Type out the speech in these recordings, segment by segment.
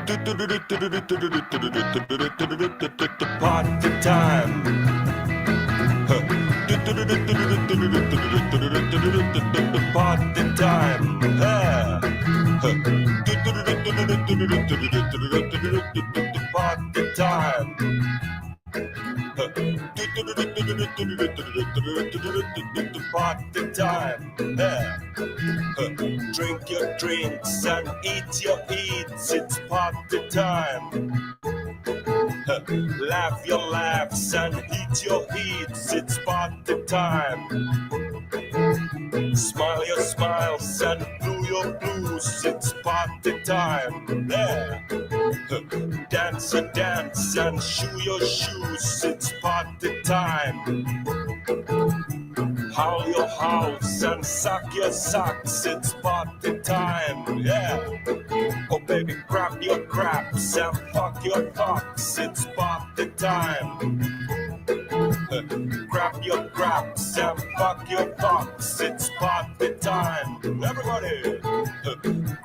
Party time. Party time. Party time. Party time. Drink your drinks and eat your eats. It's party time. Laugh your laughs and eat your eats. It's party time. Smile your smiles and blue your blues. It's party time. Dance your dance and shoe your shoes. It's party time. Howl your howls and suck your socks. It's party time. Yeah. Oh baby, grab your craps and fuck your cocks. It's party time. Grab your craps and fuck your cocks. It's party time. Everybody,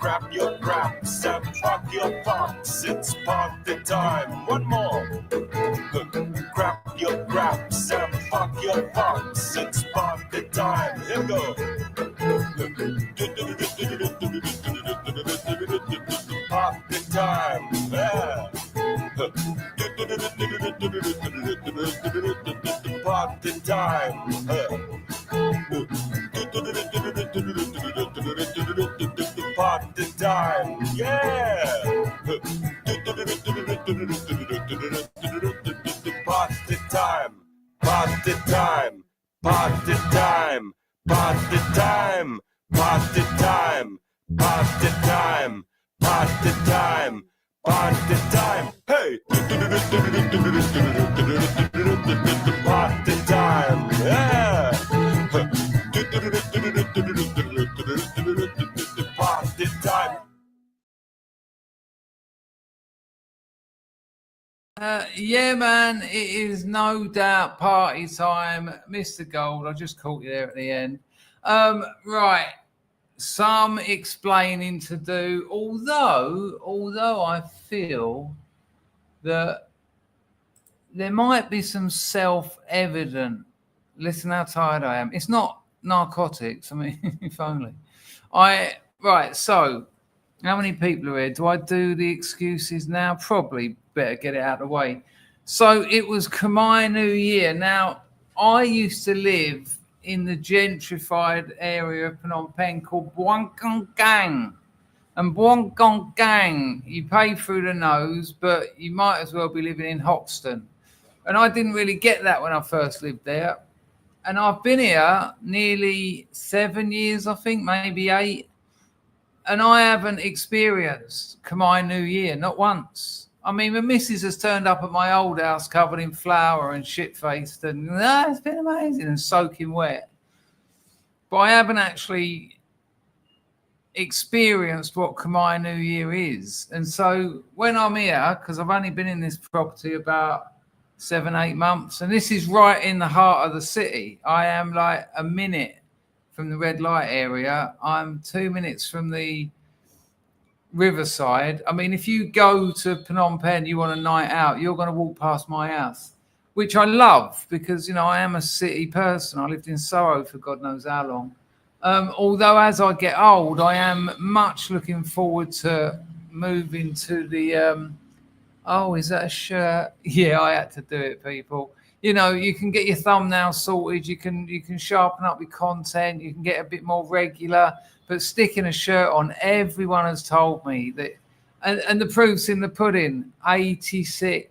grab your craps and fuck your cocks. It's party time. One more. Grab your craps and fuck your cocks. It's party time. Here we go. Party time. Yeah. Party time. Party time. Yeah. Party time. Party time. Party time. Party time. Party time. Party time. Party time. Party time. Hey. Party time. Yeah. Party time. Yeah, man, it is no doubt party time. Mr. Gold, I just caught you there at the end. Right, some explaining to do, although I feel that there might be some self-evident, listen how tired I am. It's not narcotics, I mean, if only. Right, so how many people are here? Do I do the excuses now? Probably better get it out of the way. So it was Khmer New Year. Now, I used to live in the gentrified area of Phnom Penh called Buangkong Gang. And Buangkong Gang, you pay through the nose, but you might as well be living in Hoxton. And I didn't really get that when I first lived there. And I've been here nearly 7 years, I think, maybe 8. And I haven't experienced Khmer New Year, not once. I mean, my missus has turned up at my old house covered in flour and shit-faced, and it's been amazing and soaking wet. But I haven't actually experienced what Khmer New Year is. And so when I'm here, because I've only been in this property about 7-8 months, and this is right in the heart of the city. I am like a minute from the red light area. I'm 2 minutes from the riverside. I mean, if you go to Phnom Penh, you want a night out, you're going to walk past my house, which I love because, you know, I am a city person. I lived in Soho for God knows how long. Although as I get old, I am much looking forward to moving to the, oh, is that a shirt? Yeah, I had to do it, people. You know, you can get your thumbnail sorted, you can sharpen up your content, you can get a bit more regular, but sticking a shirt on, everyone has told me that, and the proof's in the pudding, 86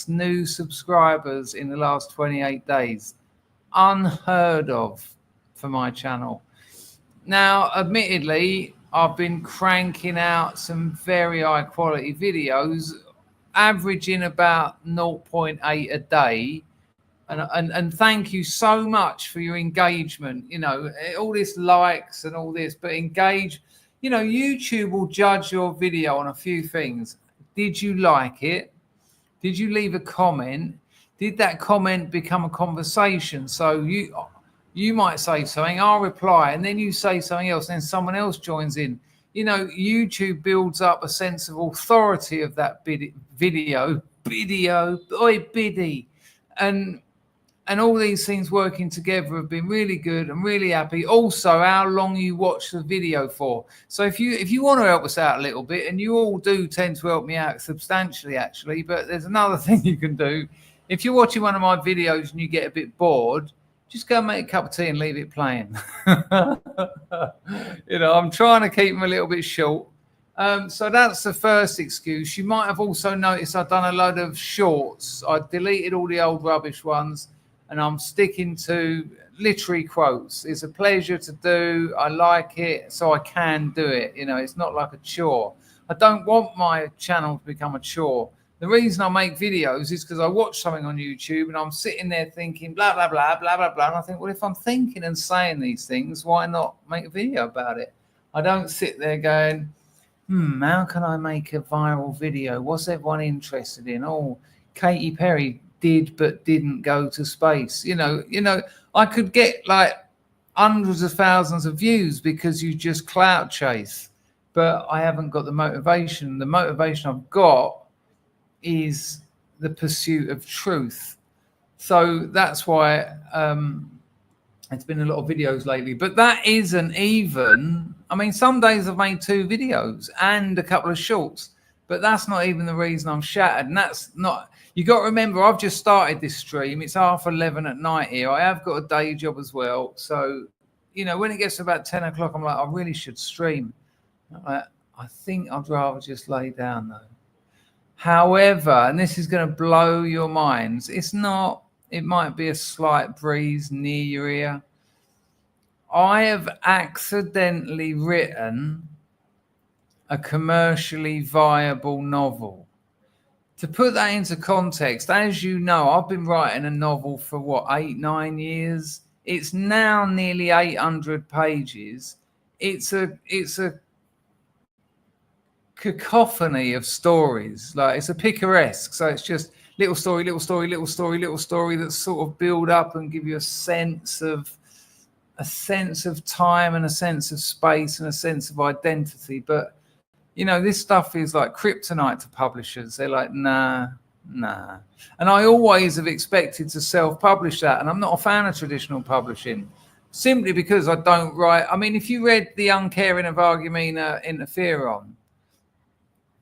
new subscribers in the last 28 days. Unheard of for my channel. Now, admittedly, I've been cranking out some very high quality videos, averaging about 0.8 a day. And thank you so much for your engagement. You know, all this likes and all this, but engage. You know, YouTube will judge your video on a few things. Did you like it? Did you leave a comment? Did that comment become a conversation? So you might say something, I'll reply, and then you say something else, then someone else joins in. you know, YouTube builds up a sense of authority of that video, oi biddy, and all these things working together have been really good. I'm really happy. Also, how long you watch the video for. So if you want to help us out a little bit, and you all do tend to help me out substantially, actually, but there's another thing you can do. If you're watching one of my videos and you get a bit bored, just go and make a cup of tea and leave it playing. You know, I'm trying to keep them a little bit short. So that's the first excuse. You might have also noticed I've done a load of shorts. I deleted all the old rubbish ones, and I'm sticking to literary quotes. It's a pleasure to do. I like it, so I can do it. You know, it's not like a chore. I don't want my channel to become a chore. The reason I make videos is because I watch something on YouTube and I'm sitting there thinking blah, blah, blah, blah, blah, blah. And I think, well, if I'm thinking and saying these things, why not make a video about it? I don't sit there going, how can I make a viral video? What's everyone interested in? Oh, Katy Perry did but didn't go to space. You know, I could get like hundreds of thousands of views because you just clout chase, but I haven't got the motivation. The motivation I've got is the pursuit of truth. So that's why it's been a lot of videos lately. But that isn't even, I mean, some days I've made 2 videos and a couple of shorts, but that's not even the reason I'm shattered. And that's not, you got to remember, I've just started this stream. It's 11:30 at night here. I have got a day job as well. So, you know, when it gets to about 10 o'clock, I'm like, I really should stream. I think I'd rather just lay down though. However, and this is going to blow your minds, it's not, it might be a slight breeze near your ear. I have accidentally written a commercially viable novel. To put that into context, as you know, I've been writing a novel for 8-9 years. It's now nearly 800 pages. It's a cacophony of stories. Like, it's a picaresque, so it's just little story that sort of build up and give you a sense of time and a sense of space and a sense of identity. But you know, this stuff is like kryptonite to publishers. They're like, nah. And I always have expected to self-publish that, and I'm not a fan of traditional publishing, simply because I don't write. I mean, if you read The Uncaring of Argumenta Interferon,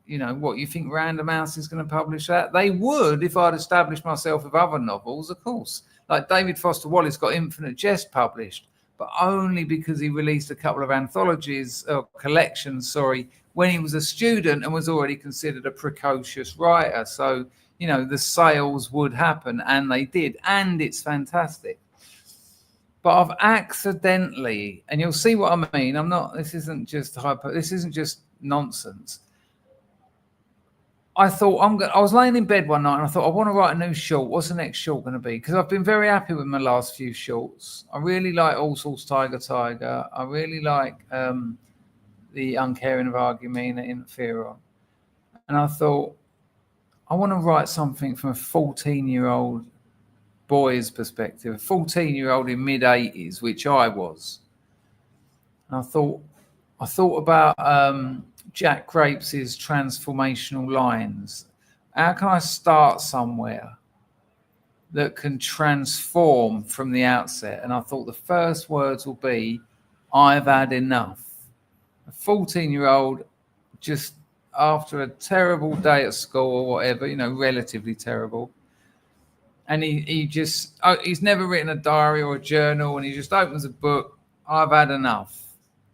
you know, what, you think Random House is going to publish that? They would if I'd established myself with other novels, of course. Like David Foster Wallace got Infinite Jest published, but only because he released a couple of anthologies, or collections, when he was a student and was already considered a precocious writer. So, you know, the sales would happen, and they did, and it's fantastic. But I've accidentally, and you'll see what I mean, this isn't just nonsense. I thought I was laying in bed one night and I thought, I want to write a new short. What's the next short going to be? Because I've been very happy with my last few shorts. I really like All Sorts Tiger. I really like The Uncaring of Argumenta Interferon. And I thought, I want to write something from a 14-year-old boy's perspective, a 14-year-old in mid-80s, which I was. And I thought about Jack Grapes' transformational lines. How can I start somewhere that can transform from the outset? And I thought the first words will be, I've had enough. A 14-year-old, just after a terrible day at school or whatever, you know, relatively terrible. And he's never written a diary or a journal, and he just opens a book. I've had enough.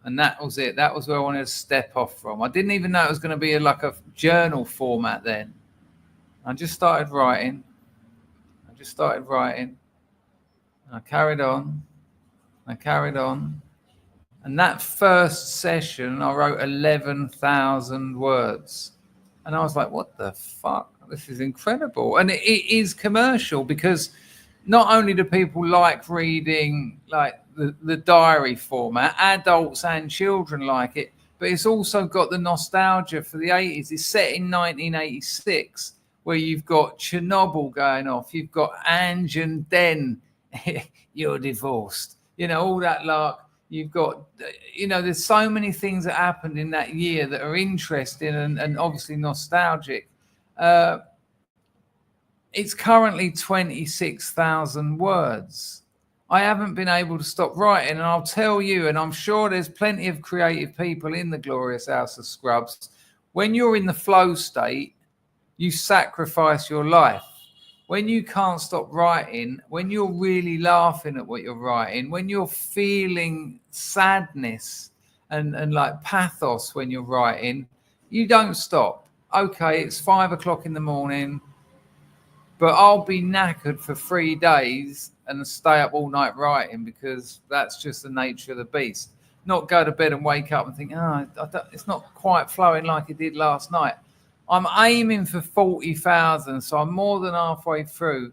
And that was it. That was where I wanted to step off from. I didn't even know it was going to be like a journal format then. I just started writing. I carried on. And that first session, I wrote 11,000 words. And I was like, what the fuck? This is incredible. And it is commercial, because not only do people like reading like the diary format, adults and children like it, but it's also got the nostalgia for the 80s. It's set in 1986, where you've got Chernobyl going off. You've got Ange and Den, you're divorced. You know, all that lark. You've got, there's so many things that happened in that year that are interesting and obviously nostalgic. It's currently 26,000 words. I haven't been able to stop writing, and I'll tell you, and I'm sure there's plenty of creative people in the glorious House of Scrubs. When you're in the flow state, you sacrifice your life. When you can't stop writing, when you're really laughing at what you're writing, when you're feeling sadness and like pathos when you're writing, you don't stop. Okay, it's 5 o'clock in the morning, but I'll be knackered for 3 days and stay up all night writing, because that's just the nature of the beast. Not go to bed and wake up and think, it's not quite flowing like it did last night. I'm aiming for 40,000, so I'm more than halfway through.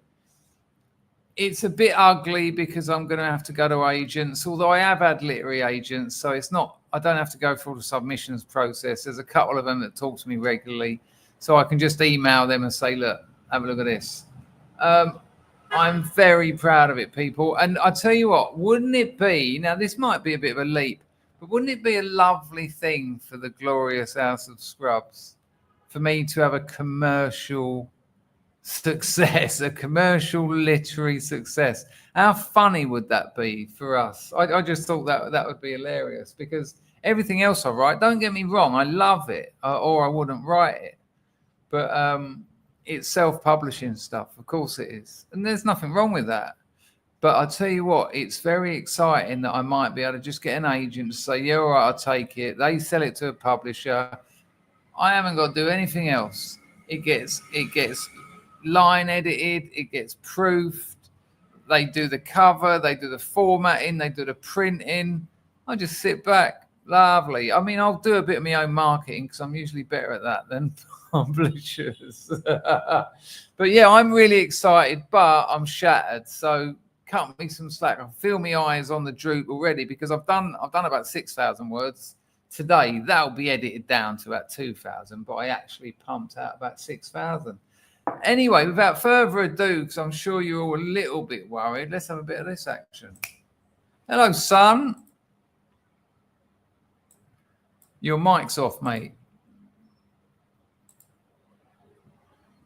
It's a bit ugly because I'm going to have to go to agents, although I have had literary agents, so I don't have to go through the submissions process. There's a couple of them that talk to me regularly, so I can just email them and say, look, have a look at this. I'm very proud of it, people. And I tell you what, wouldn't it be, now this might be a bit of a leap, but wouldn't it be a lovely thing for the glorious House of Scrubs for me to have a commercial success, a commercial literary success? How funny would that be for us? I just thought that would be hilarious, because everything else I write, don't get me wrong, I love it, or I wouldn't write it. But it's self-publishing stuff, of course it is. And there's nothing wrong with that. But I tell you what, it's very exciting that I might be able to just get an agent to say, yeah, all right, I'll take it. They sell it to a publisher. I haven't got to do anything else. It gets line edited, it gets proofed. They do the cover, they do the formatting, they do the printing. I just sit back. Lovely. I mean, I'll do a bit of my own marketing because I'm usually better at that than publishers. But yeah, I'm really excited, but I'm shattered. So cut me some slack. I feel my eyes on the droop already, because I've done about 6,000 words today. That'll be edited down to about 2,000, but I actually pumped out about 6,000. Anyway, without further ado, because I'm sure you're all a little bit worried, let's have a bit of this action. Hello, son. Your mic's off, mate.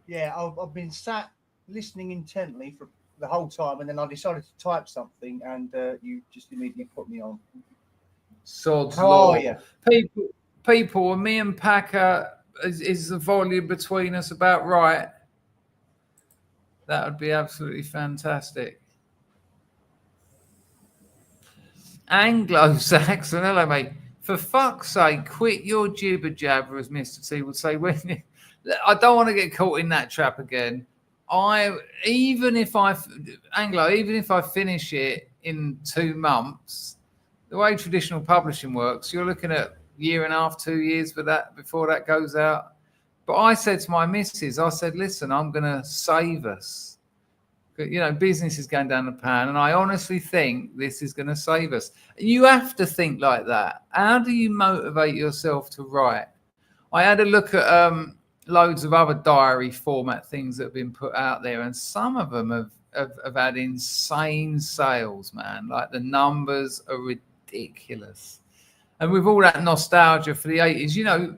Yeah, I've been sat listening intently for the whole time, and then I decided to type something, and you just immediately put me on. Sod's How law. are you? People, and me and Packer, is the volume between us about right? That would be absolutely fantastic. Anglo-Saxon, hello, mate. For fuck's sake, quit your jibber jabber, as Mr. T would say. I don't want to get caught in that trap again. Even if I finish it in 2 months, the way traditional publishing works, you're looking at 1.5 to 2 years for that before that goes out. But I said to my missus, I said, listen, I'm going to save us. You know, business is going down the pan, and I honestly think this is going to save us. You have to think like that. How do you motivate yourself to write? I had a look at loads of other diary format things that have been put out there, and some of them have had insane sales, man. Like, the numbers are ridiculous. And with all that nostalgia for the 80s, you know,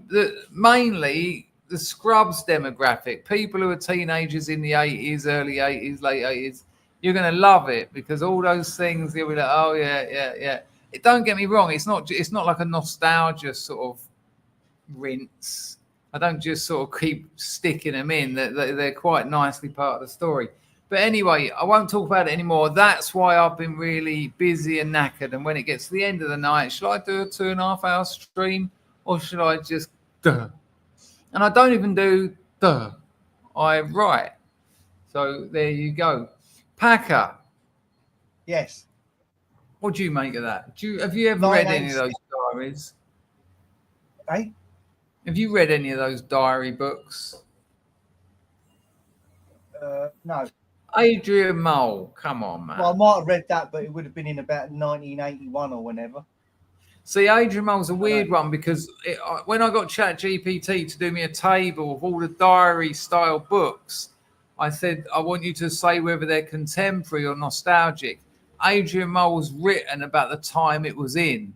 mainly the Scrubs demographic, people who are teenagers in the 80s, early 80s, late 80s, you're going to love it, because all those things, you'll be like, oh, yeah. Don't get me wrong, it's not like a nostalgia sort of rinse. I don't just sort of keep sticking them in. They're quite nicely part of the story. But anyway, I won't talk about it anymore. That's why I've been really busy and knackered. And when it gets to the end of the night, shall I do a 2.5 hour stream, or should I just And I don't even do I write. So there you go. Packer. Yes. What do you make of that? Have you ever read any of those diaries? Hey? Have you read any of those diary books? No. Adrian Mole, come on, man. Well, I might have read that, but it would have been in about 1981 or whenever. See, Adrian Mole's a weird one, because when I got ChatGPT to do me a table of all the diary-style books, I said, I want you to say whether they're contemporary or nostalgic. Adrian Mole's written about the time it was in,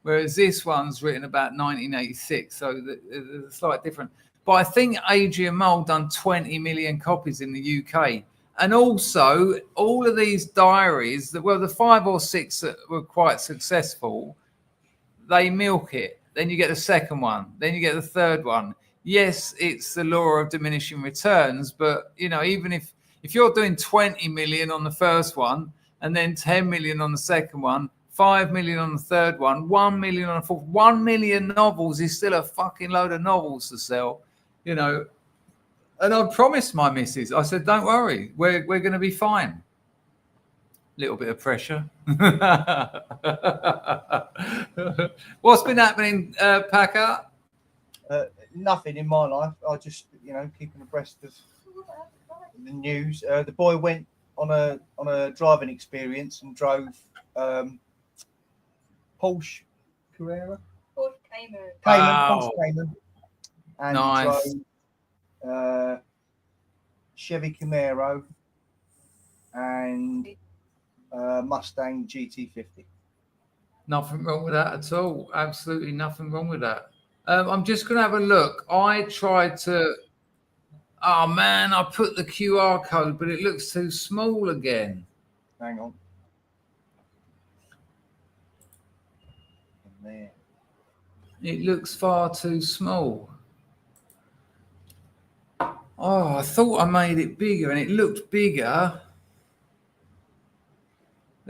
whereas this one's written about 1986. So there's a slight difference. But I think Adrian Mole done 20 million copies in the UK. And also, all of these diaries, the 5 or 6 that were quite successful, they milk it. Then you get the second one. Then you get the third one. Yes, it's the law of diminishing returns. But, you know, even if you're doing 20 million on the first one and then 10 million on the second one, 5 million on the third one, 1 million on the fourth, 1 million novels is still a fucking load of novels to sell, you know. And I promised my missus, I said, don't worry, we're going to be fine. Little bit of pressure. What's been happening, Packer? Nothing in my life. I just, you know, keeping abreast of the news. The boy went on a driving experience and drove Porsche Carrera. Porsche Cayman. Porsche Cayman. And nice. he drove Chevy Camaro and Mustang GT50. Nothing wrong with that at all. Absolutely nothing wrong with that. I'm just going to have a look. I tried to... Oh, man, I put the QR code, but it looks too small again. Hang on. There. It looks far too small. Oh, I thought I made it bigger, and it looked bigger.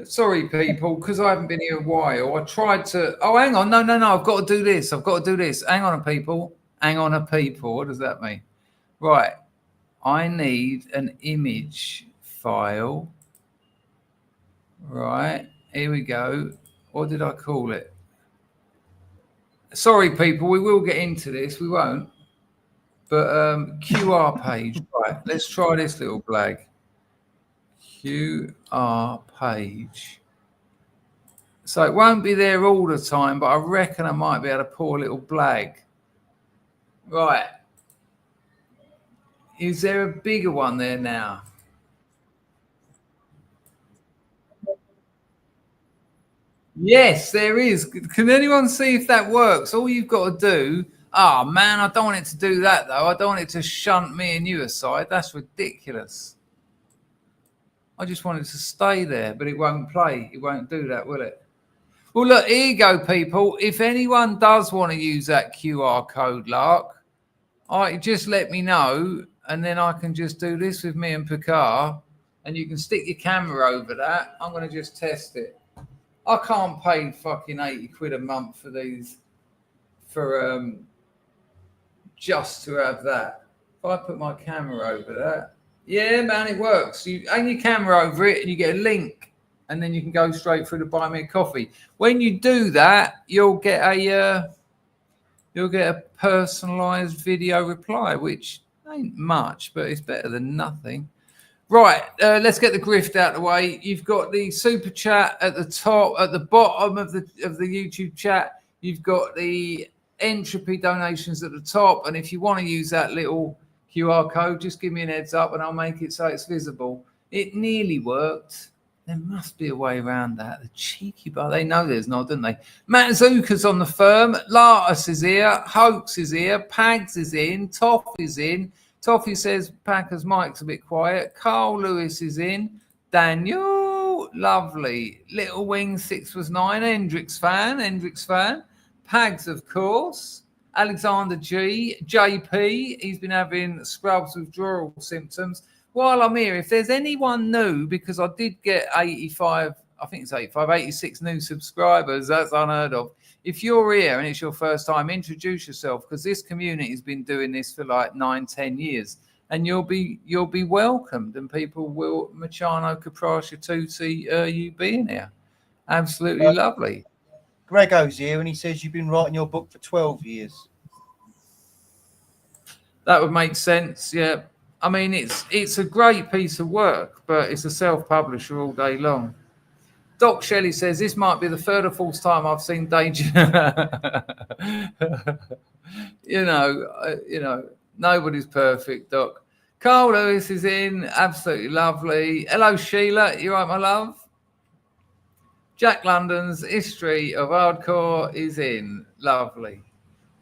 Sorry, people, because I haven't been here a while. I tried to... Oh, hang on. No. I've got to do this. Hang on, people. What does that mean? Right. I need an image file. Right. Here we go. What did I call it? Sorry, people. We will get into this. We won't. But QR page. Right. Let's try this little blag. QR page. So it won't be there all the time, but I reckon I might be able to pour a little blag. Right. Is there a bigger one there now? Yes, there is. Can anyone see if that works? All you've got to do... Oh, man, I don't want it to do that, though. I don't want it to shunt me and you aside. That's ridiculous. I just want it to stay there, but it won't play. It won't do that, will it? Well, look, here you go, people. If anyone does want to use that QR code, Lark, just let me know, and then I can just do this with me and Picard, and you can stick your camera over that. I'm going to just test it. I can't pay fucking 80 quid a month for these, for just to have that. If I put my camera over that, yeah, man, it works. You hang your camera over it and you get a link, and then you can go straight through to buy me a coffee. When you do that, you'll get a personalized video reply, which ain't much, but it's better than nothing. Right, let's get the grift out of the way. You've got the super chat at the top, at the bottom of the YouTube chat. You've got the entropy donations at the top, and if you want to use that little QR code, just give me an heads up and I'll make it so it's visible. It nearly worked. There must be a way around that. The cheeky bar, they know there's not, don't they? Matt Zuka's on the firm. Lartus is here. Hoax is here. Pags is in. Toff is in. Toffee says Packer's mic's a bit quiet. Carl Lewis is in. Daniel, lovely. Little Wing 6 was 9. Hendrix fan. Pags, of course. Alexander G. JP, he's been having Scrubs withdrawal symptoms. While I'm here, if there's anyone new, because I did get 86 new subscribers, that's unheard of. If you're here and it's your first time, introduce yourself, because this community has been doing this for like 9-10 years, and you'll be welcomed, and people will Machano Caprascia Tutti you being here. Absolutely lovely. Grego's here and he says you've been writing your book for 12 years. That would make sense, yeah. I mean, it's a great piece of work, but it's a self-publisher all day long. Doc Shelley says this might be the third or fourth time I've seen Danger. you know, nobody's perfect, Doc. Carl Lewis is in, absolutely lovely. Hello, Sheila. You right, my love? Jack London's History of Hardcore is in. Lovely.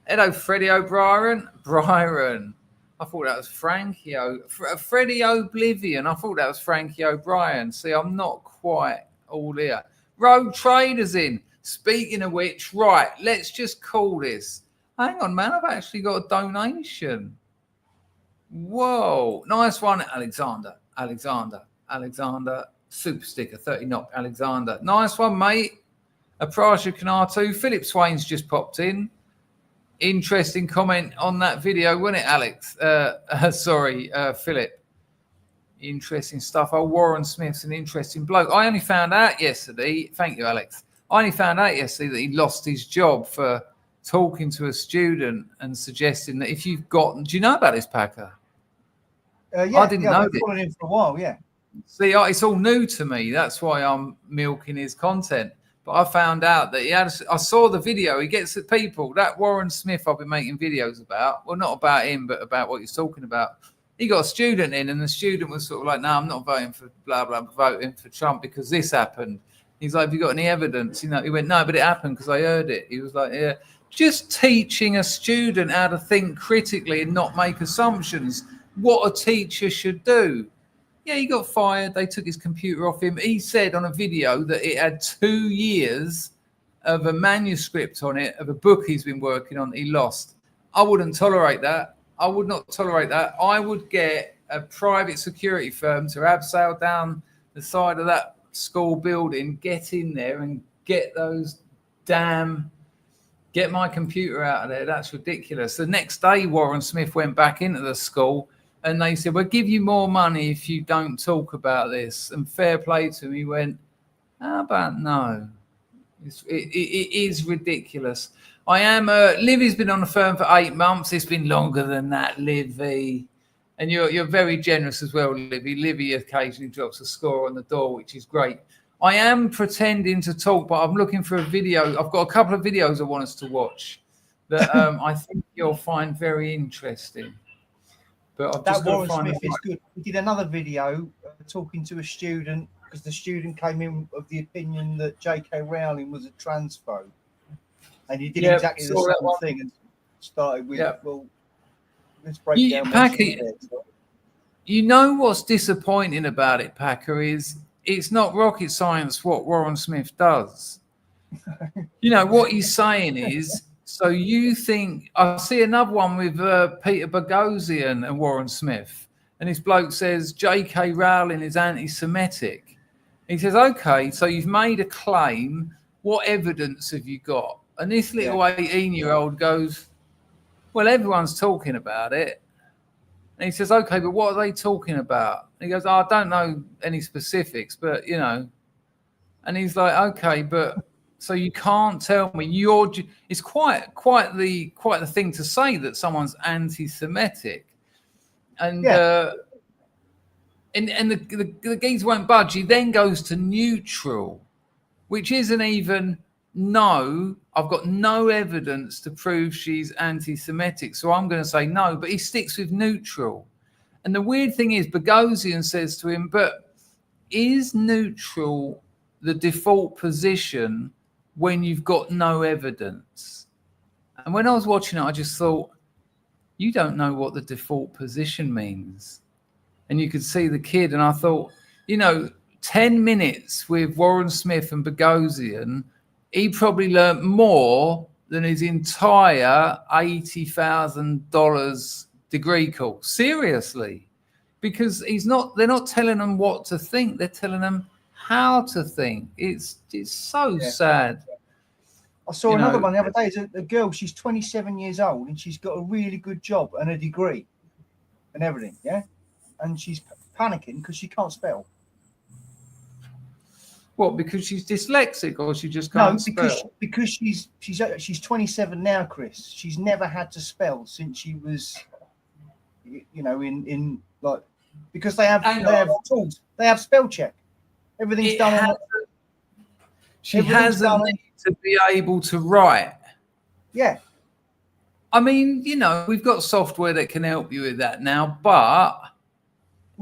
Hello, Freddie O'Brien. Byron. I thought that was Frankie Freddie Oblivion. I thought that was Frankie O'Brien. See, I'm not quite all here. Road Traders in. Speaking of which, right, let's just call this. Hang on, man. I've actually got a donation. Whoa. Nice one, Alexander. Super sticker, 30 knock, Alexander. Nice one, mate. Aprasha Kanatu. Philip Swain's just popped in. Interesting comment on that video, wasn't it, Alex? Philip. Interesting stuff. Oh, Warren Smith's an interesting bloke. I only found out yesterday. Thank you, Alex. I only found out yesterday that he lost his job for talking to a student and suggesting that if you've got... Do you know about this, Packer? Yeah, I didn't know I've been following him for a while, yeah. See, it's all new to me. That's why I'm milking his content. But I found out that I saw the video. He gets at people. That Warren Smith I've been making videos about. Well, not about him, but about what he's talking about. He got a student in, and the student was sort of like, no, I'm not voting for blah, blah, voting for Trump because this happened. He's like, have you got any evidence? You know, he went, no, but it happened because I heard it. He was like, yeah. Just teaching a student how to think critically and not make assumptions. What a teacher should do. Yeah, he got fired. They took his computer off him. He said on a video that it had 2 years of a manuscript on it of a book he's been working on. He lost. I wouldn't tolerate that. I would not tolerate that. I would get a private security firm to abseil down the side of that school building, get in there and get my computer out of there. That's ridiculous. The next day, Warren Smith went back into the school and they said, we'll give you more money if you don't talk about this. And fair play to him. He went, how about no? It is ridiculous. I am, Livy's been on the firm for 8 months. It's been longer than that, Livy. And you're very generous as well, Livy. Livy occasionally drops a score on the door, which is great. I am pretending to talk, but I'm looking for a video. I've got a couple of videos I want us to watch that I think you'll find very interesting. But I've that Warren Smith is good. We did another video talking to a student because the student came in of the opinion that J.K. Rowling was a transphobe. And he did exactly the same thing and started with, well, let's break down Packer, you know what's disappointing about it, Packer, is it's not rocket science what Warren Smith does. You know, what he's saying is, so you think, I see another one with Peter Boghossian and Warren Smith, and this bloke says J.K. Rowling is anti-Semitic. He says, okay, so you've made a claim. What evidence have you got? And this little 18-year-old goes, well, everyone's talking about it. And he says, okay, but what are they talking about? And he goes, I don't know any specifics, but, you know. And he's like, okay, but so you can't tell me it's quite the thing to say that someone's anti-Semitic. And the geezer won't budge. He then goes to neutral, which isn't even no. I've got no evidence to prove she's anti-Semitic, so I'm going to say no. But he sticks with neutral. And the weird thing is, Boghossian says to him, but is neutral the default position when you've got no evidence? And when I was watching it, I just thought, you don't know what the default position means. And you could see the kid, and I thought, 10 minutes with Warren Smith and Boghossian, he probably learnt more than his entire $80,000 degree course. Seriously. Because they're not telling them what to think, they're telling them how to think. It's so sad. I saw another one the other day. It's a girl, she's 27 years old and she's got a really good job and a degree and everything, yeah? And she's panicking because she can't spell. What, because she's dyslexic or she just can't spell? Because she's 27 now, Chris. She's never had to spell since she was, in like, because they have tools. They have spell check. Everything's done. She hasn't to be able to write. Yeah. I mean, we've got software that can help you with that now, but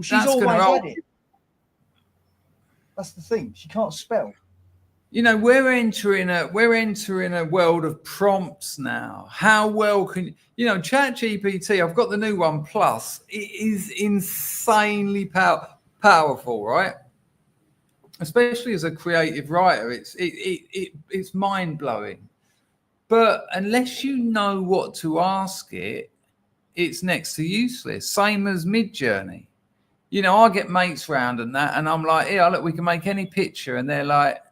she's always had it. That's the thing. She can't spell. You know, we're entering a world of prompts now. How well can you know ChatGPT? I've got the new one plus. It is insanely powerful, right? Especially as a creative writer, it's mind blowing. But unless you know what to ask it, it's next to useless. Same as Midjourney. You know, I get mates round and that, and I'm like, yeah, look, we can make any picture, and they're like,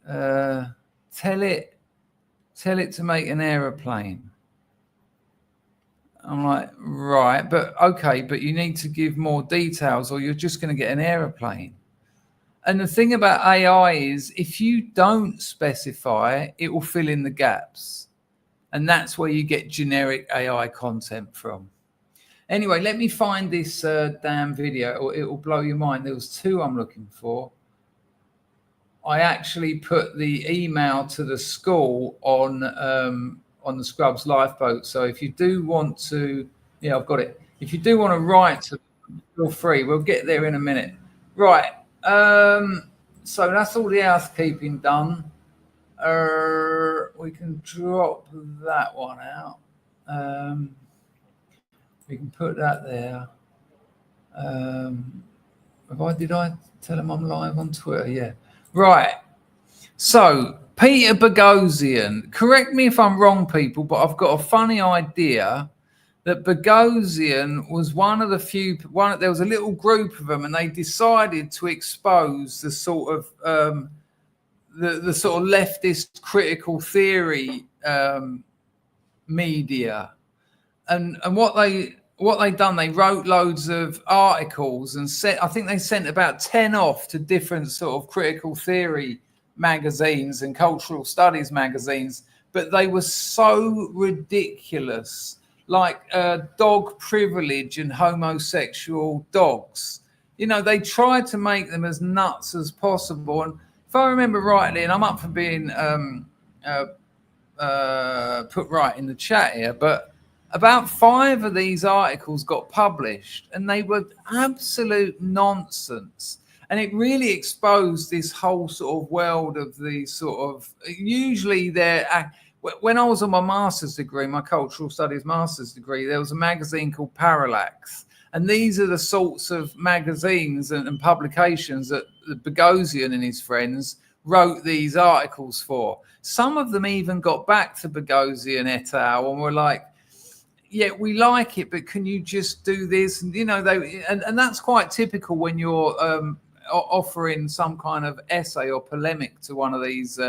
tell it to make an aeroplane. I'm like, right, but okay, but you need to give more details, or you're just going to get an aeroplane. And the thing about AI is, if you don't specify, it will fill in the gaps, and that's where you get generic AI content from. Anyway, let me find this damn video, or it will blow your mind. There was two I'm looking for. I actually put the email to the school on the Scrubs Lifeboat. So if you do want to, yeah, I've got it. If you do want to write to them, feel free. We'll get there in a minute. Right. So that's all the housekeeping done. We can drop that one out. We can put that there. Did I tell them I'm live on Twitter? Yeah. Right. So Peter Boghossian, correct me if I'm wrong, people, but I've got a funny idea that Boghossian was one of the few. There was a little group of them, and they decided to expose the sort of the sort of leftist critical theory media, and what they done, they wrote loads of articles and I think they sent about 10 off to different sort of critical theory magazines and cultural studies magazines, but they were so ridiculous, like dog privilege and homosexual dogs. You know, they tried to make them as nuts as possible. And if I remember rightly, and I'm up for being put right in the chat here, but about 5 of these articles got published, and they were absolute nonsense. And it really exposed this whole sort of world of the sort of, usually when I was on my master's degree, my cultural studies master's degree, there was a magazine called Parallax. And these are the sorts of magazines and publications that Boghossian and his friends wrote these articles for. Some of them even got back to Boghossian et al. And were like, yeah, we like it, but can you just do this? And, you know, and that's quite typical when you're offering some kind of essay or polemic to one of these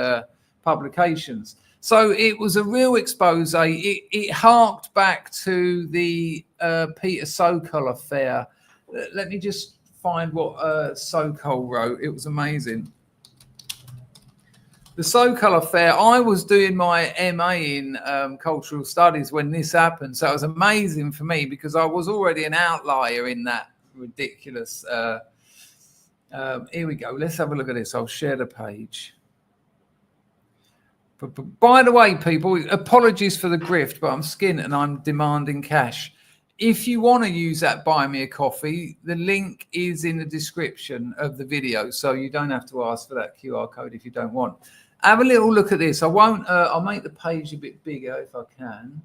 publications. So it was a real expose. It harked back to the Peter Sokol affair. Let me just find what Sokol wrote. It was amazing. The Sokol affair, I was doing my MA in cultural studies when this happened. So it was amazing for me because I was already an outlier in that ridiculous. Here we go. Let's have a look at this. I'll share the page. But by the way, people, apologies for the grift, but I'm skint and I'm demanding cash. If you want to use that Buy Me a Coffee, the link is in the description of the video. So you don't have to ask for that QR code if you don't want. Have a little look at this. I'll make the page a bit bigger if I can.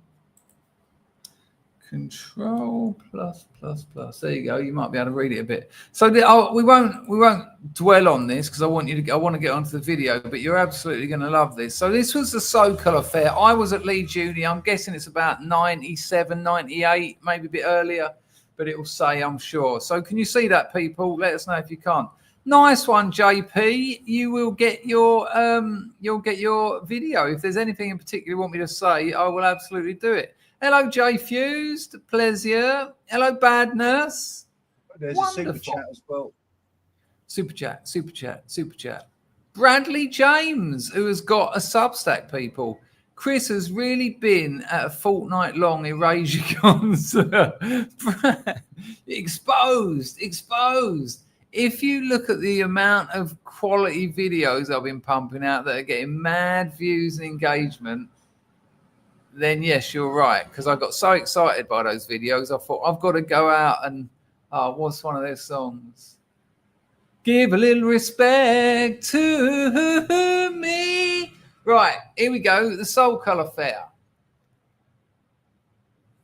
Control plus. There you go. You might be able to read it a bit. So we won't dwell on this because I want to get onto the video. But you're absolutely going to love this. So this was the Sokol affair. I was at Leeds Uni. I'm guessing it's about 97, 98, maybe a bit earlier. But it will say, I'm sure. So can you see that, people? Let us know if you can't. Nice one, JP. You will get your video. If there's anything in particular you want me to say, I will absolutely do it. Hello, J Fused. Pleasure. Hello, Bad Nurse. There's Wonderful. A super chat as well. Super chat. Bradley James, who has got a Substack, people. Chris has really been at a fortnight-long Erasure concert. Exposed. If you look at the amount of quality videos I've been pumping out that are getting mad views and engagement, then yes, you're right. Because I got so excited by those videos, I thought I've got to go out and what's one of their songs? Give a little respect to me. Right, here we go. The Sokol Affair.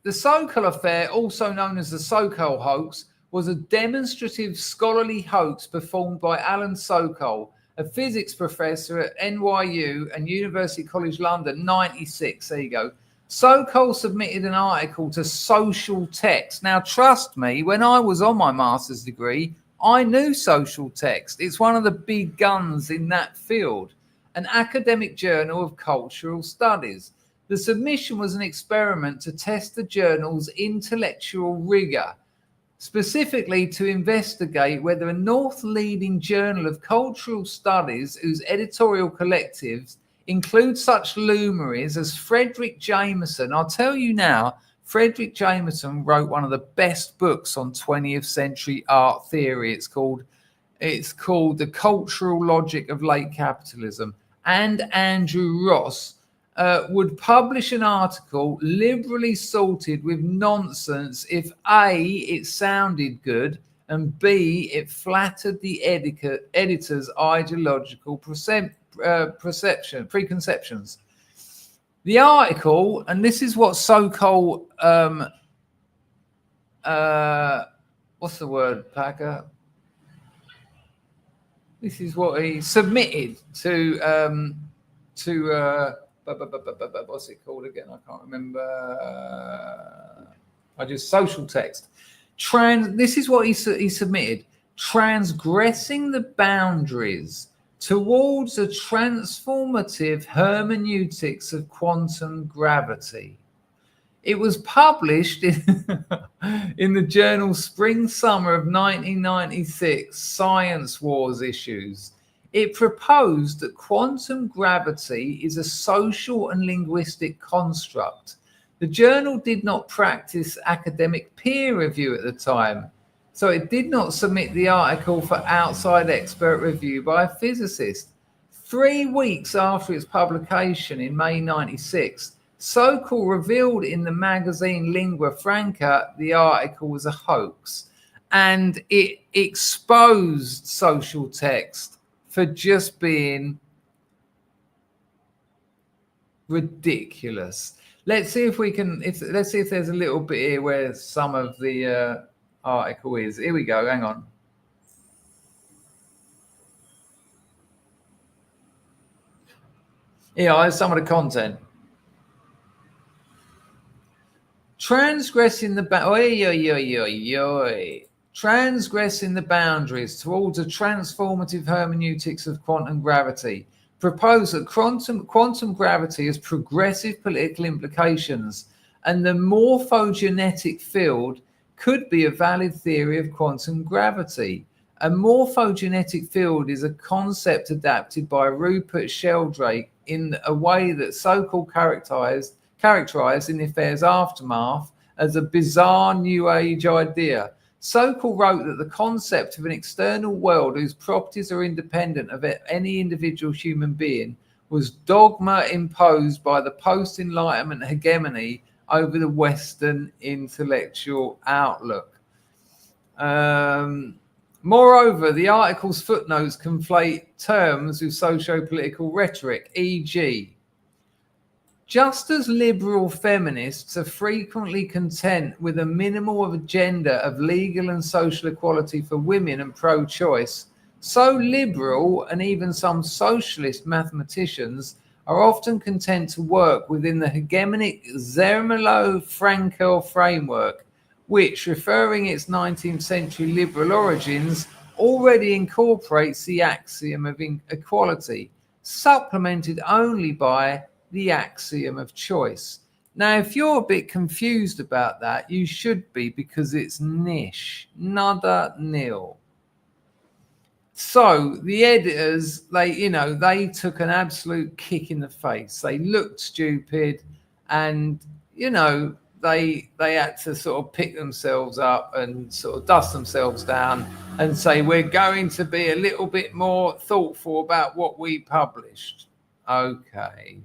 The Sokol Affair, also known as the Sokol hoax, was a demonstrative scholarly hoax performed by Alan Sokol, a physics professor at NYU and University College London, 96. There you go. Sokol submitted an article to Social Text. Now, trust me, when I was on my master's degree, I knew Social Text. It's one of the big guns in that field, an academic journal of cultural studies. The submission was an experiment to test the journal's intellectual rigor, specifically to investigate whether a North-leading journal of cultural studies whose editorial collectives include such luminaries as Frederick Jameson. I'll tell you now, Frederick Jameson wrote one of the best books on 20th century art theory. It's called The Cultural Logic of Late Capitalism. And Andrew Ross would publish an article liberally salted with nonsense if A, it sounded good, and B, it flattered the editor's ideological preconceptions. The article, and this is what Sokol, what's the word, Packer? This is what he submitted to what's it called again? I can't remember. Social Text. This is what he submitted. Transgressing the boundaries towards a transformative hermeneutics of quantum gravity. It was published in the journal Spring-Summer of 1996, Science Wars issues. It proposed that quantum gravity is a social and linguistic construct. The journal did not practice academic peer review at the time, so it did not submit the article for outside expert review by a physicist. 3 weeks after its publication in May 96, Sokol revealed in the magazine Lingua Franca the article was a hoax, and it exposed Social Text for just being ridiculous. Let's see if we can. Let's see if there's a little bit here where some of the article is. Here we go. Hang on. Here are some of the content. Transgressing the boundaries towards a transformative hermeneutics of quantum gravity. Propose that quantum gravity has progressive political implications, and the morphogenetic field could be a valid theory of quantum gravity. A morphogenetic field is a concept adapted by Rupert Sheldrake in a way that Sokol characterized in the affair's aftermath as a bizarre New Age idea. Sokol wrote that the concept of an external world whose properties are independent of any individual human being was dogma imposed by the post-Enlightenment hegemony over the Western intellectual outlook. Moreover, the article's footnotes conflate terms with socio-political rhetoric, e.g., just as liberal feminists are frequently content with a minimal agenda of legal and social equality for women and pro-choice, so liberal and even some socialist mathematicians are often content to work within the hegemonic Zermelo-Frankel framework, which, referring its 19th century liberal origins, already incorporates the axiom of equality, supplemented only by the axiom of choice. Now, if you're a bit confused about that, you should be, because it's niche, nada nil. So the editors, they took an absolute kick in the face. They looked stupid, and they had to sort of pick themselves up and sort of dust themselves down and say, we're going to be a little bit more thoughtful about what we published. Okay.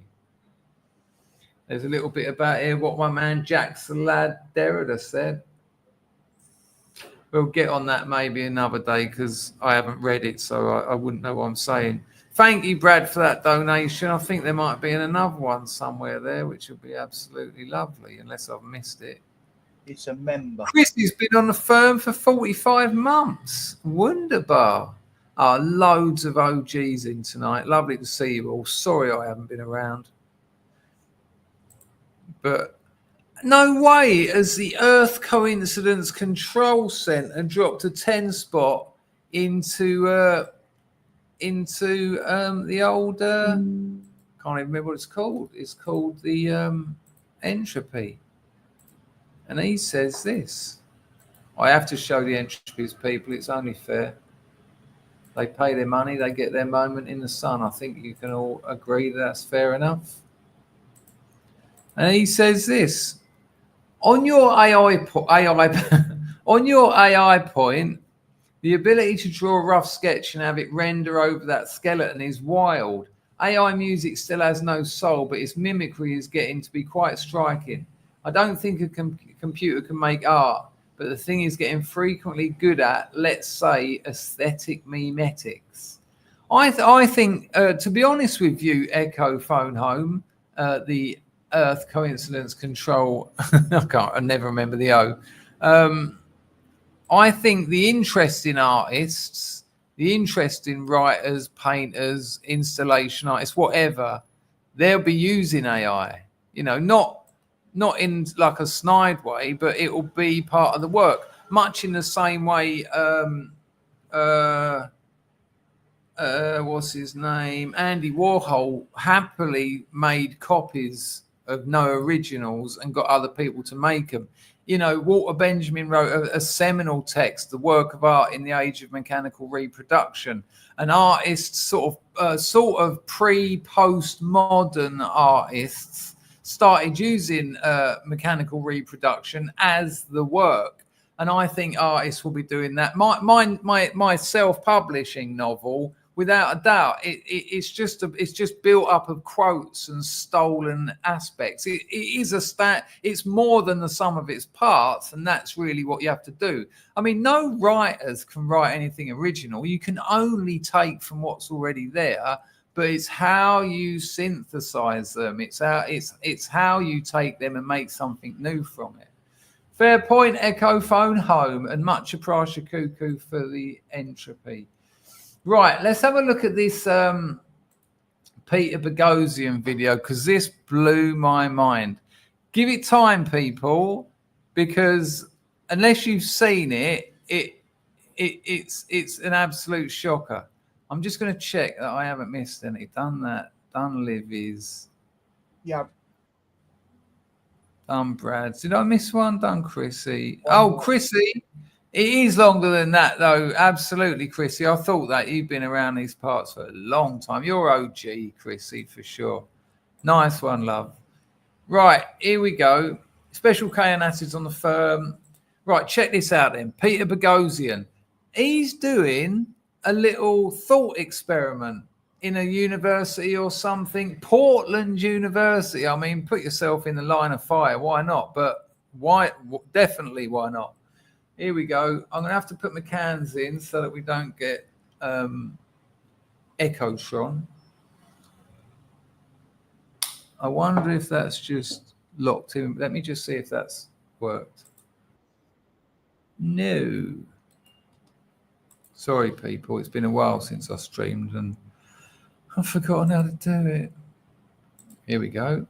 There's a little bit about here what my man Jacques Derrida said. We'll get on that maybe another day because I haven't read it, so I wouldn't know what I'm saying. Thank you, Brad, for that donation. I think there might be another one somewhere there, which would be absolutely lovely, unless I've missed it. It's a member. Chrissy's been on the firm for 45 months. Wunderbar. Loads of OGs in tonight. Lovely to see you all. Sorry I haven't been around. But no way has the Earth Coincidence Control Center dropped a 10 spot into the old can't even remember what it's called. It's called the entropy. And he says this. I have to show the entropies, people. It's only fair. They pay their money. They get their moment in the sun. I think you can all agree that's fair enough. And he says this. On your AI point, the ability to draw a rough sketch and have it render over that skeleton is wild. AI music still has no soul, but its mimicry is getting to be quite striking. I don't think a computer can make art, but the thing is getting frequently good at, let's say, aesthetic memetics. I think, to be honest with you, Echo Phone Home, the Earth Coincidence Control, I never remember the O. I think the interesting artists, the interesting writers, painters, installation artists, whatever, they'll be using AI, not in like a snide way, but it will be part of the work, much in the same way. What's his name? Andy Warhol happily made copies of no originals and got other people to make them. Walter Benjamin wrote a seminal text, The Work of Art in the Age of Mechanical Reproduction. And artists, sort of pre-postmodern artists, started using mechanical reproduction as the work. And I think artists will be doing that. My self-publishing novel, without a doubt, it's just built up of quotes and stolen aspects. It's more than the sum of its parts, and that's really what you have to do. I mean, no writers can write anything original. You can only take from what's already there, but it's how you synthesize them. It's how you take them and make something new from it. Fair point, Echo Phone Home, and much Aprasha Cuckoo for the entropy. Right, let's have a look at this Peter Boghossian video, because this blew my mind. Give it time, people, because unless you've seen it, it's an absolute shocker. I'm just going to check that I haven't missed any. Done that. Done Livy's. Yeah. Done Brad's. Did I miss one? Done Chrissy. Oh, Chrissy. It is longer than that, though. Absolutely, Chrissy. I thought that. You've been around these parts for a long time. You're OG, Chrissy, for sure. Nice one, love. Right, here we go. Special K and acids on the firm. Right, check this out then. Peter Boghossian. He's doing a little thought experiment in a university or something. Portland University. I mean, put yourself in the line of fire. Why not? But why? Definitely, why not? Here we go. I'm going to have to put my cans in so that we don't get Echotron. I wonder if that's just locked in. Let me just see if that's worked. No. Sorry, people. It's been a while since I streamed and I've forgotten how to do it. Here we go.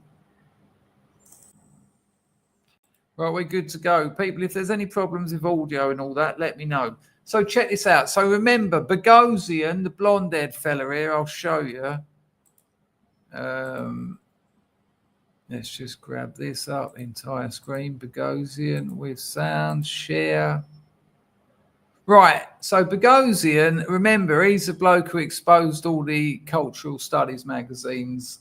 Right, we're good to go. People, if there's any problems with audio and all that, let me know. So check this out. So remember, Boghossian, the blonde-haired fella here, I'll show you. Let's just grab this up, entire screen. Boghossian with sound, share. Right, so Boghossian, remember, he's the bloke who exposed all the cultural studies magazines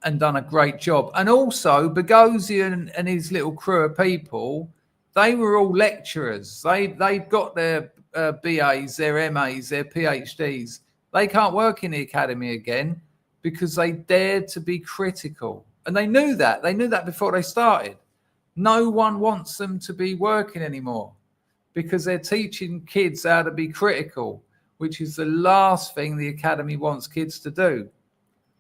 and done a great job. And also, Boghossian and his little crew of people, they were all lecturers. They've got their BAs, their MAs, their PhDs. They can't work in the academy again because they dared to be critical. And they knew that. They knew that before they started. No one wants them to be working anymore. because they're teaching kids how to be critical, which is the last thing the academy wants kids to do.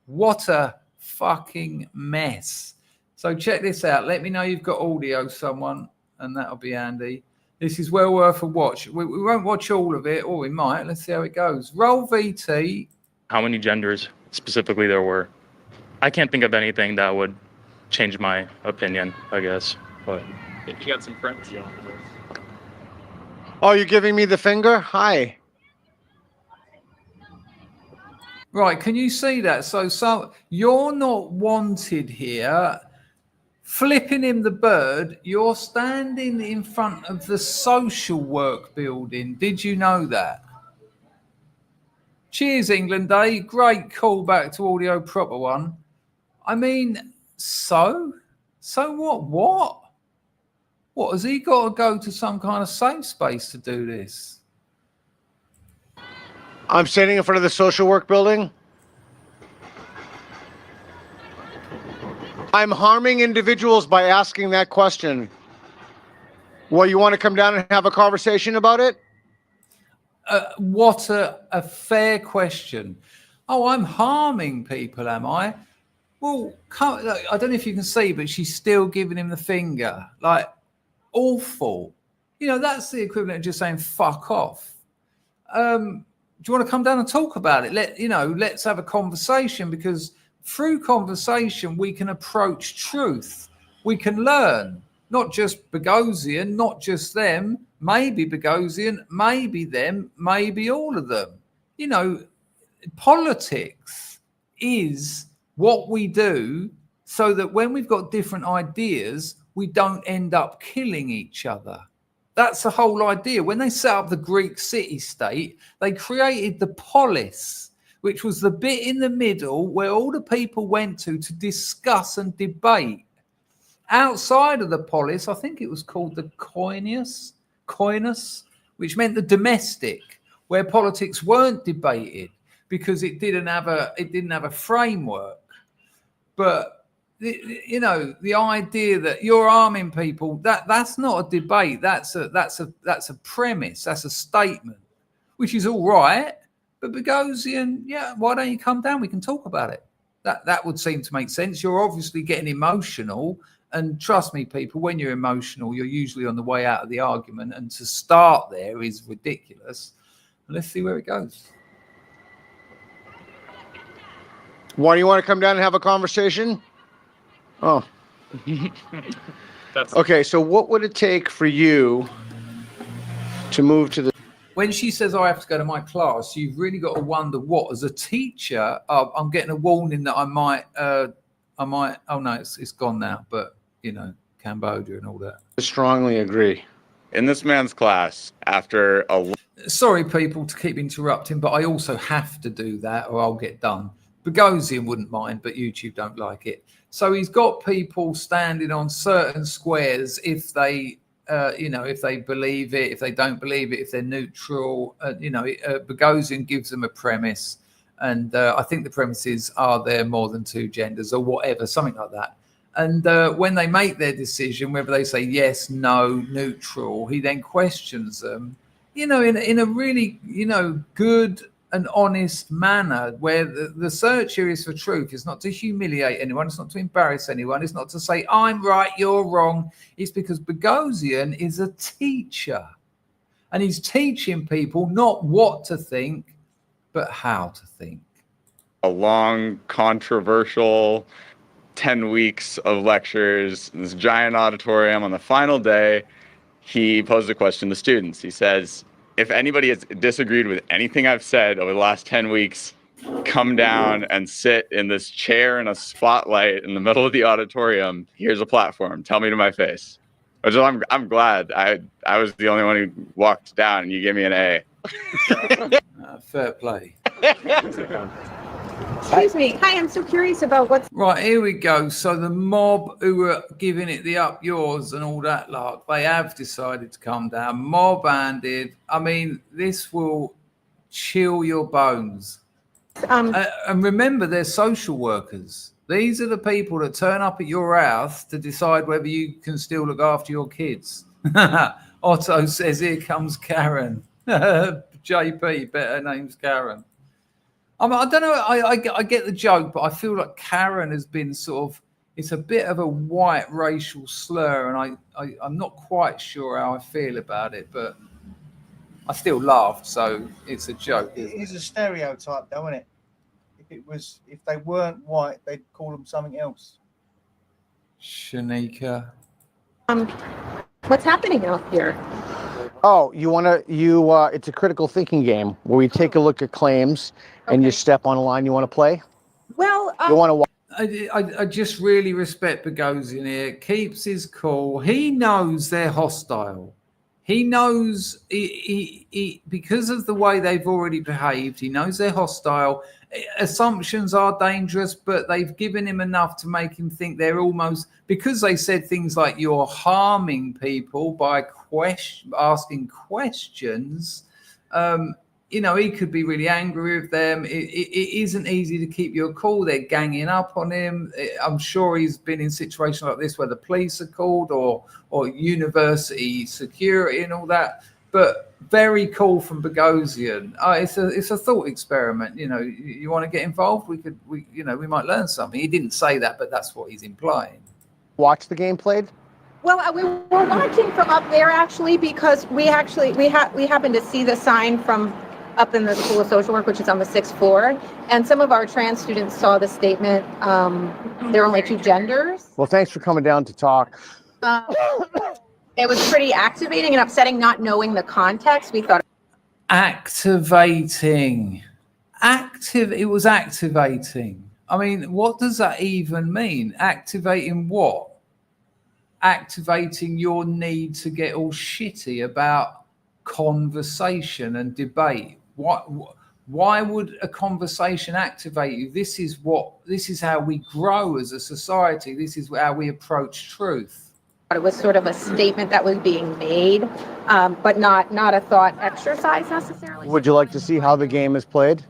What a fucking mess. So check this out. Let me know you've got audio, someone, and that'll be handy. This is well worth a watch. We won't watch all of it, or we might. Let's see how it goes. Roll VT. How many genders specifically there were? I can't think of anything that would change my opinion, I guess. But if you got some friends. Oh, you're giving me the finger? Hi. Right, can you see that? So you're not wanted here. Flipping him the bird, you're standing in front of the social work building. Did you know that? Cheers, England Day. Great callback to audio proper one. I mean, so what? What, has he got to go to some kind of safe space to do this? I'm standing in front of the social work building. I'm harming individuals by asking that question. Well, you want to come down and have a conversation about it? What a fair question. Oh, I'm harming people, am I? Well, I don't know if you can see, but she's still giving him the finger. Like, awful. You know, that's the equivalent of just saying, fuck off. Do you want to come down and talk about it? Let's have a conversation, because through conversation, we can approach truth. We can learn, not just Boghossian, not just them, maybe Boghossian, maybe them, maybe all of them. You know, politics is what we do so that when we've got different ideas, we don't end up killing each other. That's the whole idea. When they set up the Greek city-state, they created the polis, which was the bit in the middle where all the people went to discuss and debate. Outside of the polis, I think it was called the koinos, which meant the domestic, where politics weren't debated because it didn't have a framework. But the idea that you're arming people, that's not a debate. That's a premise. That's a statement, which is all right. But Boghossian, yeah, why don't you come down? We can talk about it. That would seem to make sense. You're obviously getting emotional. And trust me, people, when you're emotional, you're usually on the way out of the argument. And to start there is ridiculous. Let's see where it goes. Why do you want to come down and have a conversation? Oh. Okay, so what would it take for you to move to the... When she says I have to go to my class, you've really got to wonder what, as a teacher, I'm getting a warning that I might, oh no, it's gone now, but, Cambodia and all that. I strongly agree. In this man's class, after a... Sorry, people, to keep interrupting, but I also have to do that or I'll get done. Boghossian wouldn't mind, but YouTube don't like it. So he's got people standing on certain squares if they... if they believe it, if they don't believe it, if they're neutral, Boghossian gives them a premise. And I think the premises are there more than two genders or whatever, something like that. And when they make their decision, whether they say yes, no, neutral, he then questions them, in a really, good and honest manner, where the search here is for truth. It's not to humiliate anyone. It's not to embarrass anyone. It's not to say, I'm right, you're wrong. It's because Boghossian is a teacher. And he's teaching people not what to think, but how to think. A long, controversial 10 weeks of lectures, in this giant auditorium. On the final day, he posed a question to students. He says, if anybody has disagreed with anything I've said over the last 10 weeks, come down and sit in this chair in a spotlight in the middle of the auditorium. Here's a platform. Tell me to my face. Which I'm glad I was the only one who walked down and you gave me an A. Fair play. Excuse me. Hi, I'm so curious about what's... Right, here we go. So the mob who were giving it the up yours and all that lark, they have decided to come down. Mob-handed. I mean, this will chill your bones. And remember, they're social workers. These are the people that turn up at your house to decide whether you can still look after your kids. Otto says, "Here comes Karen." JP, better name's Karen. I don't know. I get the joke, but I feel like Karen has been sort of. It's a bit of a white racial slur, and I'm not quite sure how I feel about it, but I still laughed, so it's a joke. It is a stereotype, though, isn't it? If they weren't white, they'd call them something else. Shanika. What's happening out here? Oh, it's a critical thinking game where we take a look at claims and you step on a line. You want to play? Well, You want to I just really respect Bogosian here. Keeps his cool. He knows they're hostile. He knows he because of the way they've already behaved. He knows they're hostile. Assumptions are dangerous, but they've given him enough to make him think they're almost, because they said things like you're harming people by asking questions. He could be really angry with them. It isn't easy to keep your cool. They're ganging up on him. I'm sure he's been in situations like this where the police are called or university security and all that. But very cool from Bogosian. It's a thought experiment. You want to get involved? We might learn something. He didn't say that, but that's what he's implying. watch the game played? Well, we were watching from up there actually, because we happened to see the sign from up in the School of Social Work, which is on the 6th floor, and some of our trans students saw the statement. There are only two genders. Well, thanks for coming down to talk. It was pretty activating and upsetting, not knowing the context. We thought activating. It was activating. I mean, what does that even mean? Activating what? Activating your need to get all shitty about conversation and debate. Why would a conversation activate you? This is how we grow as a society. This is how we approach truth. it was sort of a statement that was being made, but not a thought exercise necessarily. Would you like to see how the game is played?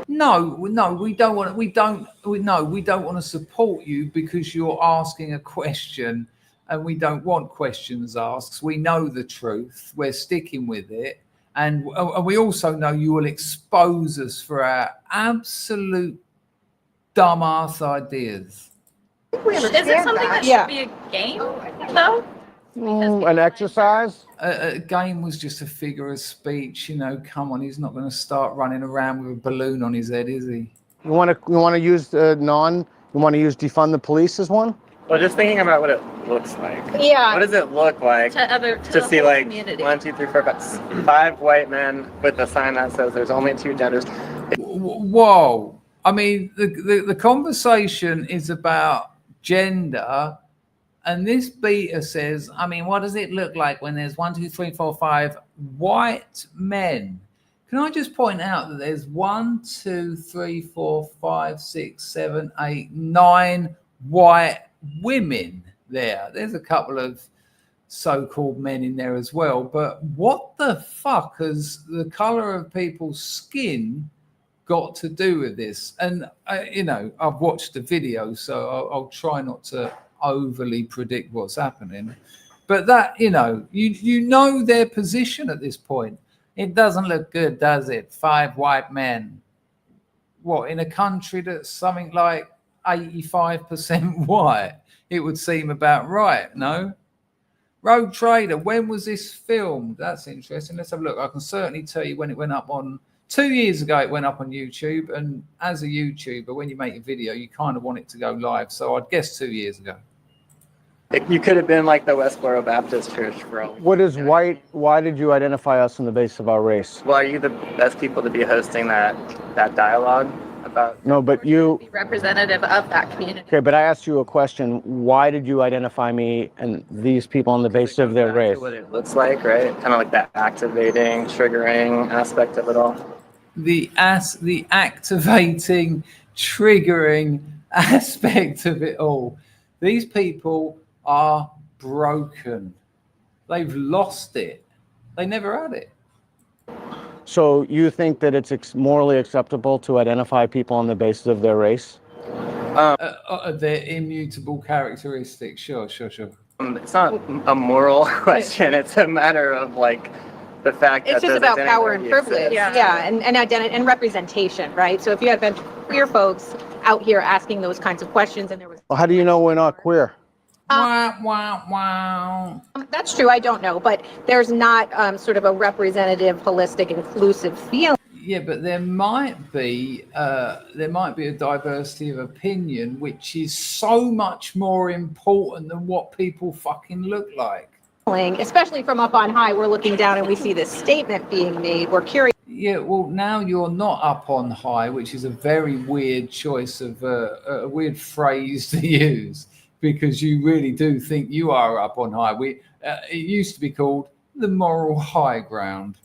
No, we don't want to support you because you're asking a question, and we don't want questions asked. We know the truth. We're sticking with it. And we also know you will expose us for our absolute dumbass ideas. Is it something that should be a game, though? An exercise? A game was just a figure of speech. Come on, he's not going to start running around with a balloon on his head, is he? You want to use you want to use defund the police as one? Well, just thinking about what it looks like. Yeah. What does it look like to see like community. 1, 2, 3, 4, 5 white men with a sign that says there's only 2 genders? Whoa. I mean, the conversation is about gender, and this beta says, I mean, what does it look like when there's 1, 2, 3, 4, 5 white men? Can I just point out that there's 1, 2, 3, 4, 5, 6, 7, 8, 9 white women there. There's a couple of so-called men in there as well. But what the fuck has the color of people's skin got to do with this? And I've watched the video, so I'll try not to overly predict what's happening. But that you know their position at this point. It doesn't look good, does it? 5 white men. What, in a country that's something like 85% white? It would seem about right, no? Rogue Trader, when was this filmed? That's interesting. Let's have a look. I can certainly tell you when it went up on 2 years ago. It went up on YouTube, and as a YouTuber, when you make a video, you kind of want it to go live. So I'd guess 2 years ago. You could have been like the Westboro Baptist Church, bro. What is white? Why did you identify us on the basis of our race? Well, are you the best people to be hosting that dialogue about? No, but you Be representative of that community. Okay, but I asked you a question. Why did you identify me and these people on the basis of their race? What it looks like, right? Kind of like that activating, triggering aspect of it all. The activating, triggering aspect of it all. These people are broken. They've lost it. They never had it. So you think that it's morally acceptable to identify people on the basis of their race? Their immutable characteristics. Sure. It's not a moral question. It's a matter of like the fact that it's just about power and privilege. Yeah, and identity and representation, right? So if you had a bunch of queer folks out here asking those kinds of questions, and there was. Well, how do you know we're not queer? That's true. I don't know, but there's not sort of a representative, holistic, inclusive feeling. Yeah, but there might be a diversity of opinion, which is so much more important than what people fucking look like. Especially from up on high, we're looking down and we see this statement being made. We're curious. Yeah, well, now you're not up on high, which is a very weird choice of a weird phrase to use, because you really do think you are up on high. It used to be called the moral high ground.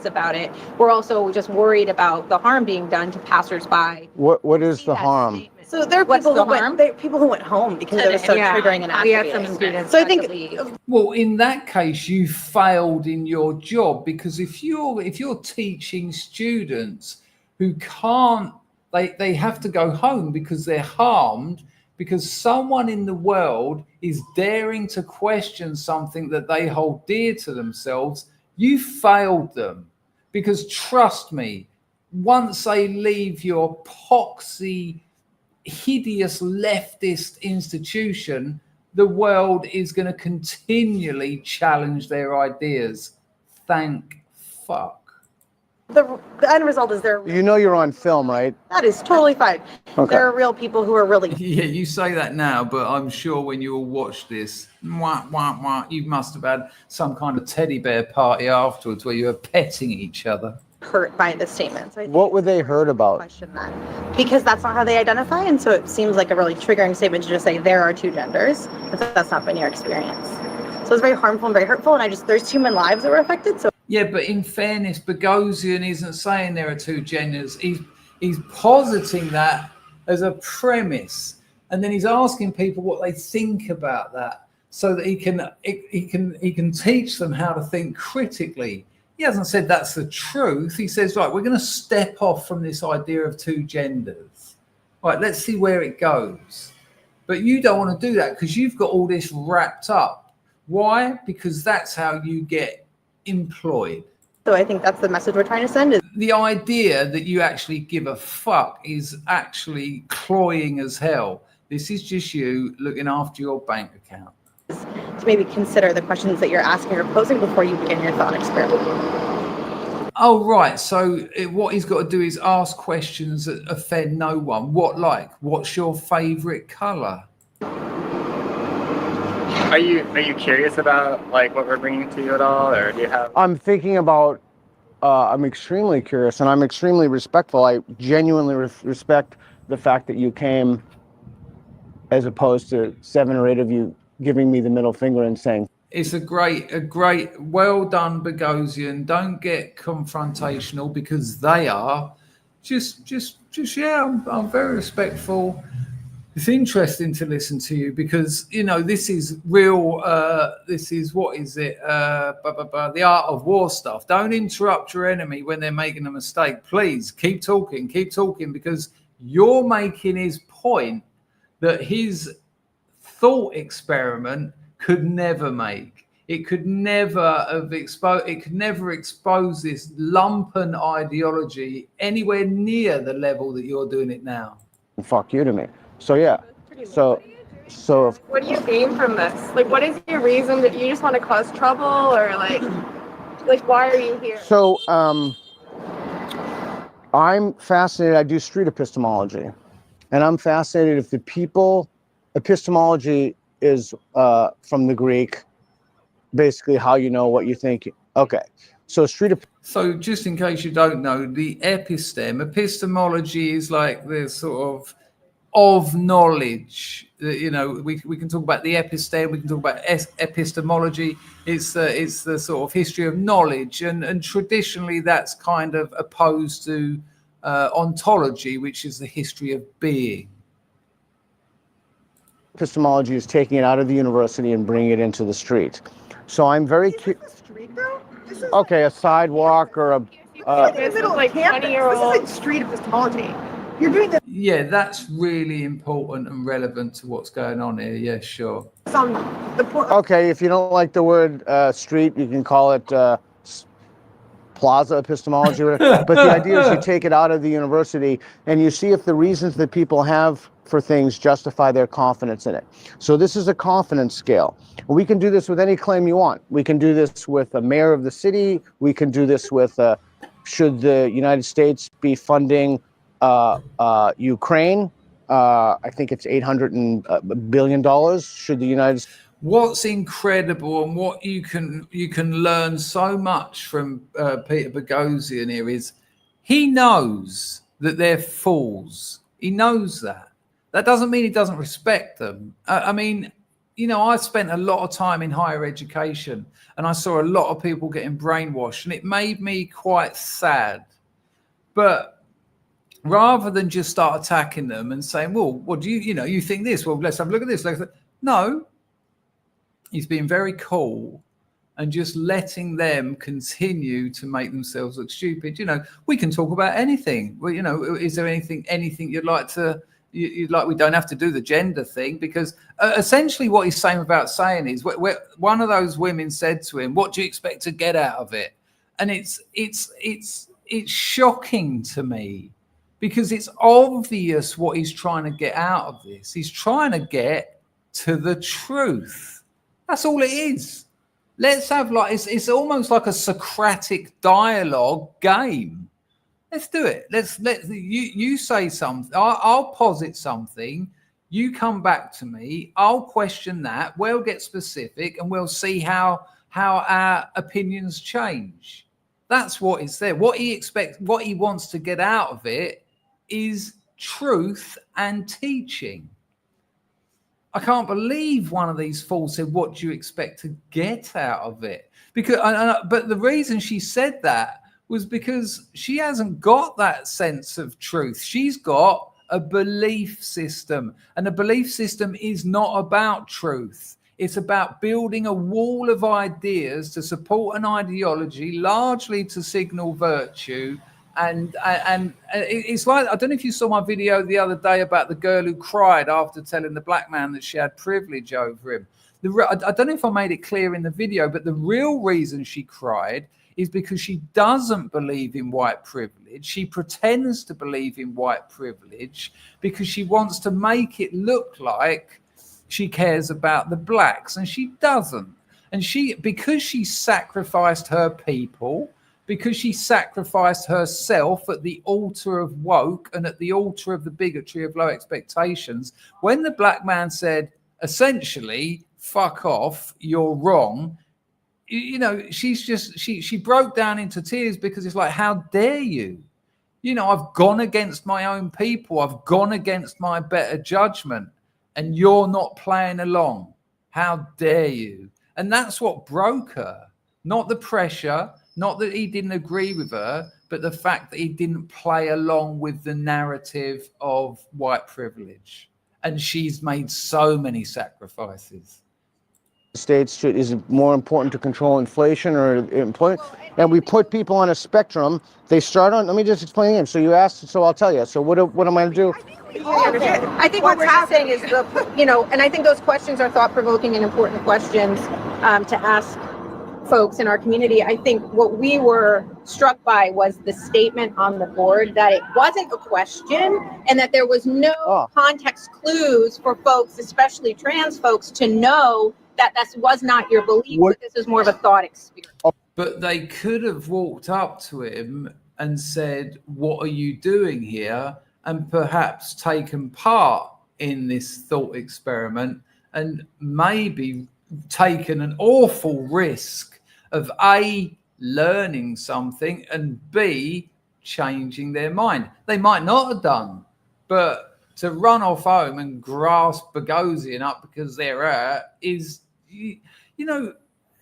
About it. We're also just worried about the harm being done to passersby. What is the harm? So there are people who went home because it was so triggering and we had some students. So I think, well, in that case, you failed in your job, because if you're teaching students who can't, they have to go home because they're harmed, because someone in the world is daring to question something that they hold dear to themselves. You failed them, because trust me, once they leave your poxy, hideous leftist institution, the world is going to continually challenge their ideas. Thank fuck. the end result is there. You know you're on film, right? That is totally fine. Okay. There are real people who are really. Yeah, you say that now, but I'm sure when you all watch this, you must have had some kind of teddy bear party afterwards where you were petting each other. Hurt by the statements. What were they hurt about? Question that. Because that's not how they identify, and so it seems like a really triggering statement to just say there are two genders, but that's not been your experience. So it's very harmful and very hurtful, and there's human lives that were affected. So yeah, but in fairness, Boghossian isn't saying there are two genders. He's positing that as a premise, and then he's asking people what they think about that, so that he can teach them how to think critically. He hasn't said that's the truth. He says, right, we're going to step off from this idea of two genders. Right, let's see where it goes. But you don't want to do that because you've got all this wrapped up. Why? Because that's how you get employed. So I think that's the message we're trying to send. Is the idea that you actually give a fuck is actually cloying as hell. This is just you looking after your bank account. To maybe consider the questions that you're asking or posing before you begin your thought experiment. Oh, right. So what he's got to do is ask questions that offend no one. What's your favorite color? Are you curious about like what we're bringing to you at all, or do you have? I'm thinking about. I'm extremely curious, and I'm extremely respectful. I genuinely respect the fact that you came, as opposed to 7 or 8 of you giving me the middle finger and saying. It's a great, well done, Boghossian. Don't get confrontational because they are. Just yeah. I'm very respectful. It's interesting to listen to you because, you know, this is real, this is, what is it? The art of war stuff. Don't interrupt your enemy when they're making a mistake. Please keep talking because you're making his point that his thought experiment could never make. It could never expose this lumpen ideology anywhere near the level that you're doing it now. Fuck you to me. So yeah. So what do you gain from this? Like, what is your reason that you just want to cause trouble, or like why are you here? So I'm fascinated. I do street epistemology, and I'm fascinated if the people. Epistemology is from the Greek, basically how you know what you think. Okay, so So just in case you don't know, the epistemology is like the sort of knowledge. You know, we can talk about the episteme, we can talk about epistemology. It's the sort of history of knowledge, and traditionally that's kind of opposed to ontology, which is the history of being. Epistemology is taking it out of the university and bringing it into the street. So I'm very curious. Okay, a sidewalk or a. This is like 20-year-old. This is like street epistemology. You're doing that. Yeah, that's really important and relevant to what's going on here. Yeah, sure. on the poor. Okay, if you don't like the word street, you can call it plaza epistemology. But the idea is you take it out of the university and you see if the reasons that people have for things justify their confidence in it. So this is a confidence scale. We can do this with any claim you want. We can do this with a mayor of the city. We can do this with should the United States be funding Ukraine? I think it's $800 billion. Should the United States? What's incredible and what you can learn so much from Peter Boghossian here is he knows that they're fools. He knows that. That doesn't mean he doesn't respect them. I mean, you know, I spent a lot of time in higher education and I saw a lot of people getting brainwashed and it made me quite sad. But rather than just start attacking them and saying, well, what do you think this? Well, let's have a look at this. No. He's being very cool and just letting them continue to make themselves look stupid. You know, we can talk about anything. Well, you know, is there anything you'd like to? You'd like? We don't have to do the gender thing because essentially what he's saying about saying is, one of those women said to him, "What do you expect to get out of it?" And it's shocking to me because it's obvious what he's trying to get out of this. He's trying to get to the truth. That's all it is. Let's have it's almost like a Socratic dialogue game. Let's do it. You say something. I'll posit something. You come back to me. I'll question that. We'll get specific, and we'll see how our opinions change. That's what is there. What he expects, what he wants to get out of it, is truth and teaching. I can't believe one of these fools said, "What do you expect to get out of it?" But the reason she said that was because she hasn't got that sense of truth. She's got a belief system, and a belief system is not about truth. It's about building a wall of ideas to support an ideology, largely to signal virtue. And it's like, I don't know if you saw my video the other day about the girl who cried after telling the black man that she had privilege over him. I don't know if I made it clear in the video, but the real reason she cried is because she doesn't believe in white privilege. She pretends to believe in white privilege because she wants to make it look like she cares about the blacks, and she doesn't. And because she sacrificed her people, because she sacrificed herself at the altar of woke and at the altar of the bigotry of low expectations, when the black man said, essentially, fuck off, you're wrong, you know, she broke down into tears because it's like, how dare you? You know, I've gone against my own people. I've gone against my better judgment, and you're not playing along. How dare you? And that's what broke her, not the pressure. Not that he didn't agree with her, but the fact that he didn't play along with the narrative of white privilege. And she's made so many sacrifices. States is it more important to control inflation or employment? And we put people on a spectrum. They start on, let me just explain again. So you asked, so I'll tell you. So what am I going to do? I think what we're saying is, and I think those questions are thought-provoking and important questions to ask folks in our community. I think what we were struck by was the statement on the board that it wasn't a question and that there was no context clues for folks, especially trans folks, to know that this was not your belief, but this is more of a thought experience. But they could have walked up to him and said, "What are you doing here?" and perhaps taken part in this thought experiment and maybe taken an awful risk of A, learning something, and B, changing their mind. They might not have done, but to run off home and grasp Boghossian up because they're is, you know,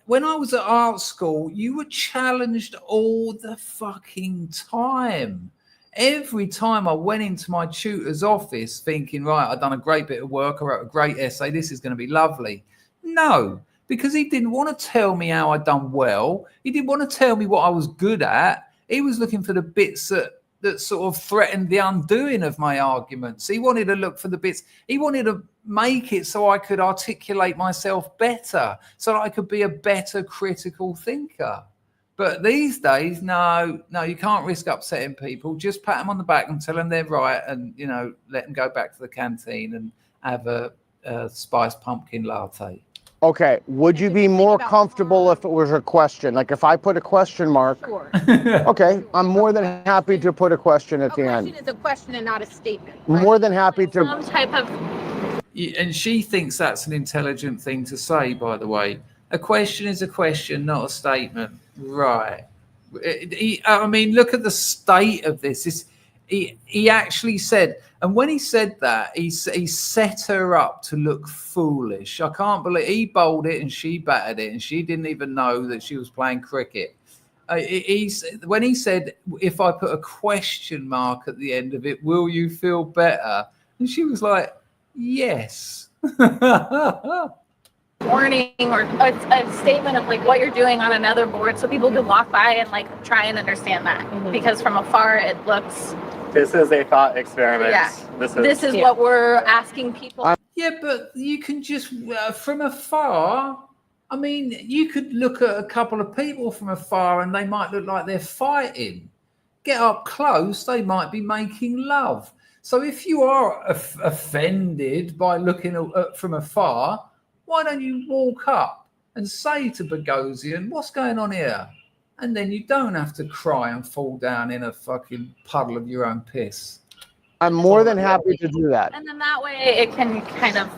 when I was at art school, you were challenged all the fucking time. Every time I went into my tutor's office thinking, right, I've done a great bit of work, I wrote a great essay, this is going to be lovely. No. Because he didn't want to tell me how I'd done well. He didn't want to tell me what I was good at. He was looking for the bits that sort of threatened the undoing of my arguments. He wanted to look for the bits. He wanted to make it so I could articulate myself better, so that I could be a better critical thinker. But these days, no, you can't risk upsetting people. Just pat them on the back and tell them they're right, and let them go back to the canteen and have a spiced pumpkin latte. Okay, would you be more comfortable if it was a question? Like if I put a question mark? Sure. Okay, I'm more than happy to put a question at the end. A question is a question and not a statement. More than happy to. Some type of. And she thinks that's an intelligent thing to say, by the way. A question is a question, not a statement. Right. I mean, look at the state of this. He actually said, and when he said that, he set her up to look foolish. I can't believe he bowled it and she batted it, and she didn't even know that she was playing cricket. When he said, if I put a question mark at the end of it, will you feel better? And she was like, yes. Warning or a statement of like what you're doing on another board, so people can walk by and like try and understand that, because from afar it looks. This is a thought experiment. Yeah. This is what we're asking people. Yeah, but you can just from afar. I mean, you could look at a couple of people from afar, and they might look like they're fighting. Get up close, they might be making love. So if you are offended by looking from afar, why don't you walk up and say to Boghossian, what's going on here? And then you don't have to cry and fall down in a fucking puddle of your own piss. I'm more than happy to do that. And then that way it can kind of.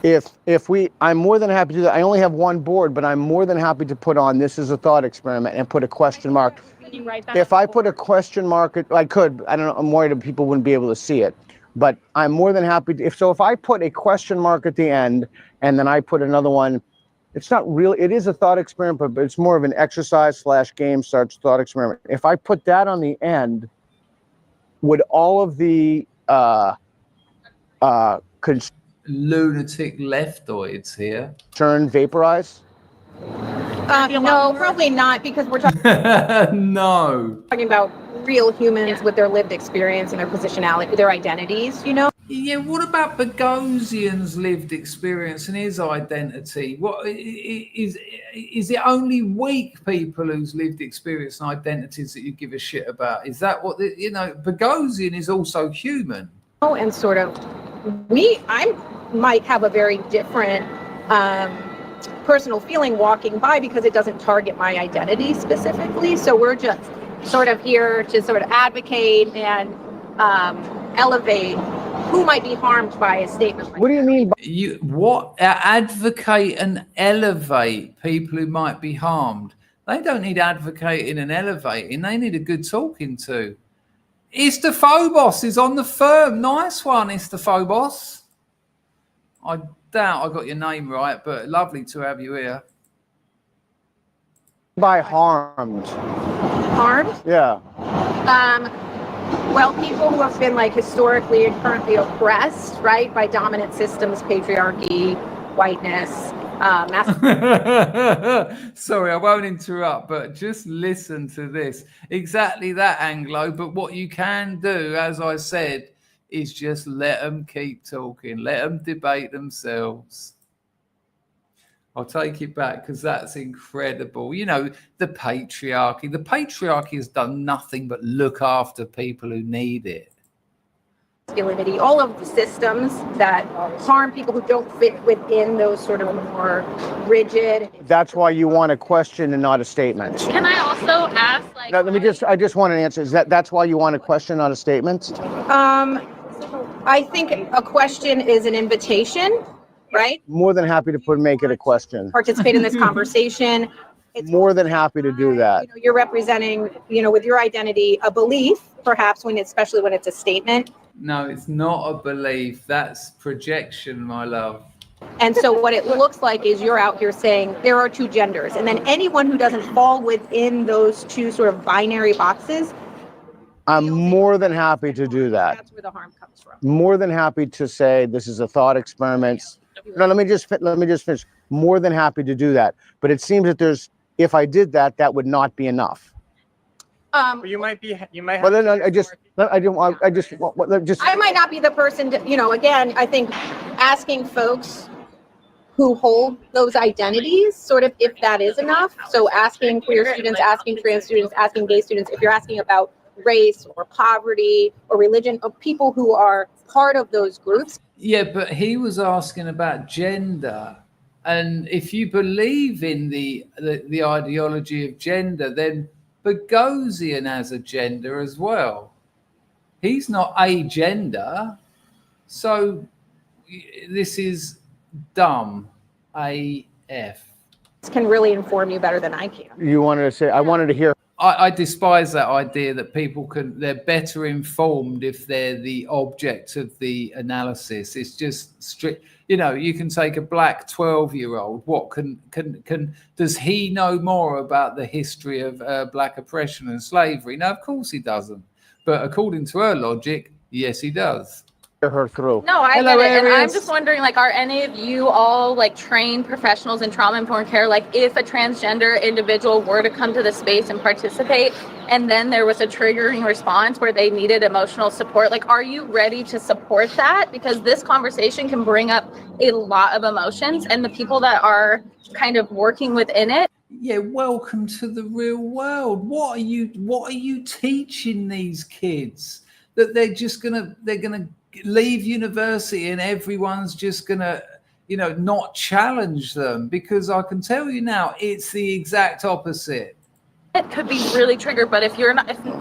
I'm more than happy to do that. I only have one board, but I'm more than happy to put on this is a thought experiment and put a question mark. If I put a question mark, I could. I don't know. I'm worried that people wouldn't be able to see it. But I'm more than happy to, if I put a question mark at the end and then I put another one, it's not really, it is a thought experiment, but it's more of an exercise / game starts thought experiment. If I put that on the end, would all of the lunatic leftoids here turn vaporize? No, probably not, because we're talking talking about real humans with their lived experience and their positionality, their identities, Yeah, what about Boghossian's lived experience and his identity? What is it only weak people whose lived experience and identities that you give a shit about? Is that what Boghossian is also human? Oh, and sort of I might have a very different personal feeling walking by, because it doesn't target my identity specifically. So we're just sort of here to sort of advocate and elevate who might be harmed by a statement. What do you mean? Advocate and elevate people who might be harmed. They don't need advocating and elevating. They need a good talking to. Istophobos is on the firm. Nice one, Istophobos. I doubt I got your name right, but lovely to have you here. By harmed. Harmed? Yeah. Well, people who have been historically and currently oppressed, right, by dominant systems, patriarchy, whiteness, Sorry, I won't interrupt, but just listen to this. Exactly that, Anglo. But what you can do, as I said, is just let them keep talking. Let them debate themselves. I'll take it back, because that's incredible. The patriarchy. The patriarchy has done nothing but look after people who need it. Masculinity, all of the systems that harm people who don't fit within those sort of more rigid. That's why you want a question and not a statement. Can I also ask, No, I just want an answer. That's why you want a question, not a statement? I think a question is an invitation, right? More than happy to make it a question. Participate in this conversation. It's more than happy to do that. You're representing, with your identity, a belief, perhaps especially when it's a statement. No, it's not a belief. That's projection, my love. And so what it looks like is you're out here saying there are two genders, and then anyone who doesn't fall within those two sort of binary boxes. I'm more than happy to do that. That's where the harm comes from. More than happy to say this is a thought experiment. No, let me just finish. More than happy to do that. But it seems that if I did that, that would not be enough. You might have. But then I might not be the person to, again, I think asking folks who hold those identities, sort of, if that is enough. So asking queer students, asking trans students, asking gay students, if you're asking about race or poverty or religion, of people who are part of those groups. Yeah, but he was asking about gender. And if you believe in the ideology of gender, then Boghossian has a gender as well. He's not a gender. So this is dumb AF. This can really inform you better than I can. You wanted to say, I wanted to hear. I despise that idea that people they're better informed if they're the object of the analysis. It's just strict. You can take a black 12-year-old. What does he know more about the history of black oppression and slavery? No, of course he doesn't. But according to her logic, yes, he does. Her through. No, I get it. And I'm just wondering, are any of you all trained professionals in trauma-informed care? If a transgender individual were to come to the space and participate, and then there was a triggering response where they needed emotional support, are you ready to support that? Because this conversation can bring up a lot of emotions, and the people that are kind of working within it. Yeah, welcome to the real world. What are you teaching these kids? That they're gonna leave university and everyone's just gonna not challenge them? Because I can tell you now, it's the exact opposite. It could be really triggered, but if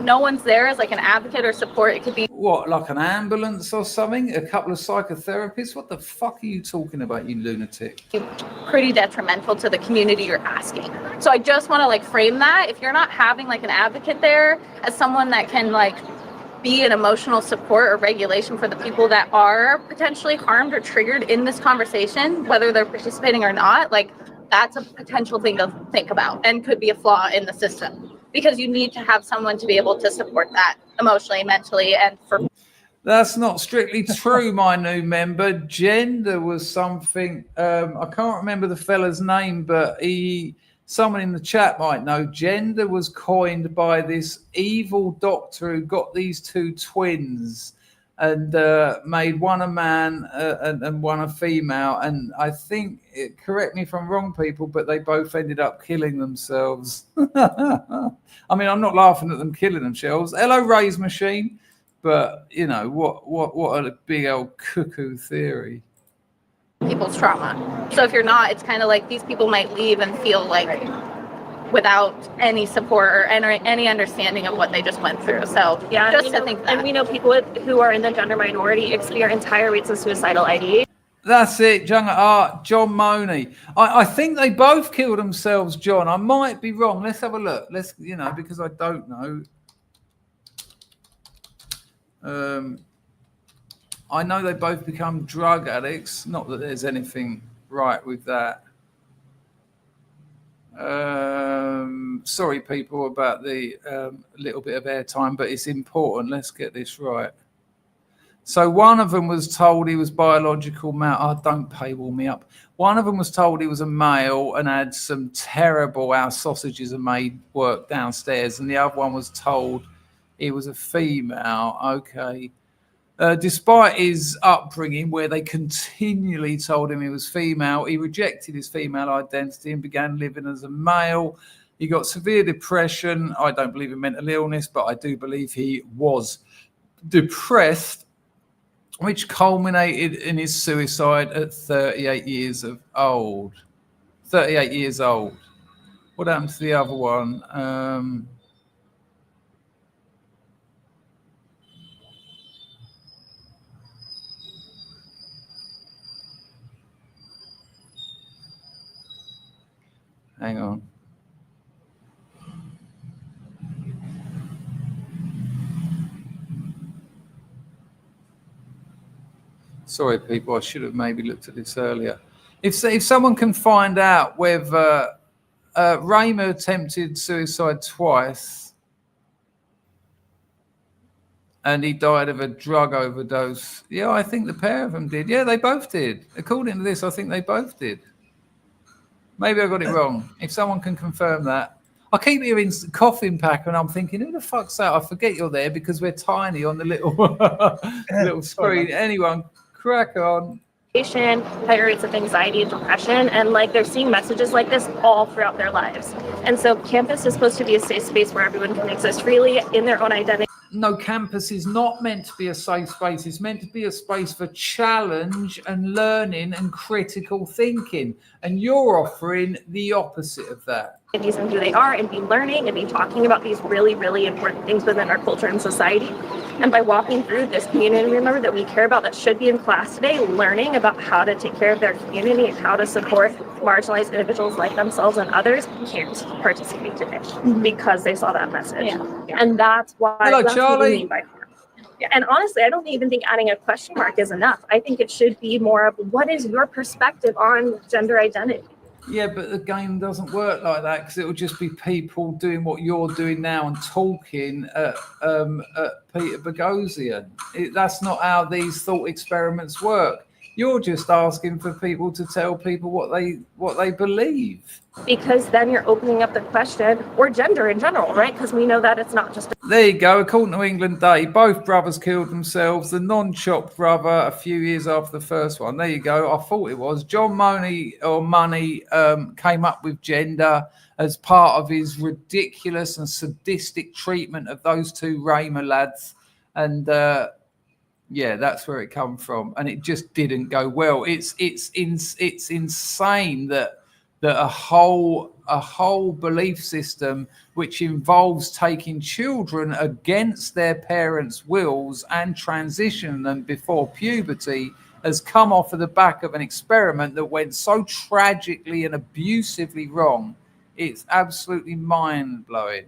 no one's there as an advocate or support, it could be an ambulance or something, a couple of psychotherapists. What the fuck are you talking about, you lunatic? Pretty detrimental to the community you're asking. So I just want to frame that. If you're not having an advocate there as someone that can be an emotional support or regulation for the people that are potentially harmed or triggered in this conversation, whether they're participating or not, that's a potential thing to think about and could be a flaw in the system, because you need to have someone to be able to support that emotionally, mentally, and for. That's not strictly true, my new member. Gender was something, I can't remember the fella's name, but someone in the chat might know. Gender was coined by this evil doctor who got these two twins and made one a man and one a female. And I think, correct me if I'm wrong, people, but they both ended up killing themselves. I mean, I'm not laughing at them killing themselves. Hello, Ray's machine. But, what a big old cuckoo theory. People's trauma. So if you're not, it's kind of these people might leave and feel without any support or any understanding of what they just went through. So yeah, just to think that. And we know people who are in the gender minority experience higher rates of suicidal ideation. That's it, Jung Art, John Money. I think they both killed themselves, John. I might be wrong. Let's have a look. Let's, because I don't know. I know they both become drug addicts. Not that there's anything right with that. Sorry, people, about the little bit of airtime, but it's important. Let's get this right. So one of them was told he was biological male. Oh, don't paywall me up. One of them was told he was a male and had some terrible "our sausages are made" work downstairs. And the other one was told he was a female. Okay. Despite his upbringing, where they continually told him he was female, he rejected his female identity and began living as a male. He got severe depression. I don't believe in mental illness, but I do believe he was depressed, which culminated in his suicide at 38 years old. 38 years old. What happened to the other one? Hang on. Sorry, people, I should have maybe looked at this earlier. If someone can find out whether Raymer attempted suicide twice and he died of a drug overdose. Yeah, I think the pair of them did. Yeah, they both did. According to this, I think they both did. Maybe I got it wrong. If someone can confirm that. I keep hearing coughing pack, and I'm thinking, who the fuck's that? I forget you're there because we're tiny on the little little screen. Anyone, crack on. High rates of anxiety and depression, and like they're seeing messages like this all throughout their lives. And so campus is supposed to be a safe space where everyone can exist freely in their own identity. No, campus is not meant to be a safe space. It's meant to be a space for challenge and learning and critical thinking. And you're offering the opposite of that. And who they are, and be learning and be talking about these really, really important things within our culture and society. And by walking through this community member that we care about that should be in class today, learning about how to take care of their community and how to support marginalized individuals like themselves and others, can't participate today because they saw that message. Yeah. And that's why. Hello, that's Charlie. what we mean by harm. Yeah. And honestly, I don't even think adding a question mark is enough. I think it should be more of what is your perspective on gender identity? Yeah, but the game doesn't work like that because it will just be people doing what you're doing now and talking at Peter Boghossian. That's not how these thought experiments work. You're just asking for people to tell people what they believe. Because then you're opening up the question, or gender in general, right? Because we know that it's not just. There you go. According to England Day, both brothers killed themselves. The non-chopped brother a few years after the first one. There you go. I thought it was John Money came up with gender as part of his ridiculous and sadistic treatment of those two Raymer lads, and yeah, that's where it come from, and it just didn't go well. It's insane that a whole belief system which involves taking children against their parents' wills and transitioning them before puberty has come off of the back of an experiment that went so tragically and abusively wrong. It's absolutely mind-blowing.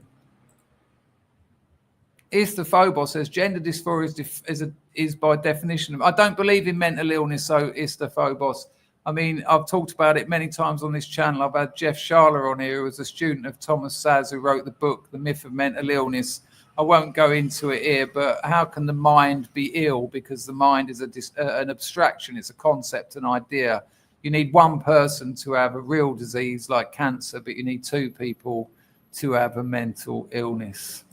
Istophobos says gender dysphoria is by definition. I don't believe in mental illness, so Istophobos. I mean, I've talked about it many times on this channel. I've had Jeff Sharler on here, who was a student of Thomas Saz, who wrote the book, The Myth of Mental Illness. I won't go into it here, but how can the mind be ill? Because the mind is an abstraction. It's a concept, an idea. You need one person to have a real disease like cancer, but you need two people to have a mental illness.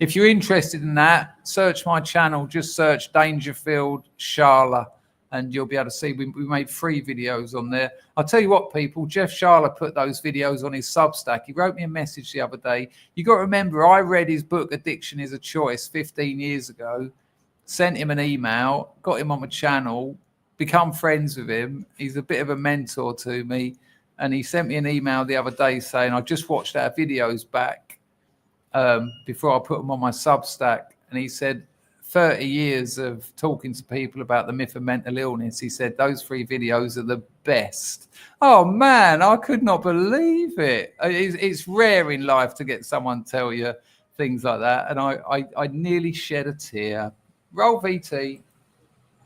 If you're interested in that, search my channel. Just search Dangerfield Sharler, and you'll be able to see we made 3 videos on there. I'll tell you what, people, Jeff Sharler put those videos on his Substack. He wrote me a message the other day. You got to remember, I read his book, Addiction is a Choice, 15 years ago, sent him an email, got him on my channel, become friends with him. He's a bit of a mentor to me. And he sent me an email the other day saying, I just watched our videos back before I put them on my Substack. And he said, 30 years of talking to people about the myth of mental illness. He said, those 3 videos are the best. Oh, man, I could not believe it. It's rare in life to get someone tell you things like that. And I nearly shed a tear. Roll VT.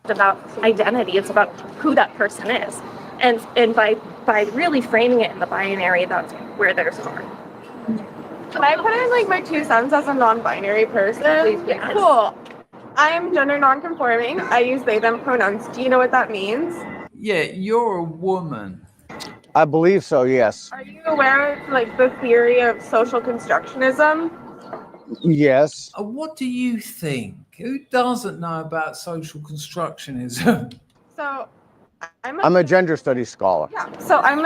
It's about identity. It's about who that person is. And by really framing it in the binary, that's where there's harm. Can I put in like my 2 cents as a non-binary person? Please, yes. Cool. I am gender non-conforming. I use they, them pronouns. Do you know what that means? Yeah, you're a woman. I believe so, yes. Are you aware of like the theory of social constructionism? Yes. What do you think? Who doesn't know about social constructionism? So I'm a gender studies scholar. Yeah. So I'm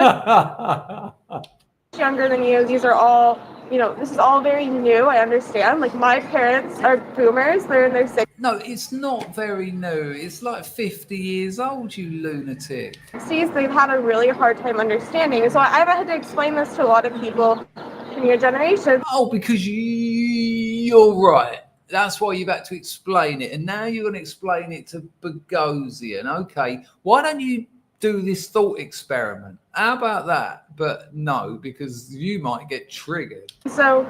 younger than you. These are all, this is all very new. I understand. Like my parents are boomers. They're in their 60s. No, it's not very new. It's like 50 years old, you lunatic. They've had a really hard time understanding. So I've had to explain this to a lot of people in your generation. Oh, because you're right. That's why you've had to explain it. And now you're going to explain it to Boghossian. Okay, why don't you do this thought experiment? How about that? But no, because you might get triggered. So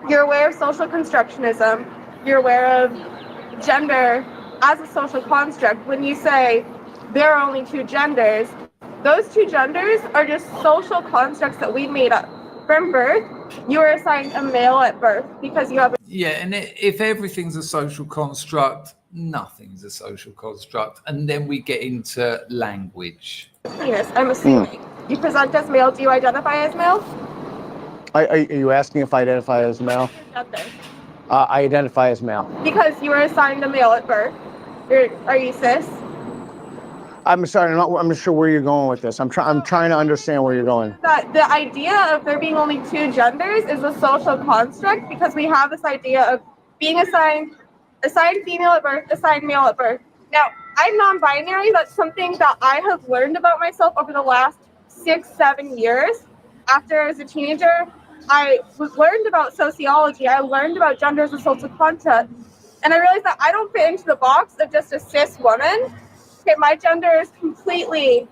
you're aware of social constructionism. You're aware of gender as a social construct. When you say there are only 2 genders, those 2 genders are just social constructs that we made up. From birth, you are assigned a male at birth because you have Yeah, and if everything's a social construct, nothing's a social construct. And then we get into language. penis. I'm assuming. You present as male. Do you identify as male? Are you asking if I identify as male? I identify as male. Because you were assigned a male at birth. Are you cis? I'm sorry, I'm not sure where you're going with this. I'm trying to understand where you're going. That the idea of there being only two genders is a social construct because we have this idea of being assigned female at birth, assigned male at birth. Now, I'm non-binary. That's something that I have learned about myself over the last 6-7 years. After I was a teenager, I learned about sociology. I learned about gender as a social concept. And I realized that I don't fit into the box of just a cis woman. Okay, my gender is completely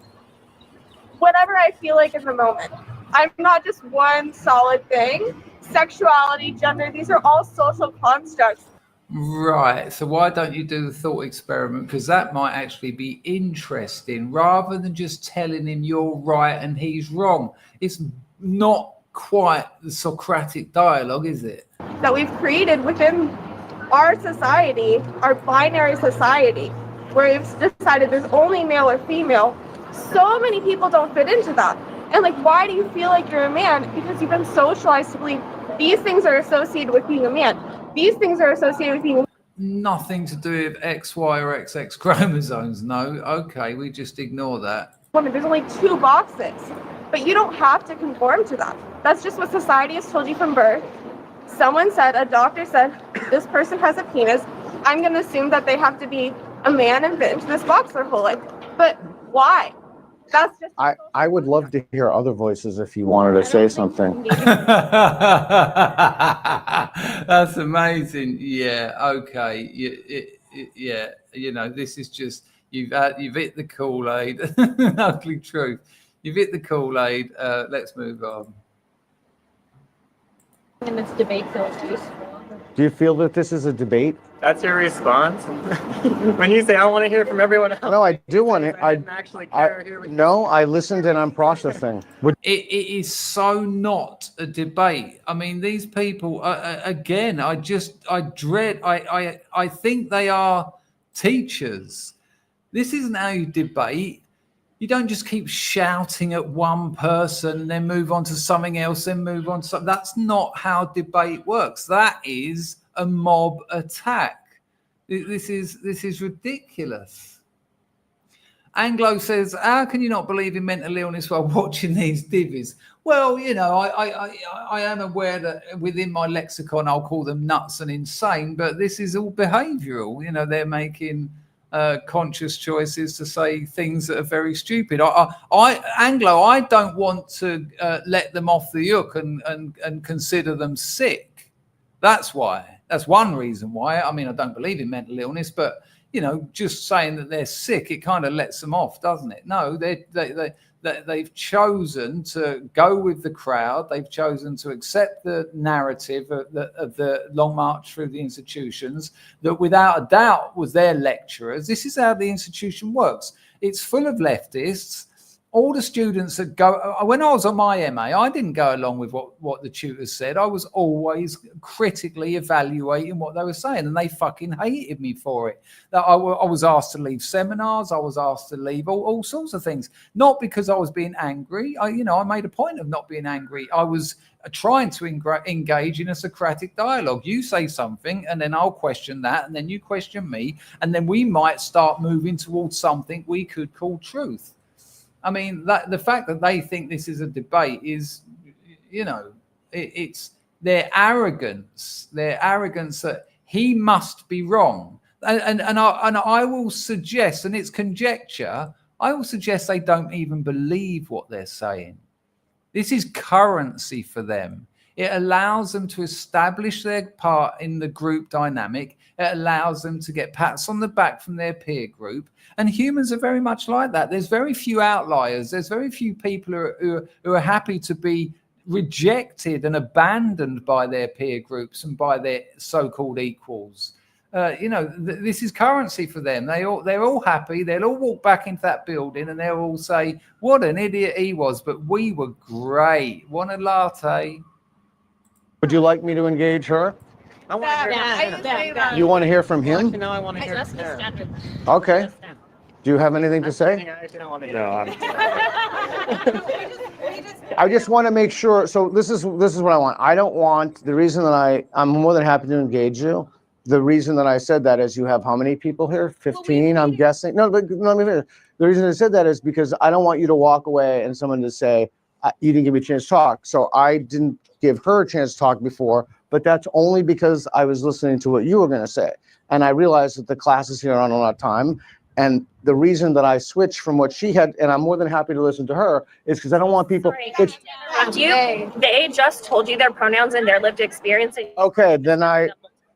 whatever I feel like in the moment. I'm not just one solid thing. Sexuality, gender, these are all social constructs. Right. So why don't you do the thought experiment? Because that might actually be interesting rather than just telling him you're right and he's wrong. It's not quite the Socratic dialogue, is it? That we've created within our society, our binary society, where we've decided there's only male or female. So many people don't fit into that. And like, why do you feel like you're a man? Because you've been socialized to believe these things are associated with being a man. These things are associated with being nothing to do with XY or XX chromosomes. No. Okay, we just ignore that. woman. There's only two boxes, but you don't have to conform to that. That's just what society has told you from birth. Someone said, a doctor said, this person has a penis. I'm going to assume that they have to be a man and fit into this box their whole life. But why? That's just. I would love to hear other voices if you wanted to say something. That's amazing. Yeah. Okay. Yeah. You know, this is just you've hit the Kool-Aid. Ugly truth. You've hit the Kool-Aid. Let's move on. And this debate feels useful. Do you feel that this is a debate? That's your response? When you say, I want to hear from everyone else. No, I do want to. I didn't actually care here. No, I listened and I'm processing. It is so not a debate. I mean, these people, again, I think they are teachers. This isn't how you debate. You don't just keep shouting at one person and then move on to something else, then move on to something. That's not how debate works. That is a mob attack. This is ridiculous. Anglo says, how can you not believe in mental illness while watching these divvies? Well, you know, I am aware that within my lexicon I'll call them nuts and insane, but this is all behavioural. You know, they're making conscious choices to say things that are very stupid. Anglo, I don't want to let them off the hook and consider them sick. That's why. That's one reason why. I mean, I don't believe in mental illness, but you know, just saying that they're sick, it kind of lets them off, doesn't it? No, they've chosen to go with the crowd. They've chosen to accept the narrative of the long march through the institutions that without a doubt was their lecturers. This is how the institution works. It's full of leftists. All the students that go, when I was on my MA, I didn't go along with what the tutors said. I was always critically evaluating what they were saying, and they fucking hated me for it. That I was asked to leave seminars, I was asked to leave all sorts of things, not because I was being angry. I made a point of not being angry. I was trying to engage in a Socratic dialogue. You say something, and then I'll question that, and then you question me, and then we might start moving towards something we could call truth. I mean, the fact that they think this is a debate is, you know, it's their arrogance that he must be wrong. And I will suggest, and it's conjecture, I will suggest they don't even believe what they're saying. This is currency for them. It allows them to establish their part in the group dynamic. It allows them to get pats on the back from their peer group. And humans are very much like that. There's very few outliers. There's very few people who are happy to be rejected and abandoned by their peer groups and by their so-called equals. This is currency for them. They're all happy. They'll all walk back into that building and they'll all say, what an idiot he was, but we were great. Want a latte? Would you like me to engage her? I want to hear You want to hear from him? No, I want to hear from her. Okay. Do you have anything to say? No, I just want to make sure. So this is what I want. I don't want, the reason that I'm more than happy to engage you. The reason that I said that is you have how many people here? 15, I'm guessing. No, but no, the reason I said that is because I don't want you to walk away and someone to say, you didn't give me a chance to talk. So I didn't give her a chance to talk before, but that's only because I was listening to what you were going to say. And I realized that the classes here aren't a lot of time. And the reason that I switched from what she had, and I'm more than happy to listen to her, is because I don't want people. They just told you their pronouns and their lived experience. Okay, then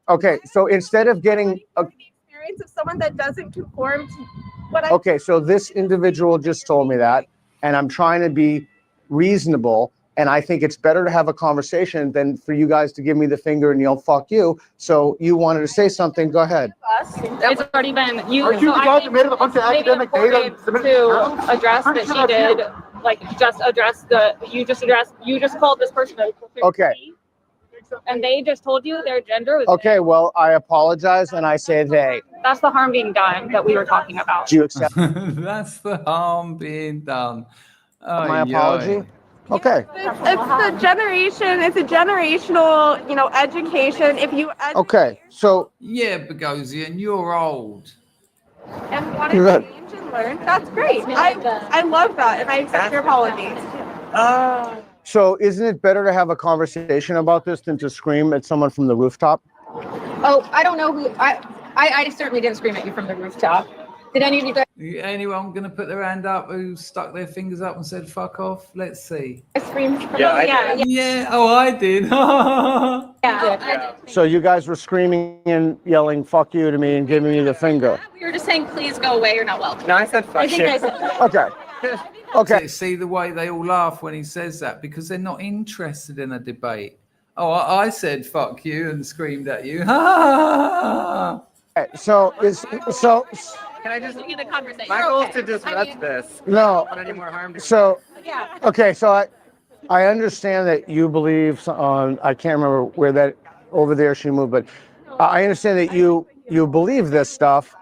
okay, so instead of getting experience of someone that doesn't conform to what I. Okay, so this individual just told me that, and I'm trying to be reasonable. And I think it's better to have a conversation than for you guys to give me the finger and yell, fuck you. So you wanted to say something, go ahead. It's already been used. So I think made a bunch of academic data to address that she did, like just address you just called this person a okay. And they just told you their gender was okay, well, I apologize and I say they. That's the harm being done that we were talking about. Do you accept? That's the harm being done. My apology? Okay. It's the generation. It's a generational, education. If you okay, so yeah, Bogosian, you're old. And want to change and learn. That's great. I love that, and I accept your apologies. So isn't it better to have a conversation about this than to scream at someone from the rooftop? Oh, I don't know who. I certainly didn't scream at you from the rooftop. Did any of you guys? Anyone going to put their hand up who stuck their fingers up and said "fuck off"? Let's see. I screamed. Yeah. Oh, I did. Yeah. So you guys were screaming and yelling "fuck you" to me and giving me the finger. We were just saying, please go away. You're not welcome. No, I said fuck you. Okay. Okay. See the way they all laugh when he says that because they're not interested in a debate. Oh, I said "fuck you" and screamed at you. So. Can I just begin the conversation? My goal is to disrupt this. No. I don't want any more harm. So. Okay. So I understand that you believe on. I can't remember where that over there she moved, but I understand that you believe this stuff,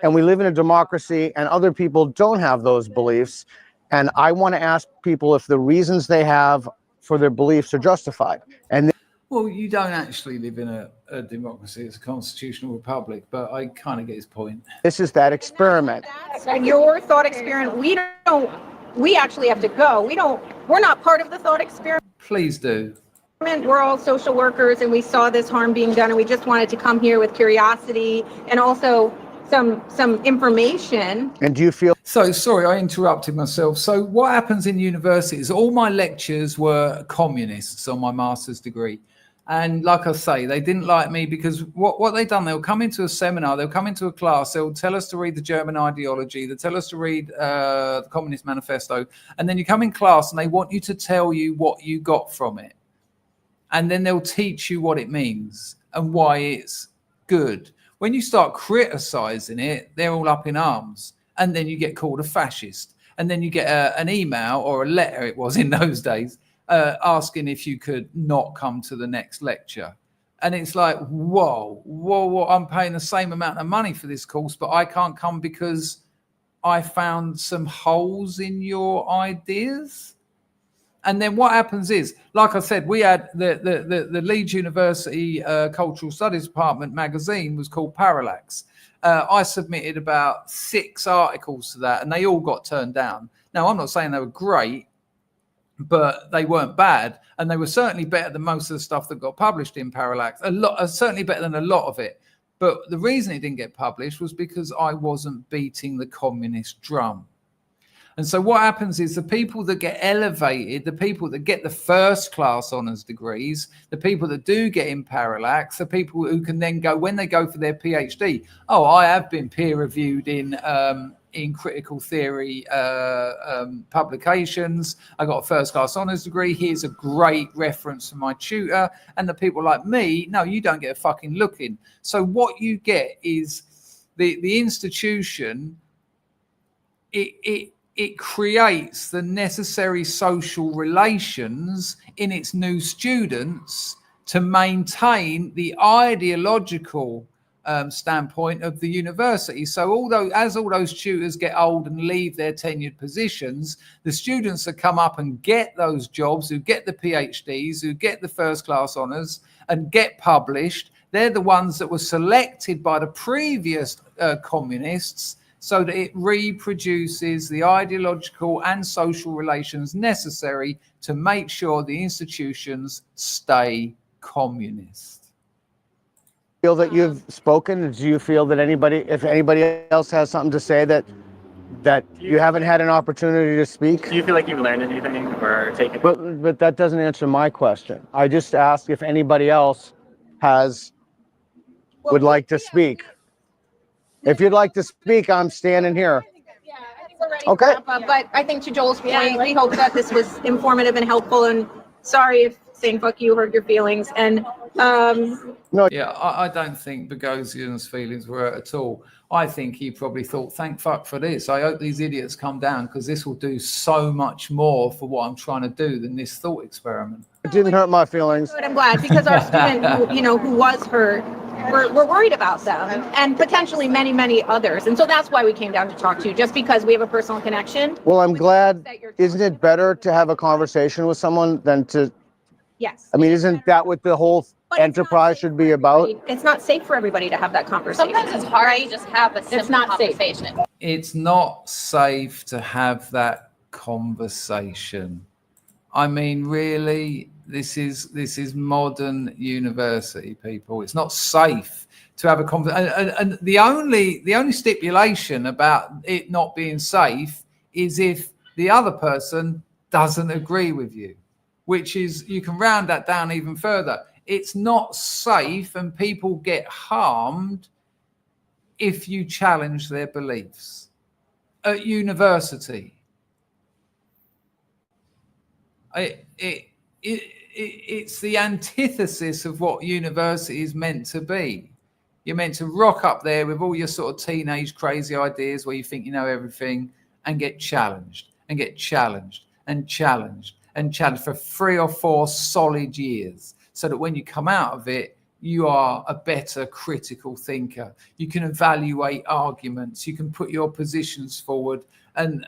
and we live in a democracy, and other people don't have those beliefs, and I want to ask people if the reasons they have for their beliefs are justified. And well, you don't actually live in a democracy; it's a constitutional republic. But I kind of get his point. This is that experiment. Your thought experiment. We actually have to go. We're not part of the thought experiment. Please do. We're all social workers, and we saw this harm being done, and we just wanted to come here with curiosity and also some information. And do you feel? So sorry, I interrupted myself. So what happens in universities? All my lectures were communists on my master's degree. And like I say, they didn't like me because what they've done, they'll come into a seminar, they'll come into a class, they'll tell us to read the German ideology, they'll tell us to read the Communist Manifesto, and then you come in class and they want you to tell you what you got from it. And then they'll teach you what it means and why it's good. When you start criticizing it, they're all up in arms. And then you get called a fascist. And then you get an email or a letter, it was in those days, asking if you could not come to the next lecture. And it's like, whoa, I'm paying the same amount of money for this course, but I can't come because I found some holes in your ideas. And then what happens is, like I said, we had the Leeds University Cultural Studies Department magazine was called Parallax. I submitted about 6 articles to that and they all got turned down. Now, I'm not saying they were great, but they weren't bad. And they were certainly better than most of the stuff that got published in Parallax. Certainly better than a lot of it. But the reason it didn't get published was because I wasn't beating the communist drum. And so what happens is the people that get elevated, the people that get the first class honours degrees, the people that do get in Parallax, the people who can then go, when they go for their PhD, I have been peer reviewed in critical theory publications. I got a first class honours degree. Here's a great reference from my tutor. And the people like me, no, you don't get a fucking look in. So what you get is the institution, it creates the necessary social relations in its new students to maintain the ideological standpoint of the university. So although as all those tutors get old and leave their tenured positions, the students that come up and get those jobs, who get the PhDs, who get the first class honours and get published, they're the ones that were selected by the previous communists so that it reproduces the ideological and social relations necessary to make sure the institutions stay communist. Feel that you've spoken? Do you feel that if anybody else has something to say that you haven't had an opportunity to speak? Do you feel like you've learned anything or taken? But that doesn't answer my question. I just asked if anybody else would like to speak. If you'd like to speak, I'm standing here. Yeah, I think we're ready Okay. to wrap up, but I think to Joel's point, we hope that this was informative and helpful, and sorry if saying fuck you hurt your feelings. And yeah, I don't think Bogosian's feelings were hurt at all. I think he probably thought, thank fuck for this. I hope these idiots come down because this will do so much more for what I'm trying to do than this thought experiment. It didn't hurt my feelings. I'm glad, because our student, who was hurt, we're worried about them, and potentially many, many others. And so that's why we came down to talk to you, just because we have a personal connection. Well, I'm glad. Isn't it better to have a conversation with someone than to? Yes. I mean, isn't that what the whole enterprise should be about? It's not safe for everybody to have that conversation. Sometimes it's hard to just have a simple not safe. conversation. It's not safe to have that conversation. I mean, really, this is modern university, people. It's not safe to have a conversation. And the only stipulation about it not being safe is if the other person doesn't agree with you, which is, you can round that down even further. It's not safe, and people get harmed if you challenge their beliefs at university. It's the antithesis of what university is meant to be. You're meant to rock up there with all your sort of teenage crazy ideas where you think you know everything, and get challenged and get challenged and challenged and challenged for 3 or 4 solid years, so that when you come out of it, you are a better critical thinker. You can evaluate arguments, you can put your positions forward and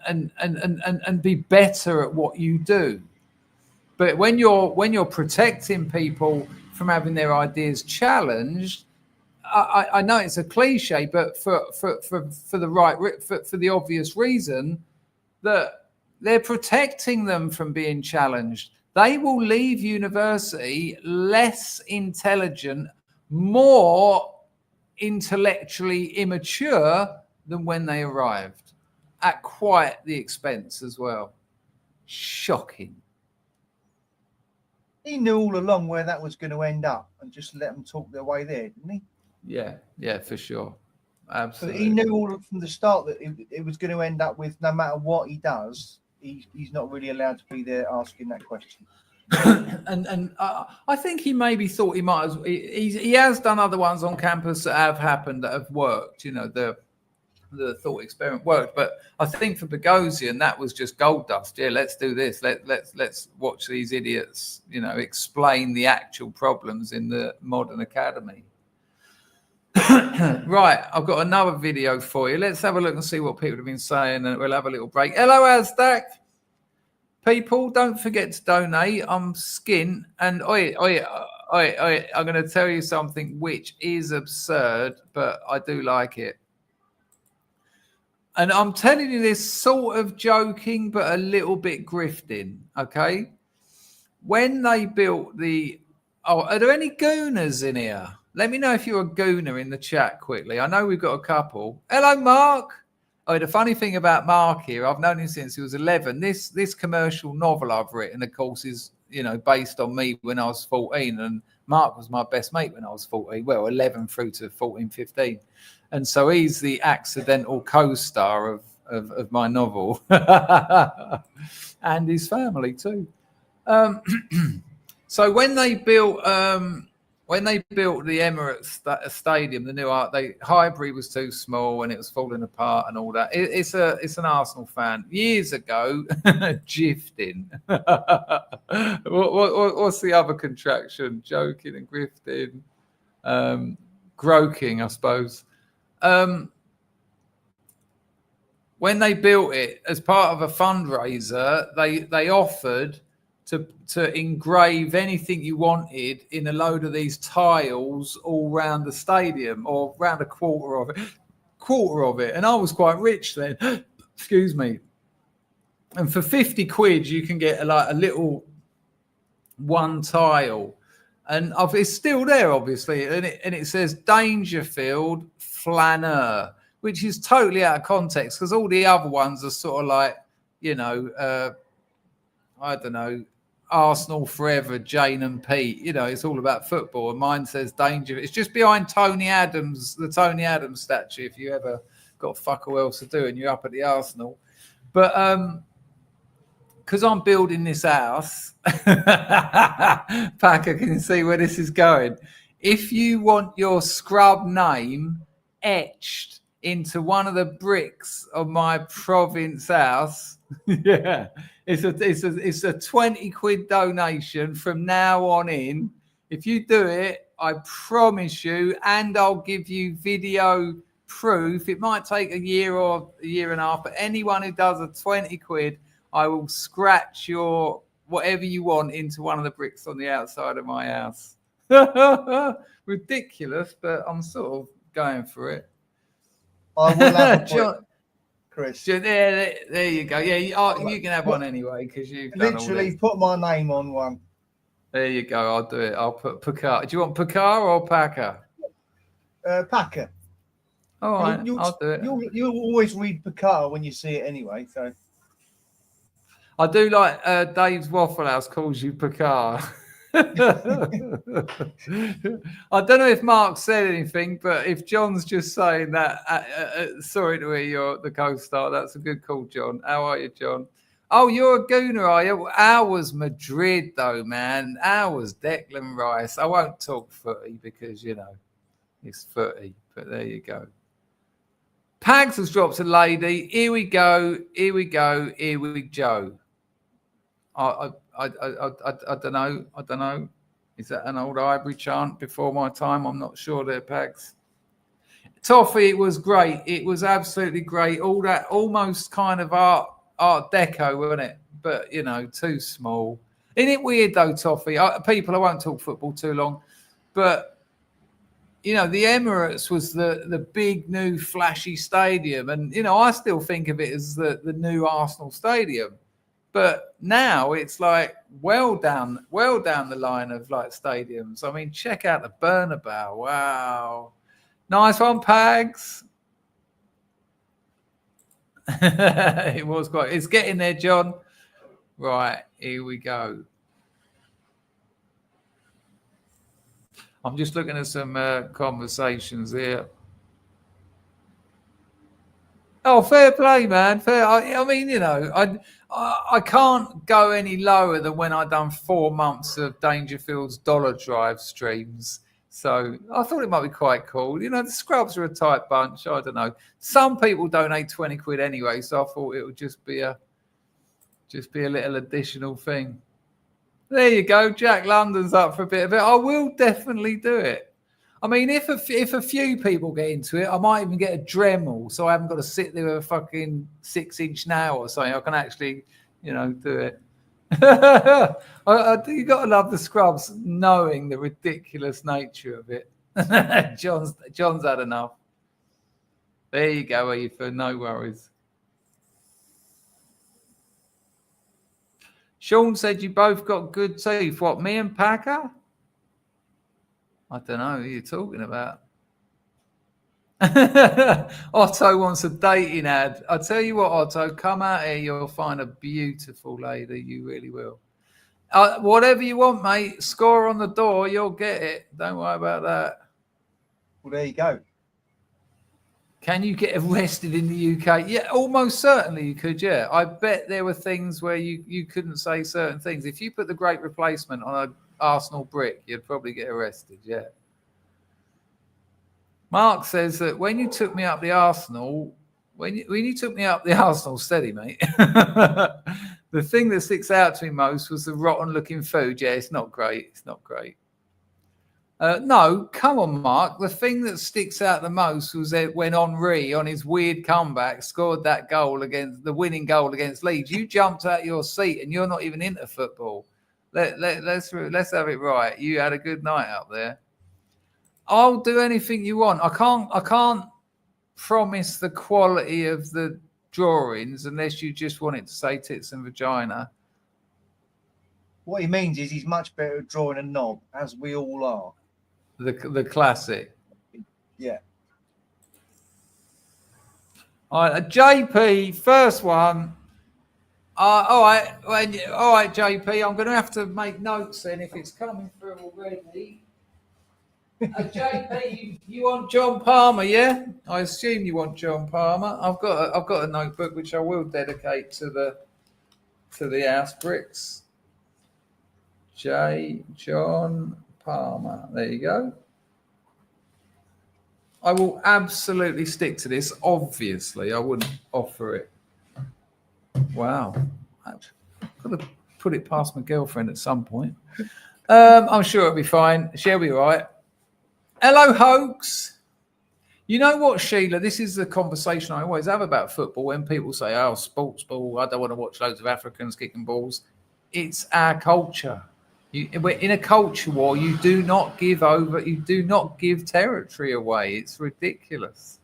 be better at what you do. But when you're protecting people from having their ideas challenged, I know it's a cliche, but for the obvious reason that they're protecting them from being challenged. They will leave university less intelligent, more intellectually immature than when they arrived, at quite the expense as well. Shocking. He knew all along where that was going to end up and just let them talk their way there, didn't he? Yeah, for sure. Absolutely. So he knew all from the start that it was going to end up with, no matter what he does, he's not really allowed to be there asking that question. and I think he maybe thought he might as well. He has done other ones on campus that have happened, that have worked. The thought experiment worked, but I think for Bogosian that was just gold dust. Yeah, let's do this. Let's watch these idiots, explain the actual problems in the modern academy. Right, I've got another video for you. Let's have a look and see what people have been saying, and we'll have a little break. Hello, Azdak. People, don't forget to donate. I'm skint, and I'm going to tell you something which is absurd, but I do like it. And I'm telling you this sort of joking, but a little bit grifting, okay? When they built are there any gooners in here? Let me know if you're a gooner in the chat quickly. I know we've got a couple. Hello, Mark. Oh, the funny thing about Mark here, I've known him since he was 11. This commercial novel I've written, of course, is, based on me when I was 14. And Mark was my best mate when I was 14. Well, 11 through to 14, 15. And so he's the accidental co-star of my novel. And his family too. So when they built the Emirates Stadium, the new Highbury was too small and it was falling apart and all that. It's an Arsenal fan. Years ago, gifting. What's the other contraction? Joking and grifting. Groking, I suppose. When they built it as part of a fundraiser, they offered to engrave anything you wanted in a load of these tiles all around the stadium, or around a quarter of it. And I was quite rich then. Excuse me. And for 50 quid, you can get a little one tile, and it's still there, obviously, and it says Dangerfield Flaneur, which is totally out of context because all the other ones are sort of like, I don't know, Arsenal forever, Jane and Pete. It's all about football, and mine says Danger. It's just behind Tony Adams, the Tony Adams statue. If you ever got fuck all else to do and you're up at the Arsenal, but because I'm building this house, Packer can see where this is going. If you want your scrub name etched into one of the bricks of my province house, yeah, it's a 20 quid donation from now on in. If you do it, I promise you, and I'll give you video proof. It might take a year or a year and a half, but anyone who does a 20 quid, I will scratch your whatever you want into one of the bricks on the outside of my house. Ridiculous, but I'm sort of going for it. I will have a point, Chris. There you go. Yeah, you can have one anyway because you've literally put my name on one. There you go. I'll do it. I'll put Picard. Do you want Picard or Packer? Packer. All right, I'll do it. You'll always read Picard when you see it anyway, so. I do like Dave's Waffle House calls you Picard. I don't know if Mark said anything, but if John's just saying that, sorry to hear you're the co-star. That's a good call, John. How are you, John? Oh, you're a gooner, are you? Ours Madrid, though, man. Ours Declan Rice. I won't talk footy because, it's footy, but there you go. Pags has dropped a lady. Here we go. Here we go. Here we go. I don't know. I don't know. Is that an old Ivory chant before my time? I'm not sure there, Pags. Toffee, it was great. It was absolutely great. All that almost kind of art deco, wasn't it? But, too small. Isn't it weird, though, Toffee? I won't talk football too long, but the Emirates was the big new flashy stadium. And, I still think of it as the new Arsenal stadium. But now it's like well down the line of like stadiums. I mean, check out the Bernabeu. Wow. Nice one, Pags. It was quite. It's getting there, John. Right, here we go. I'm just looking at some conversations here. Oh, fair play, man. Fair. I mean, I can't go any lower than when I done 4 months of Dangerfield's Dollar Drive streams. So I thought it might be quite cool. The Scrubs are a tight bunch. I don't know. Some people donate 20 quid anyway, so I thought it would just be a little additional thing. There you go. Jack London's up for a bit of it. I will definitely do it. I mean, if a few people get into it, I might even get a Dremel, so I haven't got to sit there with a fucking 6-inch nail or something. I can actually, do it. You got to love the Scrubs, knowing the ridiculous nature of it. John's had enough. There you go, Ethan. No worries. Sean said you both got good teeth. What, me and Packer? I don't know who you're talking about. Otto wants a dating ad. I tell you what, Otto, come out here. You'll find a beautiful lady. You really will. Whatever you want, mate. Score on the door. You'll get it. Don't worry about that. Well, there you go. Can you get arrested in the UK? Yeah, almost certainly you could, yeah. I bet there were things where you couldn't say certain things. If you put the Great Replacement on a Arsenal brick, you'd probably get arrested, yeah. Mark says that when you took me up the Arsenal, when you took me up the Arsenal, steady, mate. The thing that sticks out to me most was the rotten looking food. Yeah, it's not great. It's not great. No, come on, Mark. The thing that sticks out the most was that when Henry, on his weird comeback, scored that goal against the winning goal against Leeds. You jumped out your seat, and you're not even into football. Let's have it right. You had a good night up there. I'll do anything you want. I can't promise the quality of the drawings unless you just want it to say tits and vagina. What he means is he's much better at drawing a knob, as we all are. The classic. Yeah. All right, JP, first one. All right, JP, I'm going to have to make notes then if it's coming through already. JP, you want John Palmer, yeah? I assume you want John Palmer. I've got a notebook which I will dedicate to the house bricks. John Palmer. There you go. I will absolutely stick to this. Obviously, I wouldn't offer it. Wow. I've got to put it past my girlfriend at some point. I'm sure it'll be fine. She'll be right. Hello, Hoax. You know what, Sheila? This is the conversation I always have about football when people say, oh, sports ball, I don't want to watch loads of Africans kicking balls. It's our culture. We're in a culture war. You do not give territory away. It's ridiculous.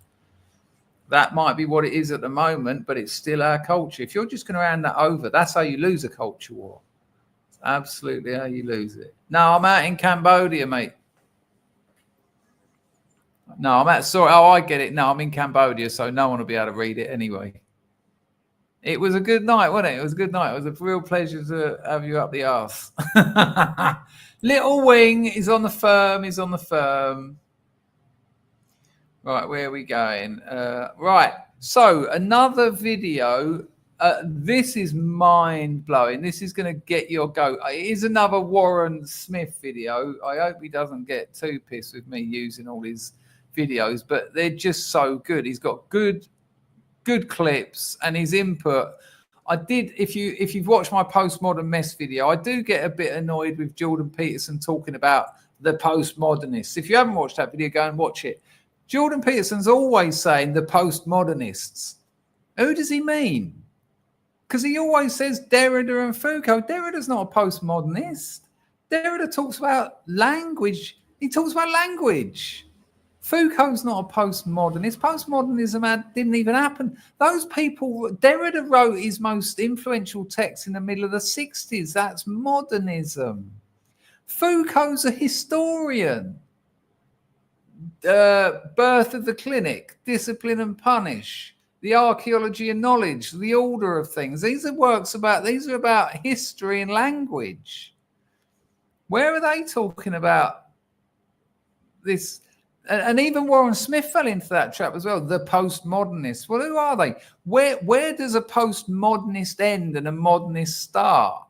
That might be what it is at the moment, but it's still our culture. If you're just going to hand that over, that's how you lose a culture war. It's absolutely how you lose it. No, I'm out in Cambodia, mate. No, sorry. Oh, I get it. No, I'm in Cambodia, so no one will be able to read it anyway. It was a good night, wasn't it? It was a good night. It was a real pleasure to have you up the arse. Little Wing is on the firm. Right, where are we going? Right, so another video. This is mind-blowing. This is going to get your goat. It is another Warren Smith video. I hope he doesn't get too pissed with me using all his videos, but they're just so good. He's got good clips, and his input. I did, if you've watched my postmodern mess video, I do get a bit annoyed with Jordan Peterson talking about the postmodernists. If you haven't watched that video, go and watch it. Jordan Peterson's always saying the postmodernists. Who does he mean? Because he always says Derrida and Foucault. Derrida's not a postmodernist. Derrida talks about language. He talks about language. Foucault's not a postmodernist. Postmodernism didn't even happen. Those people, Derrida wrote his most influential text in the middle of the 60s. That's modernism. Foucault's a historian. Birth of the Clinic, Discipline and Punish, The Archaeology and Knowledge, The Order of Things. These are about history and language. Where are they talking about this? And even Warren Smith fell into that trap as well. The postmodernists. Well, who are they? Where does a postmodernist end and a modernist start?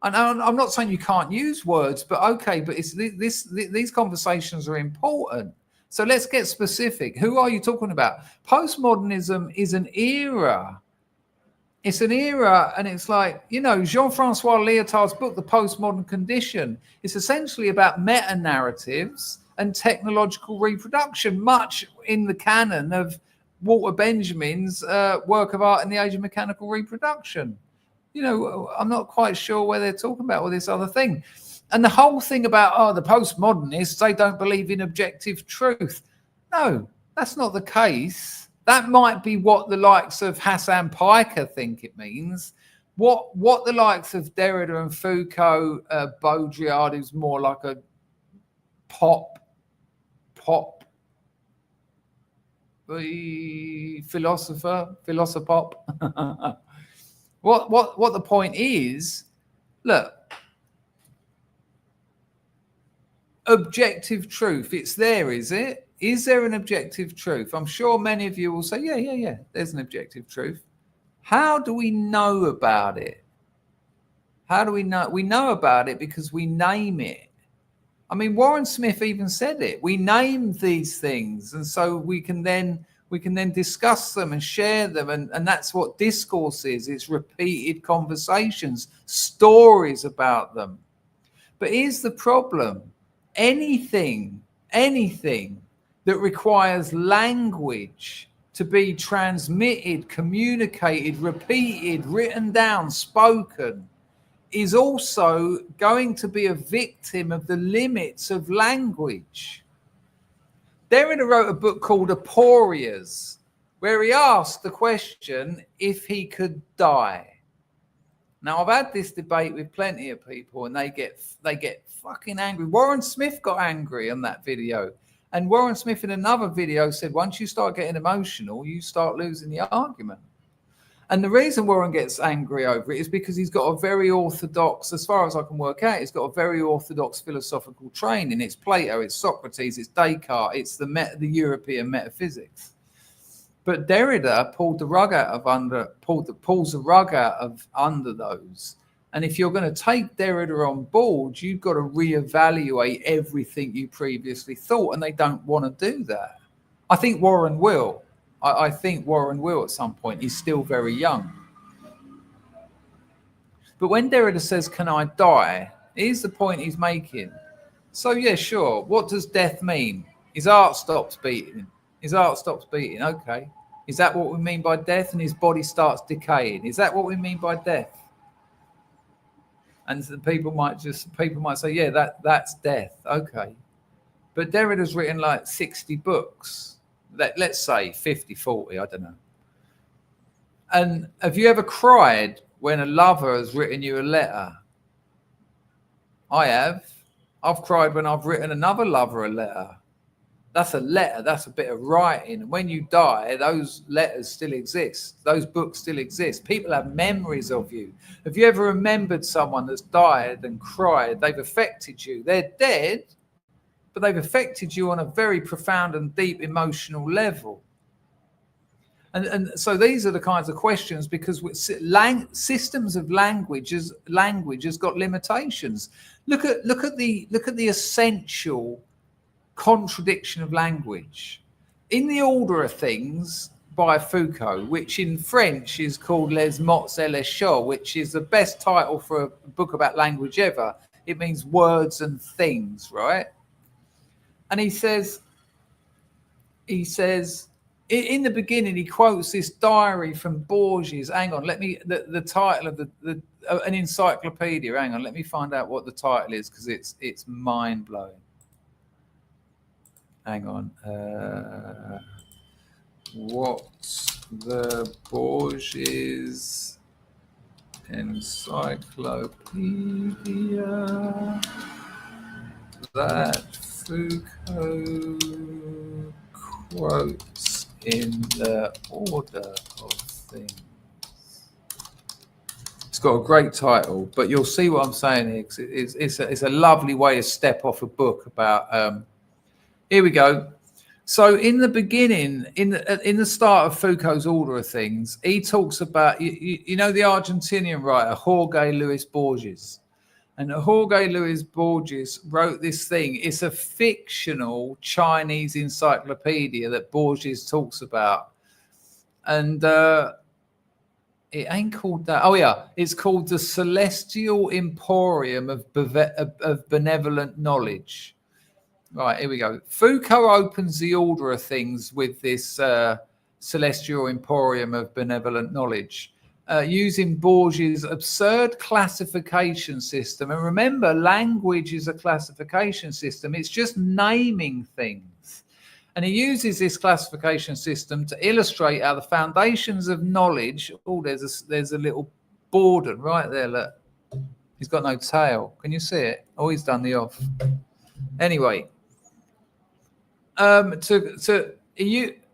And I'm not saying you can't use words, but okay. But these conversations are important. So let's get specific. Who are you talking about? Postmodernism is an era. It's an era, and it's like, Jean-Francois Lyotard's book, The Postmodern Condition, is essentially about meta-narratives and technological reproduction, much in the canon of Walter Benjamin's work of art in the age of mechanical reproduction. I'm not quite sure where they're talking about all this other thing. And the whole thing about, the postmodernists, they don't believe in objective truth. No, that's not the case. That might be what the likes of Hassan Piker think it means. What the likes of Derrida and Foucault, Baudrillard is more like a pop philosopher. What the point is, look, objective truth, it's there, is it? Is there an objective truth? I'm sure many of you will say, yeah, there's an objective truth. How do we know about it? How do we know? We know about it because we name it. I mean, Warren Smith even said it. We name these things, and so we can then discuss them and share them, and that's what discourse is. It's repeated conversations, stories about them. But here's the problem. anything that requires language to be transmitted, communicated, repeated, written down, spoken, is also going to be a victim of the limits of language. Derrida wrote a book called Aporias, where he asked the question if he could die. Now, I've had this debate with plenty of people, and they get fucking angry. Warren Smith got angry on that video. And Warren Smith in another video said, once you start getting emotional, you start losing the argument. And the reason Warren gets angry over it is because he's got a very orthodox, as far as I can work out, he's got a very orthodox philosophical training. It's Plato, it's Socrates, it's Descartes, it's the European metaphysics. But Derrida pulls the rug out of under those. And if you're going to take Derrida on board, you've got to reevaluate everything you previously thought, and they don't want to do that. I think Warren will. I think Warren will at some point. He's still very young. But when Derrida says, can I die? Here's the point he's making. So, yeah, sure. What does death mean? His heart stops beating. His heart stops beating. Okay. Is that what we mean by death? And his body starts decaying. Is that what we mean by death? And the people might say, yeah, that's death. Okay. But Derrida's written like 60 books. Let's say 50, 40, I don't know. And have you ever cried when a lover has written you a letter? I have. I've cried when I've written another lover a letter. That's a letter. That's a bit of writing. And when you die, those letters still exist. Those books still exist. People have memories of you. Have you ever remembered someone that's died and cried? They've affected you. They're dead, but they've affected you on a very profound and deep emotional level. And so these are the kinds of questions, because systems of language has got limitations. Look at the essential contradiction of language. In The Order of Things by Foucault, which in French is called Les Mots et les Choses, which is the best title for a book about language ever. It means words and things, right? And he says, in the beginning, he quotes this diary from Borges. Hang on, the title of an encyclopedia. Hang on, let me find out what the title is, because it's mind blowing. Hang on. What's the Borges encyclopedia that Foucault quotes in The Order of Things? It's got a great title, but you'll see what I'm saying here. It's a lovely way to step off a book about. Here we go. So in the beginning, in the start of Foucault's Order of Things, he talks about you know the Argentinian writer Jorge Luis Borges. And Jorge Luis Borges wrote this thing. It's a fictional Chinese encyclopedia that Borges talks about. And it ain't called that. Oh, yeah. It's called The Celestial Emporium of Benevolent Knowledge. Right, here we go. Foucault opens The Order of Things with this Celestial Emporium of Benevolent Knowledge. Using Borges' absurd classification system. And remember, language is a classification system. It's just naming things. And he uses this classification system to illustrate how the foundations of knowledge. Oh, there's a little Borden right there. Look, he's got no tail. Can you see it? Oh, he's done the off. Anyway,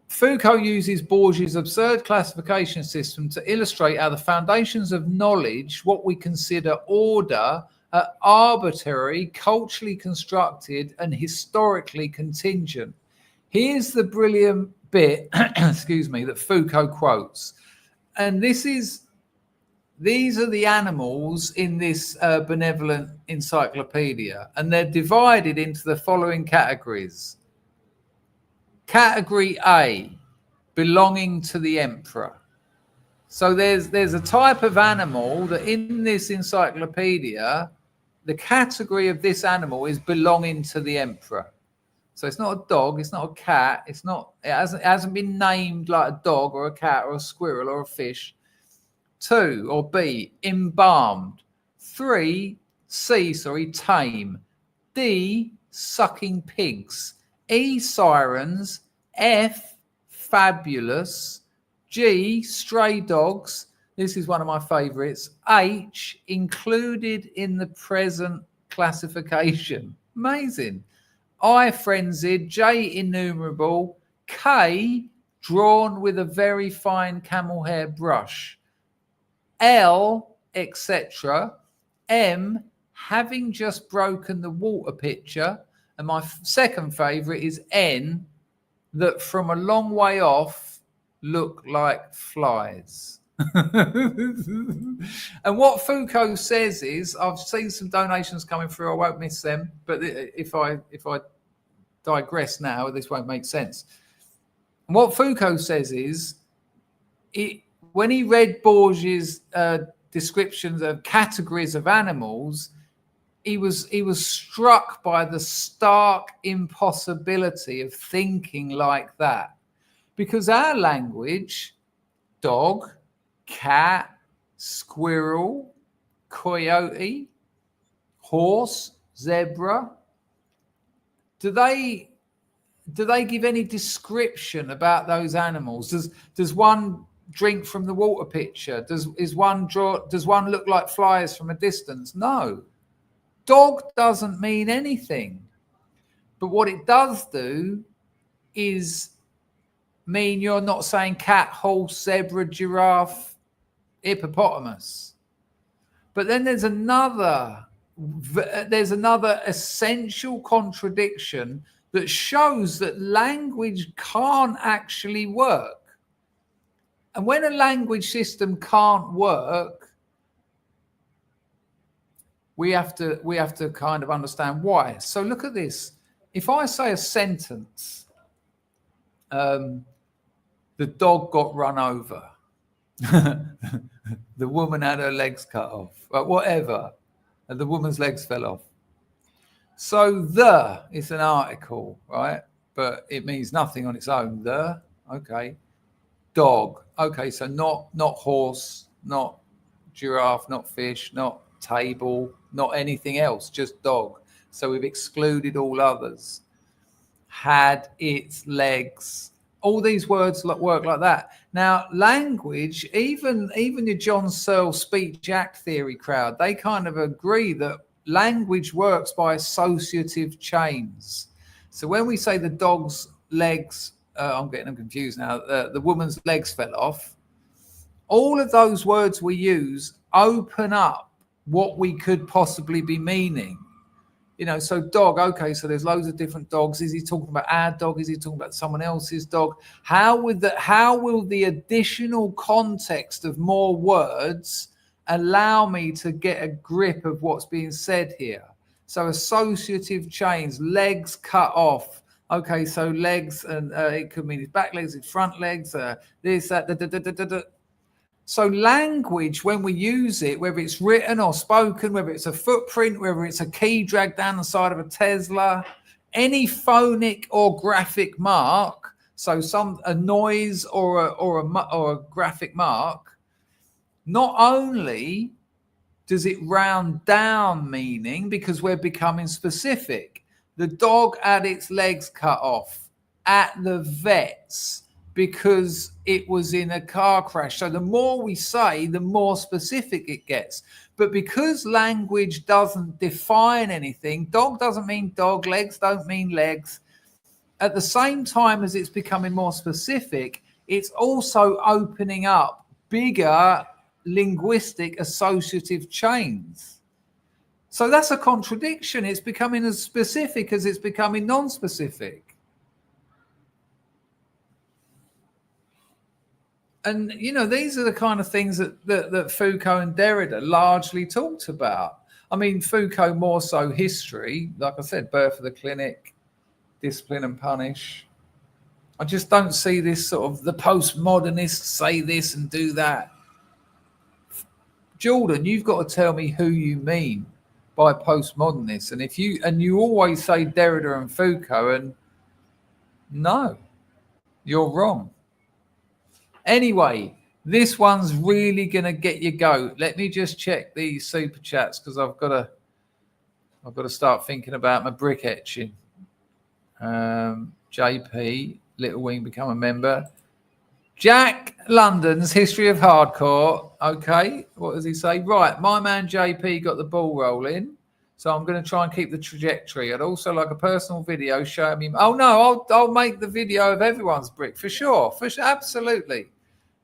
Foucault uses Borges' absurd classification system to illustrate how the foundations of knowledge, what we consider order, are arbitrary, culturally constructed, and historically contingent. Here's the brilliant bit, excuse me, that Foucault quotes. And these are the animals in this benevolent encyclopedia, and they're divided into the following categories. Category A, belonging to the emperor. So there's a type of animal that in this encyclopedia the category of this animal is belonging to the emperor. So it's not a dog, it's not a cat, it hasn't been named like a dog or a cat or a squirrel or a fish. 2, or B, embalmed. 3, tame. D, sucking pigs. E, sirens. F, fabulous. G, stray dogs. This is one of my favorites. H, included in the present classification. Amazing. I, frenzied. J, innumerable. K, drawn with a very fine camel hair brush. L, etc. M, having just broken the water pitcher. And my second favorite is N, that from a long way off look like flies. And what Foucault says is, I've seen some donations coming through, I won't miss them, but if I digress now, this won't make sense. And what Foucault says is, when he read Bourges' descriptions of categories of animals, he was struck by the stark impossibility of thinking like that, because our language, dog, cat, squirrel, coyote, horse, zebra, do they give any description about those animals? Does one drink from the water pitcher? Does one look like flies from a distance? No. Dog doesn't mean anything. But what it does do is mean you're not saying cat, horse, zebra, giraffe, hippopotamus. But then there's another essential contradiction that shows that language can't actually work. And when a language system can't work, we have to kind of understand why. So look at this. If I say a sentence, the dog got run over. The woman had her legs cut off, whatever, and the woman's legs fell off. So it's an article, right? But it means nothing on its own. Okay. Dog, okay, so not horse, not giraffe, not fish, not table, not anything else, just dog. So we've excluded all others. Had its legs. All these words work like that. Now, language, even the John Searle speech act theory crowd, they kind of agree that language works by associative chains. So when we say the dog's legs, I'm getting them confused now, the woman's legs fell off, all of those words we use open up what we could possibly be meaning. So dog, okay, so there's loads of different dogs. Is he talking about our dog? Is he talking about someone else's dog? How will the additional context of more words allow me to get a grip of what's being said here? So associative chains, legs cut off. Okay, so legs, and it could mean his back legs, his front legs, this, that, So language, when we use it, whether it's written or spoken, whether it's a footprint, whether it's a key dragged down the side of a Tesla, any phonic or graphic mark, so a noise or a graphic mark, not only does it round down meaning because we're becoming specific. The dog had its legs cut off at the vet's because it was in a car crash. So the more we say, the more specific it gets. But because language doesn't define anything, dog doesn't mean dog, legs don't mean legs. At the same time as it's becoming more specific, it's also opening up bigger linguistic associative chains. So that's a contradiction. It's becoming as specific as it's becoming non-specific. And, these are the kind of things that Foucault and Derrida largely talked about. I mean, Foucault more so history, like I said, Birth of the Clinic, Discipline and Punish. I just don't see this sort of the postmodernists say this and do that. Jordan, you've got to tell me who you mean. by postmodernists. And you always say Derrida and Foucault, and no, you're wrong. Anyway, this one's really gonna get you go. Let me just check these super chats because I've got to start thinking about my brick etching. JP, Little Wing, become a member. Jack London's History of Hardcore. Okay, what does he say? Right, my man JP got the ball rolling, so I'm going to try and keep the trajectory. I'd also like a personal video showing me. Oh no, I'll make the video of everyone's brick for sure, absolutely.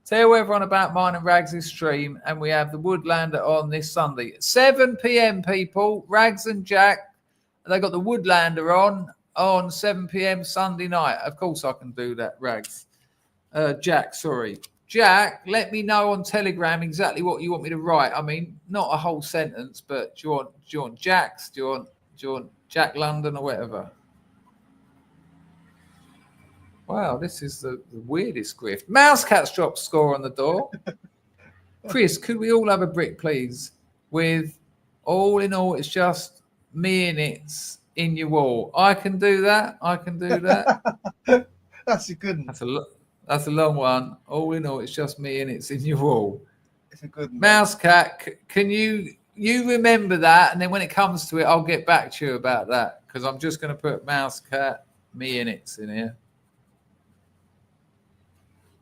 Tell everyone about mine and Rags' stream, and we have the Woodlander on this Sunday, 7 p.m. People, Rags and Jack, they got the Woodlander on 7 p.m. Sunday night. Of course, I can do that, Rags. Jack, sorry. Jack, let me know on Telegram exactly what you want me to write. I mean, not a whole sentence, but do you want Jack's? Do you want Jack London or whatever? Wow, this is the weirdest grift. Mousecats dropped score on the door. Chris, could we all have a brick, please? With all in all, it's just me and it's in your wall. I can do that. That's a good one. That's a long one. All in all, it's just me and it's in your wall. It's a good one. Mousecat, can you remember that? And then when it comes to it, I'll get back to you about that because I'm just going to put Mousecat, me and it's in here.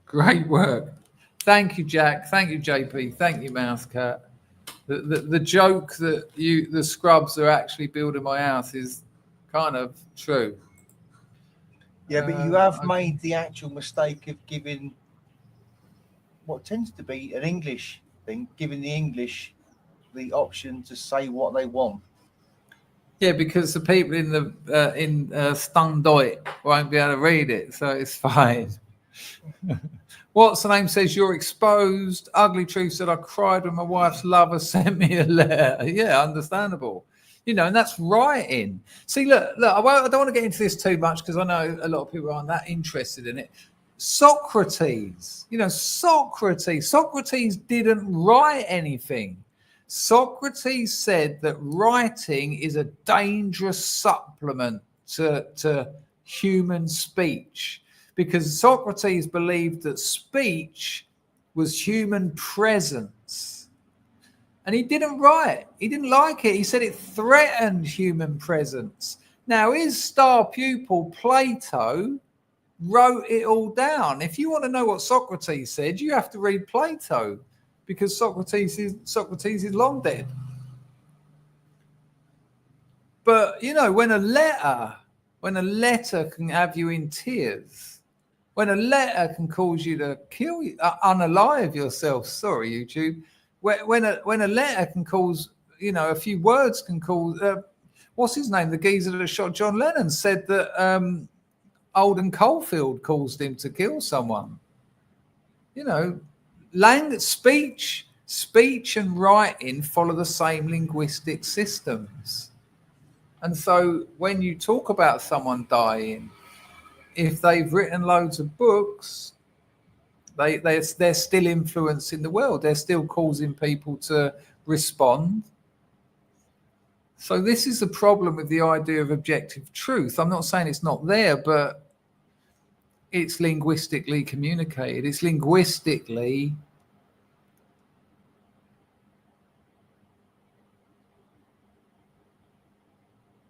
Great work. Thank you, Jack. Thank you, JP. Thank you, Mousecat. The joke that the scrubs are actually building my house is kind of true. Yeah, but you have made the actual mistake of giving what tends to be an English thing, giving the English the option to say what they want. Yeah, because the people in Stundeut won't be able to read it, so it's fine. What's the name says you're exposed. Ugly Truth said I cried when my wife's lover sent me a letter. Yeah, understandable. And that's writing. See, look, I don't want to get into this too much because I know a lot of people aren't that interested in it. Socrates didn't write anything. Socrates said that writing is a dangerous supplement to human speech because Socrates believed that speech was human presence. And he didn't write. He didn't like it. He said it threatened human presence. Now, his star pupil, Plato, wrote it all down. If you want to know what Socrates said, you have to read Plato because Socrates is long dead. But, when a letter can have you in tears, when a letter can cause you to unalive yourself, sorry, YouTube, when a letter can cause, a few words can cause, what's his name? The geezer that shot John Lennon said that Alden Caulfield caused him to kill someone. Speech and writing follow the same linguistic systems. And so when you talk about someone dying, if they've written loads of books, they're still influencing the world. They're still causing people to respond. So this is the problem with the idea of objective truth. I'm not saying it's not there, but it's linguistically communicated. It's linguistically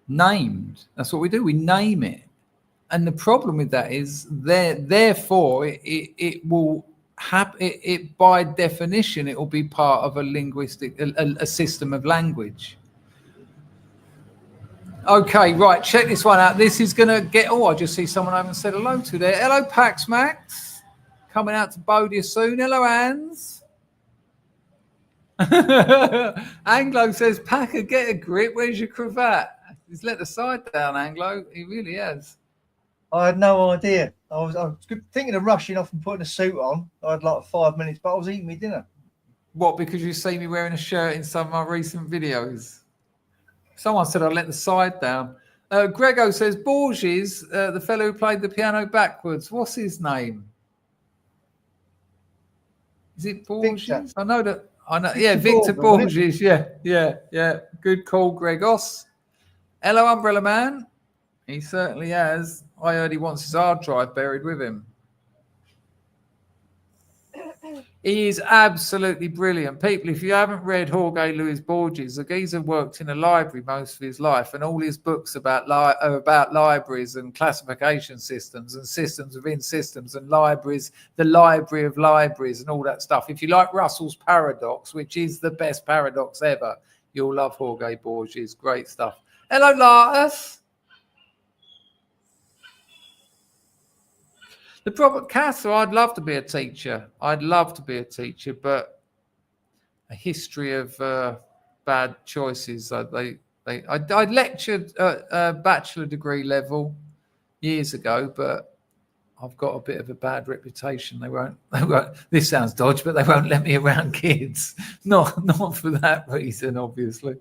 named. That's what we do. We name it. And the problem with that is therefore it will have it by definition it will be part of a linguistic a system of language. Okay, right, check this one out. This is gonna get I just see someone I haven't said hello to there. Hello Pax Max, coming out to Bodia soon. Hello Anns. Anglo says, Packer, get a grip, where's your cravat? He's let the side down, Anglo. He really has. I had no idea. I was thinking of rushing off and putting a suit on. I had like 5 minutes, but I was eating my dinner. What, because you see me wearing a shirt in some of my recent videos? Someone said I let the side down. Grego says, Borges, the fellow who played the piano backwards, what's his name? Is it Borges? I know I know. Yeah, Victor Borges. Yeah. Good call, Gregos. Hello, Umbrella Man. He certainly has. I heard he wants his hard drive buried with him. He is absolutely brilliant. People, if you haven't read Jorge Luis Borges, the geezer worked in a library most of his life, and all his books are about libraries and classification systems and systems within systems and libraries, the library of libraries and all that stuff. If you like Russell's paradox, which is the best paradox ever, you'll love Jorge Borges. Great stuff. Hello, Latus. The problem, Catherine, I'd love to be a teacher. I'd love to be a teacher, but a history of bad choices. I lectured at a bachelor degree level years ago, but I've got a bit of a bad reputation. They won't. This sounds dodgy, but they won't let me around kids. Not for that reason, obviously.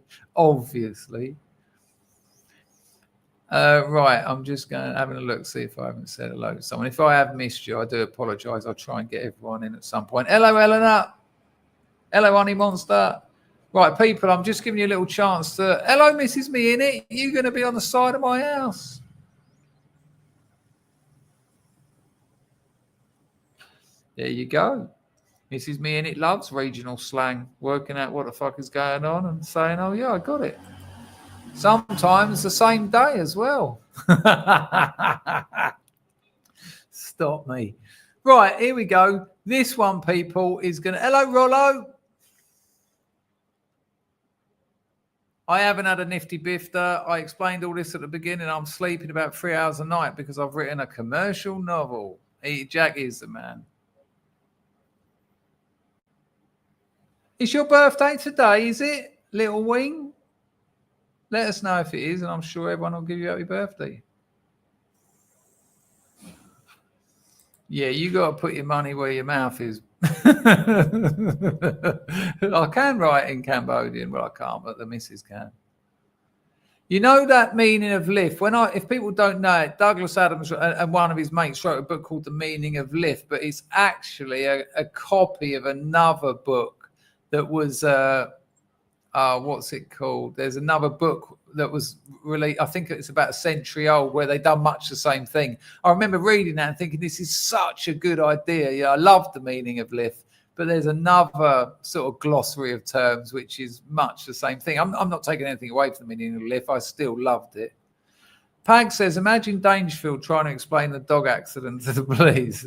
Right, I'm just having a look, see if I haven't said hello to someone. If I have missed you, I do apologise. I'll try and get everyone in at some point. Hello, Eleanor. Hello, Honey Monster. Right, people, I'm just giving you a little chance to... Hello, Mrs. Me in it. You're going to be on the side of my house. There you go. Mrs. Me in it loves regional slang, working out what the fuck is going on and saying, oh, yeah, I got it. Sometimes the same day as well. Stop me. Right, here we go. This one, people, is going to... Hello, Rollo. I haven't had a nifty bifter. I explained all this at the beginning. I'm sleeping about 3 hours a night because I've written a commercial novel. Jack is the man. It's your birthday today, is it, Little Wing? Let us know if it is, and I'm sure everyone will give you a happy birthday. Yeah, you got to put your money where your mouth is. I can write in Cambodian, but I can't, but the missus can. You know that meaning of lift? If people don't know it, Douglas Adams and one of his mates wrote a book called The Meaning of Lift, but it's actually a copy of another book that was... what's it called? There's another book that was really, I think it's about a century old, where they done much the same thing. I remember reading that and thinking, this is such a good idea. Yeah, I love The Meaning of Lift, but there's another sort of glossary of terms which is much the same thing. I'm not taking anything away from The Meaning of Lift. I still loved it. Pag says, imagine Dangerfield trying to explain the dog accident to the police.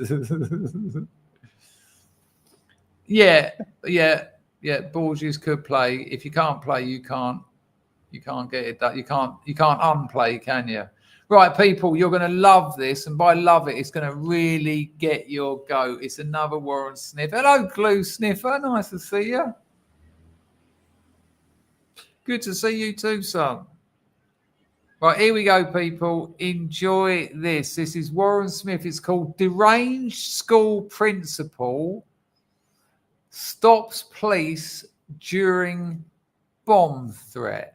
Yeah. Borges could play. If you can't play, you can't get it done. You can't unplay, can you? Right, people, you're going to love this, and by love it's going to really get your goat. It's another Warren Sniff. Hello, Glue Sniffer. Nice to see you. Good to see you too, son. Right, here we go, people. Enjoy this. This is Warren Smith. It's called Deranged School Principal Stops Police During Bomb Threat.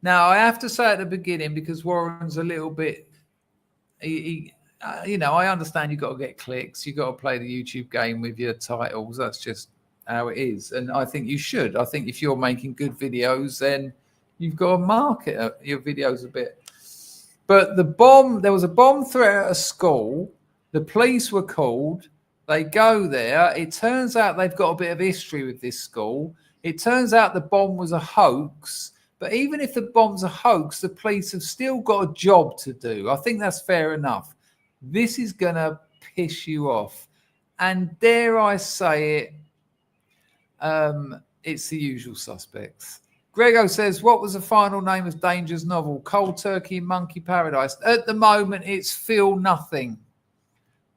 Now, I have to say at the beginning, because Warren's a little bit, I understand you've got to get clicks. You've got to play the YouTube game with your titles. That's just how it is. And I think you should. I think if you're making good videos, then you've got to market your videos a bit. But there was a bomb threat at a school. The police were called. They go there. It turns out they've got a bit of history with this school. It turns out the bomb was a hoax. But even if the bomb's a hoax, the police have still got a job to do. I think that's fair enough. This is going to piss you off. And dare I say it, it's the usual suspects. Grego says, what was the final name of Danger's novel? Cold Turkey in Monkey Paradise. At the moment, it's Feel Nothing.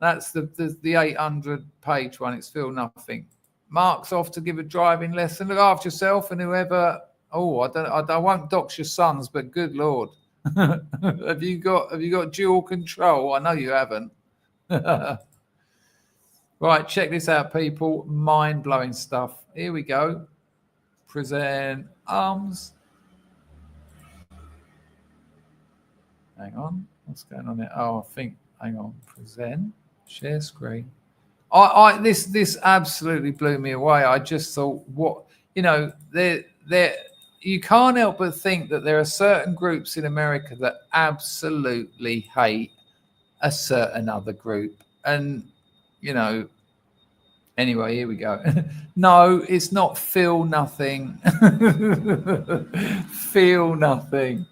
That's the 800-page one. It's Feel Nothing. Mark's off to give a driving lesson. Look after yourself and whoever... Oh, I won't dox your sons, but good Lord. Have you got dual control? I know you haven't. Right, check this out, people. Mind-blowing stuff. Here we go. Present arms. Hang on. What's going on there? Oh, hang on. Present. Share screen. This absolutely blew me away. I just thought, what... you know, you can't help but think that there are certain groups in America that absolutely hate a certain other group. And, you know, anyway, here we go. No, it's not feel nothing. Feel nothing.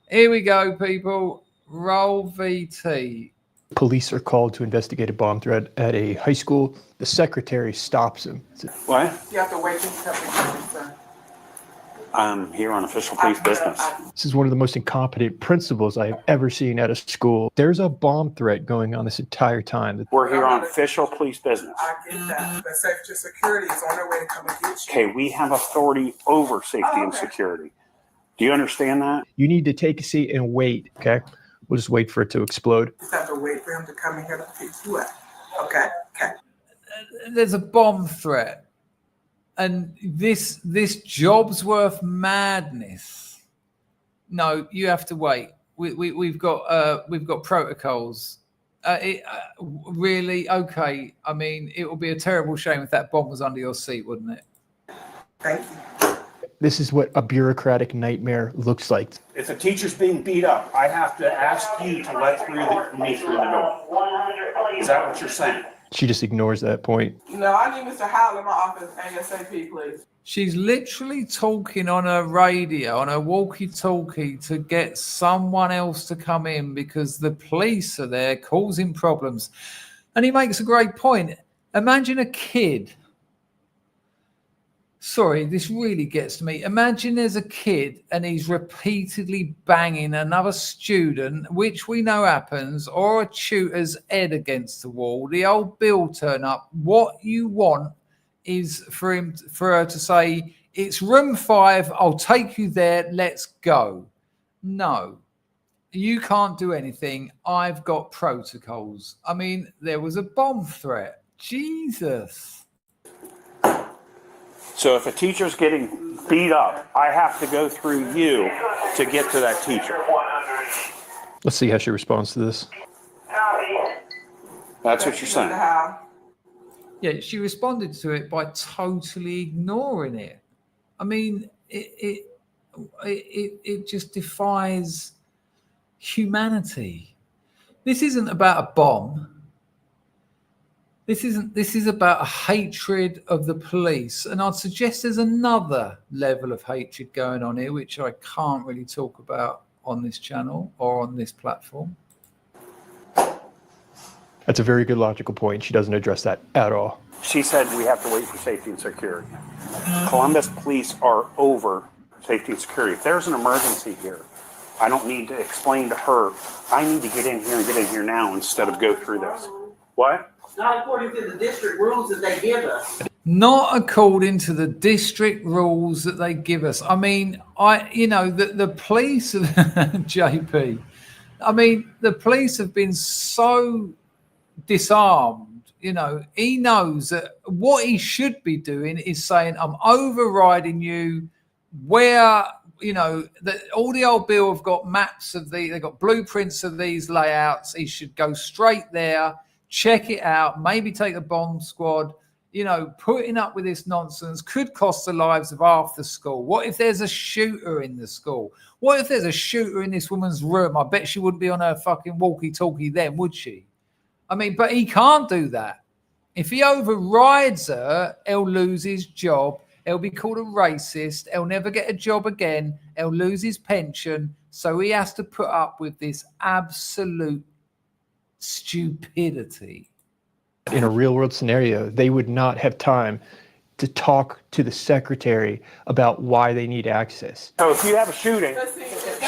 Here we go, people. Roll VT. Police are called to investigate a bomb threat at a high school. The secretary stops him. What? You have to wait until sir. I'm here on official police business. This is one of the most incompetent principals I have ever seen at a school. There's a bomb threat going on this entire time. We're here on official police business. I get that, but safety and security is on their way to come and get you. Okay, we have authority over safety and security. Do you understand that? You need to take a seat and wait, okay? We'll just wait for it to explode. Just have to wait for him to come in here to pick you up. Okay, okay. There's a bomb threat. And this Jobsworth madness. No, you have to wait. We've got protocols. Really? Okay. I mean, it would be a terrible shame if that bomb was under your seat, wouldn't it? Thank you. This is what a bureaucratic nightmare looks like. If a teacher's being beat up, I have to ask you to let me through the door. Is that what you're saying? She just ignores that point. No, I need Mr. Howell in my office ASAP, please. She's literally talking on her radio, on her walkie-talkie, to get someone else to come in because the police are there causing problems. And he makes a great point. Imagine a kid. Sorry, this really gets to me. Imagine there's a kid and he's repeatedly banging another student, which we know happens, or a tutor's head against the wall. The old bill turn up. What you want is for her to say, it's room 5, I'll take you there, let's go. No, you can't do anything. I've got protocols. I mean, there was a bomb threat. Jesus. So if a teacher's getting beat up, I have to go through you to get to that teacher. Let's see how she responds to this. That's what you're saying. Yeah, she responded to it by totally ignoring it. I mean, it just defies humanity. This isn't about a bomb. This is about a hatred of the police. And I'd suggest there's another level of hatred going on here, which I can't really talk about on this channel or on this platform. That's a very good logical point. She doesn't address that at all. She said we have to wait for safety and security. Columbus police are over safety and security. If there's an emergency here, I don't need to explain to her, I need to get in here and get in here now instead of go through this. What? Not according to the district rules that they give us. Not according to the district rules that they give us. I mean, the police, JP, I mean, the police have been so disarmed. You know, he knows that what he should be doing is saying, I'm overriding you where, you know, all the old bill have got maps of they've got blueprints of these layouts. He should go straight there. Check it out, maybe take the bomb squad. You know, putting up with this nonsense could cost the lives of half the school. What if there's a shooter in the school? What if there's a shooter in this woman's room? I bet she wouldn't be on her fucking walkie-talkie then, would she? I mean, but he can't do that. If he overrides her, he'll lose his job. He'll be called a racist. He'll never get a job again. He'll lose his pension. So he has to put up with this absolute stupidity. In a real world scenario, they would not have time to talk to the secretary about why they need access. So if you have a shooting,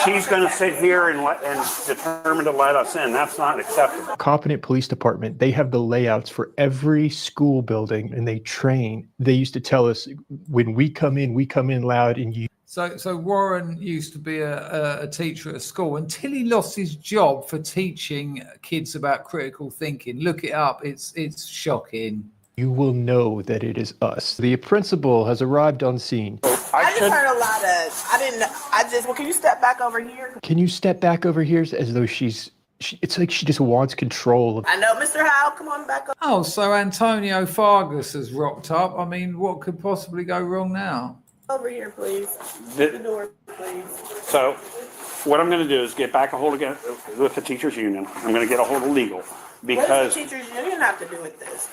she's going to sit here and determine to let us in. That's not acceptable. Competent police department, they have the layouts for every school building and they train. They used to tell us, when we come in loud and you. So Warren used to be a teacher at a school until he lost his job for teaching kids about critical thinking. Look it up. It's shocking. You will know that it is us. The principal has arrived on scene. I just heard a lot of, well, can you step back over here? Can you step back over here? As though she's it's like she just wants control of. I know, Mr. Howe, come on back up. Oh, so Antonio Fargas has rocked up. I mean, what could possibly go wrong now? Over here, please. The door, please. So what I'm going to do is get back a hold again with the teachers union. I'm going to get a hold of legal What because does the teachers union have to do with this?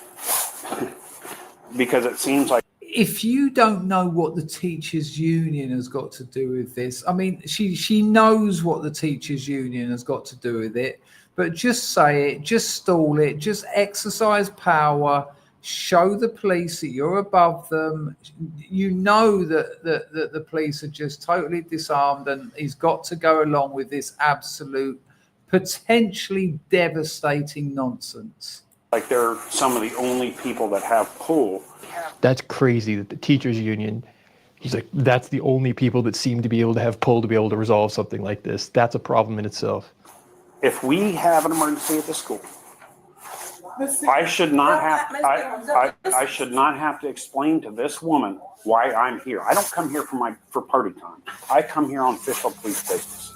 because it seems like If you don't know what the teachers union has got to do with this, I mean, she knows what the teachers union has got to do with it, but just say it, just stall it, just exercise power, show the police that you're above them. You know that the police are just totally disarmed, and he's got to go along with this absolute, potentially devastating nonsense. like they're some of the only people that have pull. That's crazy that the teachers union, he's like, that's the only people that seem to be able to have pull to be able to resolve something like this. That's a problem in itself. If we have an emergency at the school, I should not have to explain to this woman why I'm here. I don't come here for party time. I come here on official police business.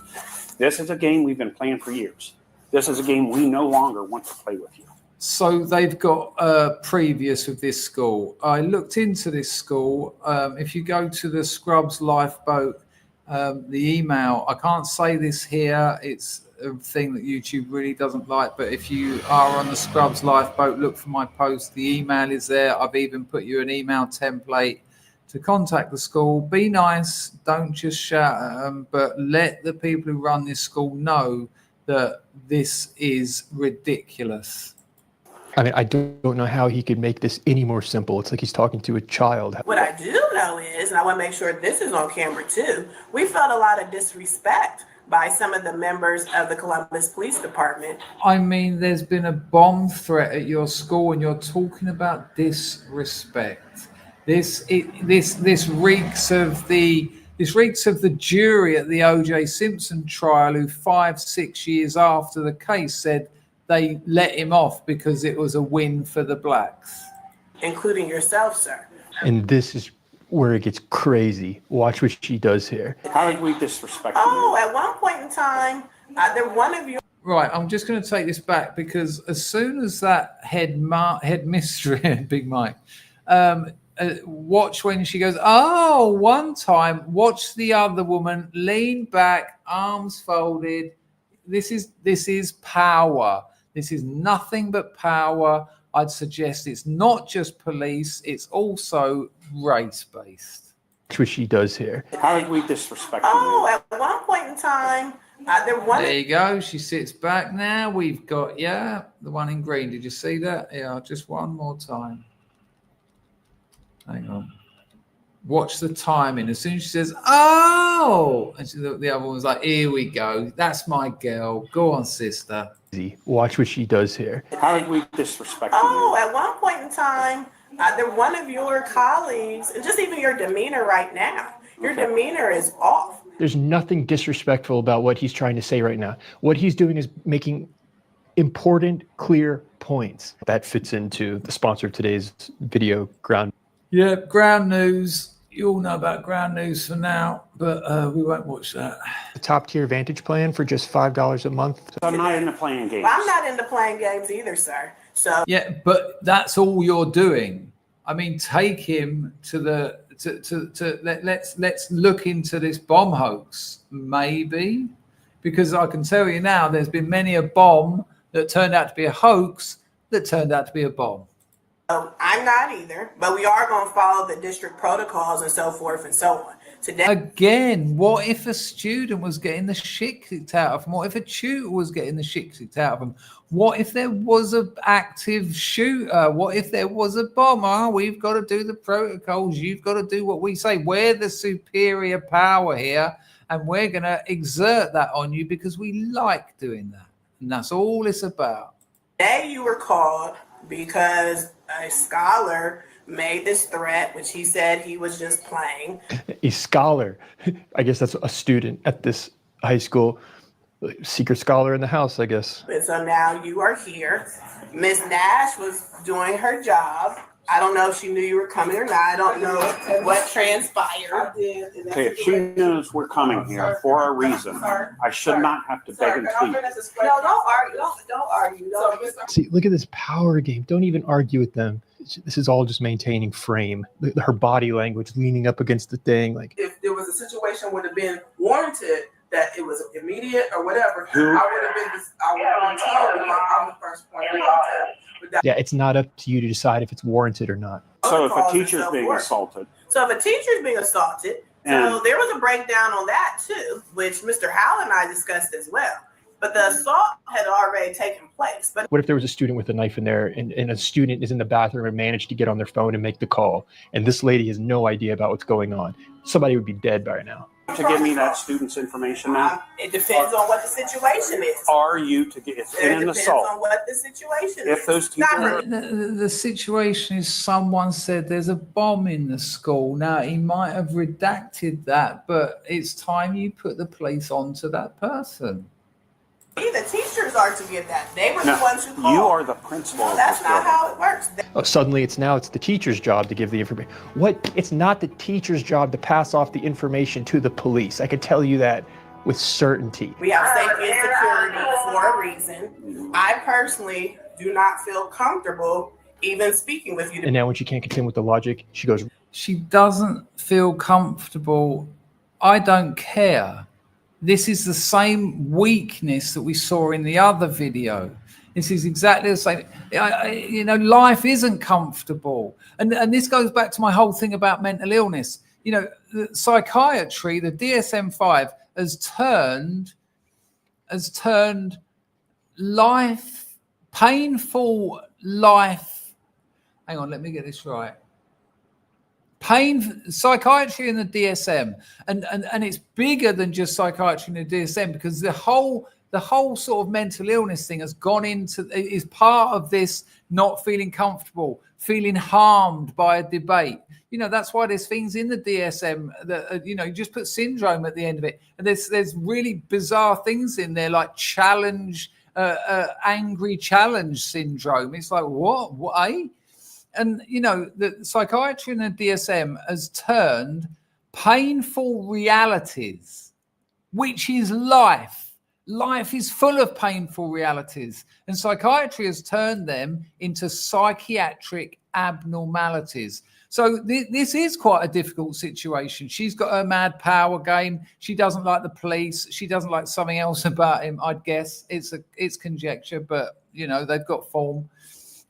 This is a game we've been playing for years. This is a game we no longer want to play with you. So they've got previous with this school. I looked into this school. If you go to the Scrubs Lifeboat, the email, I can't say this here. It's a thing that YouTube really doesn't like. But if you are on the Scrubs Lifeboat, look for my post. The email is there. I've even put you an email template to contact the school. Be nice. Don't just shout at them, but let the people who run this school know that this is ridiculous. I mean, I don't know how he could make this any more simple. It's like he's talking to a child. What I do know is, and I want to make sure this is on camera too, we felt a lot of disrespect by some of the members of the Columbus Police Department. I mean, there's been a bomb threat at your school, and you're talking about disrespect. This reeks of the jury at the O.J. Simpson trial, who 5-6 years after the case said they let him off because it was a win for the blacks. Including yourself, sir. And this is where it gets crazy. Watch what she does here. How did we disrespect you? Oh, at one point in time, one of you. Right, I'm just going to take this back, because as soon as that head mistress, Big Mike, watch when she goes, oh, one time, watch the other woman lean back, arms folded. This is power. This is nothing but power. I'd suggest it's not just police, it's also race-based. That's what she does here. How did we disrespect you? Oh, at one point in time, there you go. She sits back now. We've got, the one in green. Did you see that? Yeah, just one more time. Hang on. Watch the timing. As soon as she says, oh, and the other one was like, here we go. That's my girl. Go on, sister. Watch what she does here. How did we disrespect you? Oh, at one point in time, one of your colleagues, and just even your demeanor right now, your demeanor is off. There's nothing disrespectful about what he's trying to say right now. What he's doing is making important, clear points. That fits into the sponsor of today's video, Ground. Yeah, Ground News. You all know about Ground News for now, but we won't watch that. The top tier Vantage plan for just $5 a month. I'm not into playing games. I'm not into playing games either, sir. So yeah, but that's all you're doing. I mean, take him to the let's look into this bomb hoax, maybe, because I can tell you now, there's been many a bomb that turned out to be a hoax that turned out to be a bomb. I'm not either, but we are going to follow the district protocols and so forth and so on. Today, again, what if a student was getting the shit kicked out of him? What if a tutor was getting the shit kicked out of him? What if there was an active shooter? What if there was a bomb? Oh, we've got to do the protocols. You've got to do what we say. We're the superior power here, and we're going to exert that on you because we like doing that. And that's all it's about. Today you were called because a scholar made this threat, which he said he was just playing. A scholar. I guess that's a student at this high school. Secret scholar in the house, I guess. And so now you are here. Miss Nash was doing her job, I don't know if she knew you were coming or not. I don't know what transpired. Okay, if she knows we're coming here for a reason, I should not have to beg and plead. No, don't argue. Don't argue. See, look at this power game. Don't even argue with them. This is all just maintaining frame. Her body language, leaning up against the thing. Like, if there was a situation would have been warranted that it was immediate or whatever, I would have been told because I'm the first point of contact. yeah, it's not up to you to decide if it's warranted or not. So if a teacher's being assaulted. So if a teacher's being assaulted, so there was a breakdown on that too, which Mr. Howell and I discussed as well. But the assault had already taken place. But what if there was a student with a knife in there and a student is in the bathroom and managed to get on their phone and make the call, and this lady has no idea about what's going on? Somebody would be dead by now. To give me that student's information now? It depends on what the situation is. Are you to get in an assault? It depends on what the situation if is. Those people the situation is someone said there's a bomb in the school. Now, he might have redacted that, but it's time you put the police onto that person. The teachers are to get that. They were the ones who called. You are the principal. No, that's not how it works. Suddenly it's the teacher's job to give the information. It's not the teacher's job to pass off the information to the police. I can tell you that with certainty. We have safety and security for a reason. I personally do not feel comfortable even speaking with you. And now when she can't contend with the logic, she goes. She doesn't feel comfortable. I don't care. This is the same weakness that we saw in the other video. This is exactly the same. Life isn't comfortable. And this goes back to my whole thing about mental illness. The psychiatry, the DSM-5 has turned life, painful life. Hang on, let me get this right. Psychiatry and the DSM, and it's bigger than just psychiatry and the DSM, because the whole sort of mental illness thing has gone into, is part of this not feeling comfortable, feeling harmed by a debate. That's why there's things in the DSM that you just put syndrome at the end of it, and there's really bizarre things in there like angry challenge syndrome. It's like what eh? And, the psychiatry and the DSM has turned painful realities, which is life. Life is full of painful realities. And psychiatry has turned them into psychiatric abnormalities. So this is quite a difficult situation. She's got her mad power game. She doesn't like the police. She doesn't like something else about him, I'd guess. It's conjecture, but, they've got form.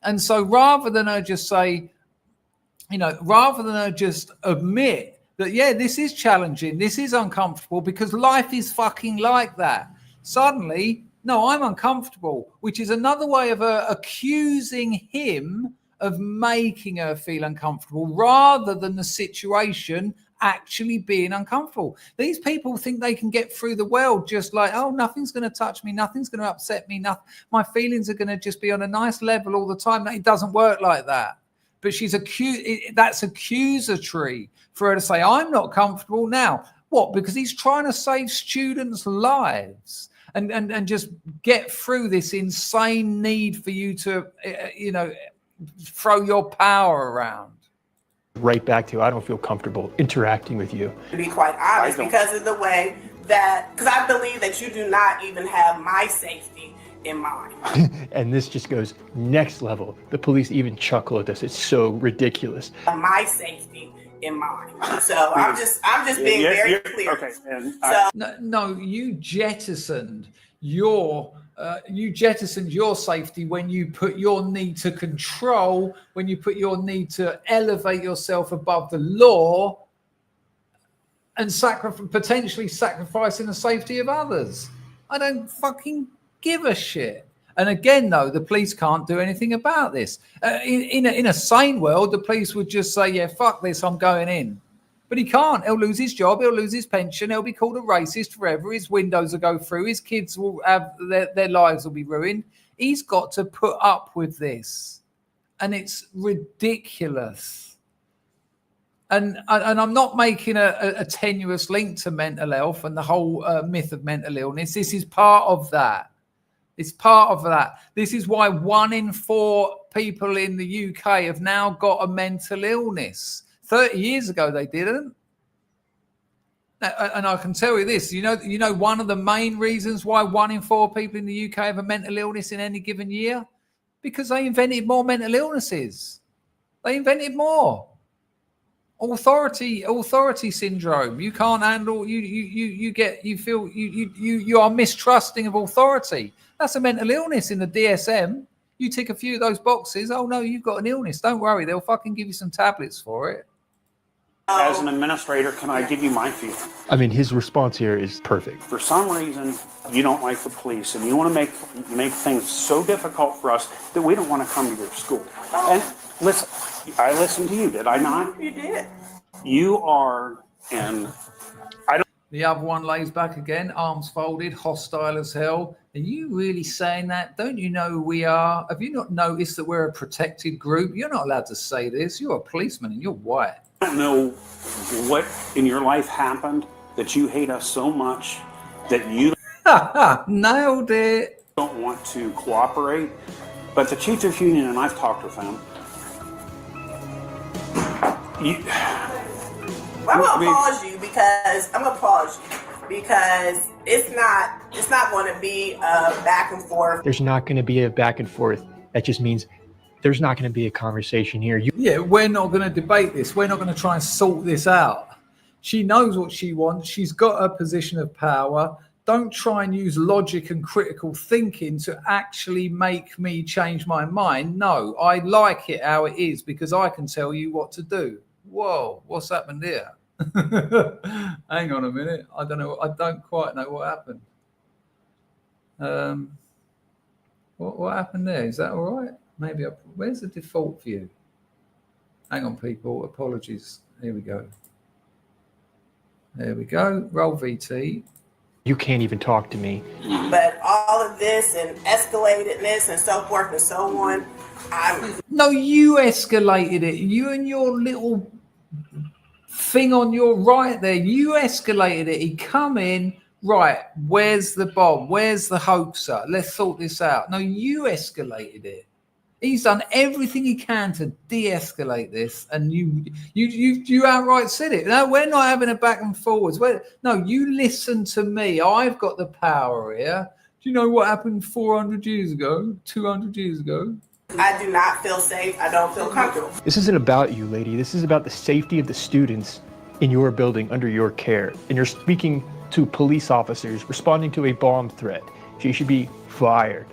And so rather than her just say, rather than her just admit that, yeah, this is challenging, this is uncomfortable, because life is fucking like that. Suddenly, no, I'm uncomfortable, which is another way of her accusing him of making her feel uncomfortable rather than the situation actually being uncomfortable. These people think they can get through the world just like, oh, nothing's going to touch me, nothing's going to upset me, my feelings are going to just be on a nice level all the time. It doesn't work like that. But that's accusatory for her to say, I'm not comfortable now. What? Because he's trying to save students' lives and just get through this insane need for you to, throw your power around. Right back to, I don't feel comfortable interacting with you. To be quite honest, because of the way because I believe that you do not even have my safety in mind. And this just goes next level. The police even chuckle at this. It's so ridiculous. My safety in mind. So I'm just being very clear. Okay. No, you jettisoned your safety when you put your need to control, when you put your need to elevate yourself above the law and potentially sacrificing the safety of others. I don't fucking give a shit. And again, though, the police can't do anything about this. In a sane world, the police would just say, yeah, fuck this, I'm going in. But he can't. He'll lose his job. He'll lose his pension. He'll be called a racist forever. His windows will go through. His kids will have their lives will be ruined. He's got to put up with this. And it's ridiculous. And I'm not making a tenuous link to mental health and the whole myth of mental illness. This is part of that. It's part of that. This is why 1 in 4 people in the UK have now got a mental illness. 30 years ago, they didn't. And I can tell you this, you know, one of the main reasons why 1 in 4 people in the UK have a mental illness in any given year, because they invented more mental illnesses. They invented more. Authority syndrome. You can't handle. You are mistrusting of authority. That's a mental illness in the DSM. You tick a few of those boxes. Oh no, you've got an illness. Don't worry, they'll fucking give you some tablets for it. As an administrator, can I give you my feeling? I mean, his response here is perfect. For some reason, you don't like the police, and you want to make things so difficult for us that we don't want to come to your school. And listen, I listened to you, did I not? You did. You are, and I don't. The other one lays back again, arms folded, hostile as hell. Are you really saying that? Don't you know who we are? Have you not noticed that we're a protected group? You're not allowed to say this. You're a policeman and you're white. I don't know what in your life happened that you hate us so much that you nailed it. Don't want to cooperate. But the teachers union, and I've talked with them. I'm gonna pause you because it's not going to be a back and forth. There's not going to be a back and forth. That just means there's not going to be a conversation here. Yeah, we're not going to debate this. We're not going to try and sort this out. She knows what she wants. She's got a position of power. Don't try and use logic and critical thinking to actually make me change my mind. No, I like it how it is because I can tell you what to do. Whoa, what's happened here? Hang on a minute. I don't know. I don't quite know what happened. What happened there? Is that all right? Maybe. Where's the default view? Hang on, people. Apologies. Here we go. There we go. Roll VT. You can't even talk to me. But all of this and escalatedness and so forth and so on. No, you escalated it. You and your little thing on your right there. You escalated it. He come in. Right, where's the bomb? Where's the hoaxer? Let's sort this out. No, you escalated it. He's done everything he can to de-escalate this, and you outright said it. No, we're not having a back and forwards. No, you listen to me. I've got the power here. Do you know what happened 400 years ago, 200 years ago? I do not feel safe. I don't feel comfortable. This isn't about you, lady. This is about the safety of the students in your building under your care. And you're speaking to police officers responding to a bomb threat. She should be fired.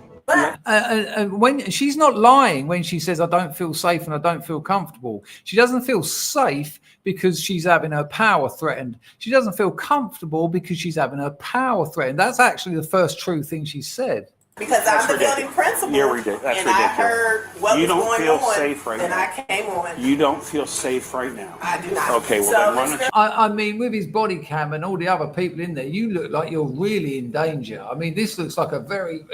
When she's not lying when she says I don't feel safe and I don't feel comfortable. She doesn't feel safe because she's having her power threatened. She doesn't feel comfortable because she's having her power threatened. That's actually the first true thing she said. Because I'm the building principal, That's and ridiculous. I heard what you was don't going feel on, safe right and now. I came on. You don't feel safe right now. I do not. Okay, well then run I mean, with his body cam and all the other people in there, you look like you're really in danger. I mean, this looks like a really.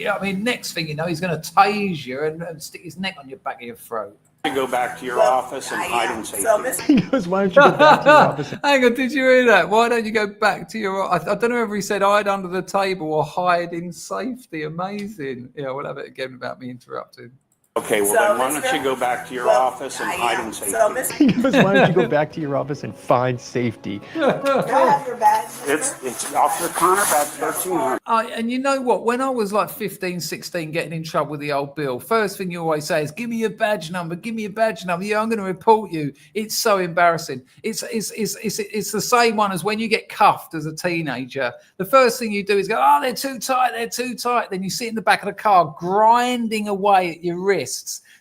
I mean, next thing you know, he's going to tase you and stick his neck on your back of your throat. To go back to your office and hide in safety. He goes, why don't you go back to your office? Hang on, did you hear that? Why don't you go back to your office? I don't know if he said hide under the table or hide in safety. Amazing. Yeah, we'll have it again about me interrupting. Okay, well then why don't you go back to your office and hide in safety? He goes, why don't you go back to your office and find safety? It's Officer Connor, badge 1300. And you know what? When I was like 15, 16, getting in trouble with the old bill, first thing you always say is, give me your badge number, give me your badge number. Yeah, I'm going to report you. It's so embarrassing. It's the same one as when you get cuffed as a teenager. The first thing you do is go, oh, they're too tight, they're too tight. Then you sit in the back of the car grinding away at your wrists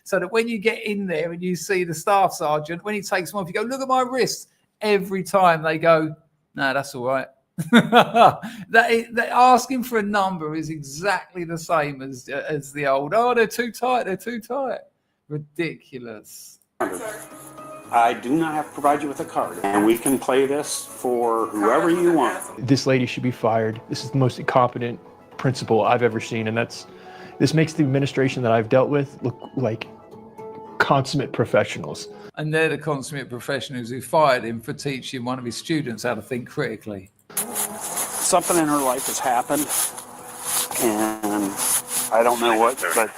so that when you get in there and you see the staff sergeant, when he takes them off, you go, look at my wrists. Every time they go, no, that's all right. That asking for a number is exactly the same as the old, oh, they're too tight, they're too tight. Ridiculous. I do not have to provide you with a card, and we can play this for whoever you want. This lady should be fired. This is the most incompetent principal I've ever seen, and this makes the administration that I've dealt with look like consummate professionals. And they're the consummate professionals who fired him for teaching one of his students how to think critically. Something in her life has happened, and I don't know what, but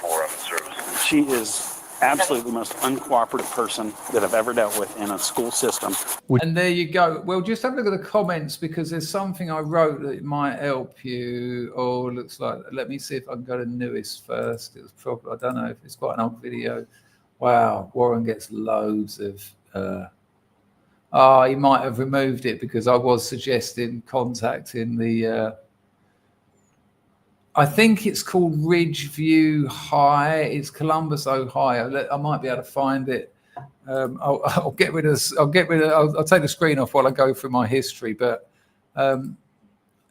She is absolutely the most uncooperative person that I've ever dealt with in a school system. And there you go. Well, just have a look at the comments, because there's something I wrote that might help you. Oh, looks like, let me see if I can go to newest first. It was probably, I don't know if it's quite an old video. Wow, Warren gets loads of, he might have removed it because I was suggesting contacting the, I think it's called Ridgeview High. It's Columbus, Ohio. I might be able to find it. I'll get rid of. I'll take the screen off while I go through my history. But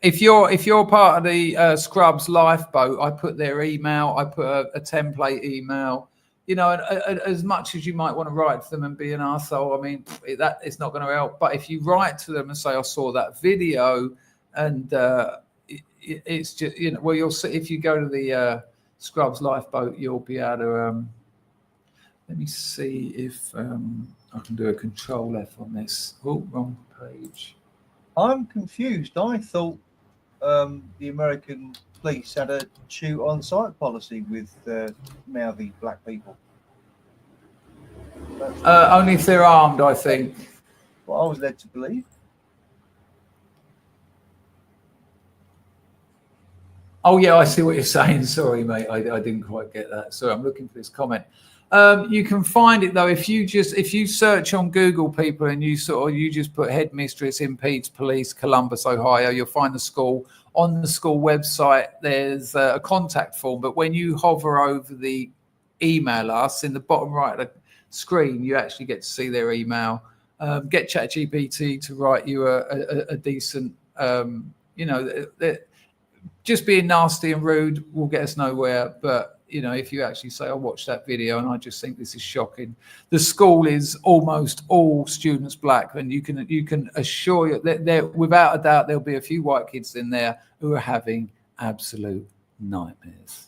if you're part of the Scrubs Lifeboat, I put their email. I put a template email. You know, and as much as you might want to write to them and be an arsehole, I mean, that it's not going to help. But if you write to them and say, I saw that video, and it's just, you know, well, you'll see if you go to the Scrubs Lifeboat, you'll be able to. Let me see if I can do a Control F on this. Oh, wrong page. I'm confused. I thought the American police had a shoot on sight policy with mouthy black people. Only if they're armed, I think. What I was led to believe. Oh yeah, I see what you're saying. Sorry, mate, I didn't quite get that. Sorry, I'm looking for this comment. You can find it though if you search on Google, people, and you just put headmistress impedes police Columbus, Ohio, you'll find the school. On the school website, there's a contact form, but when you hover over the email us in the bottom right of the screen, you actually get to see their email. Get ChatGPT to write you a decent, just being nasty and rude will get us nowhere. But, you know, if you actually say, I watched that video and I just think this is shocking. The school is almost all students black, and you can assure you that there, without a doubt, there'll be a few white kids in there who are having absolute nightmares.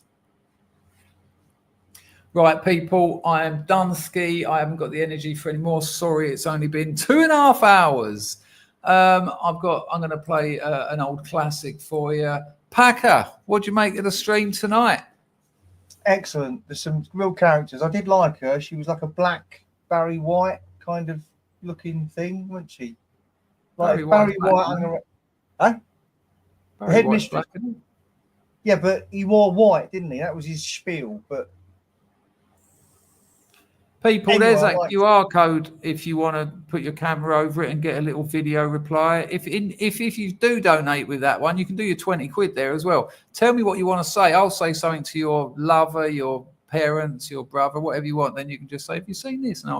Right, people, I am done ski. I haven't got the energy for any more. Sorry, it's only been 2.5 hours. I'm going to play an old classic for you. Packer, what do you make of the stream tonight? Excellent. There's some real characters. I did like her. She was like a black Barry White kind of looking thing, wasn't she? Like Barry White. Huh? The headmistress. Yeah, but he wore white, didn't he? That was his spiel. But people, anyway, there's that QR code if you want to put your camera over it and get a little video reply. If you do donate with that one, you can do your 20 quid there as well. Tell me what you want to say. I'll say something to your lover, your parents, your brother, whatever you want. Then you can just say, have you seen this? And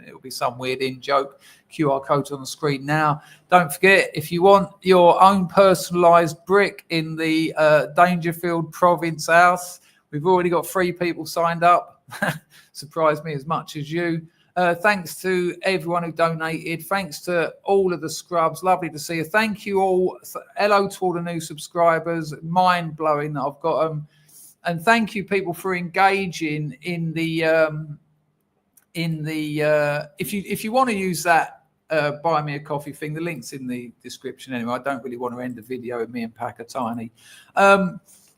it'll be some weird in-joke. QR codes on the screen now. Don't forget, if you want your own personalised brick in the Dangerfield Province house, we've already got 3 people signed up. Surprised me as much as you. Thanks to everyone who donated. Thanks to all of the scrubs. Lovely to see you. Thank you all. Hello to all the new subscribers. Mind blowing that I've got them. And thank you, people, for engaging in the if you want to use that buy me a coffee thing, the link's in the description anyway. I don't really want to end the video with me and Packer Tiny.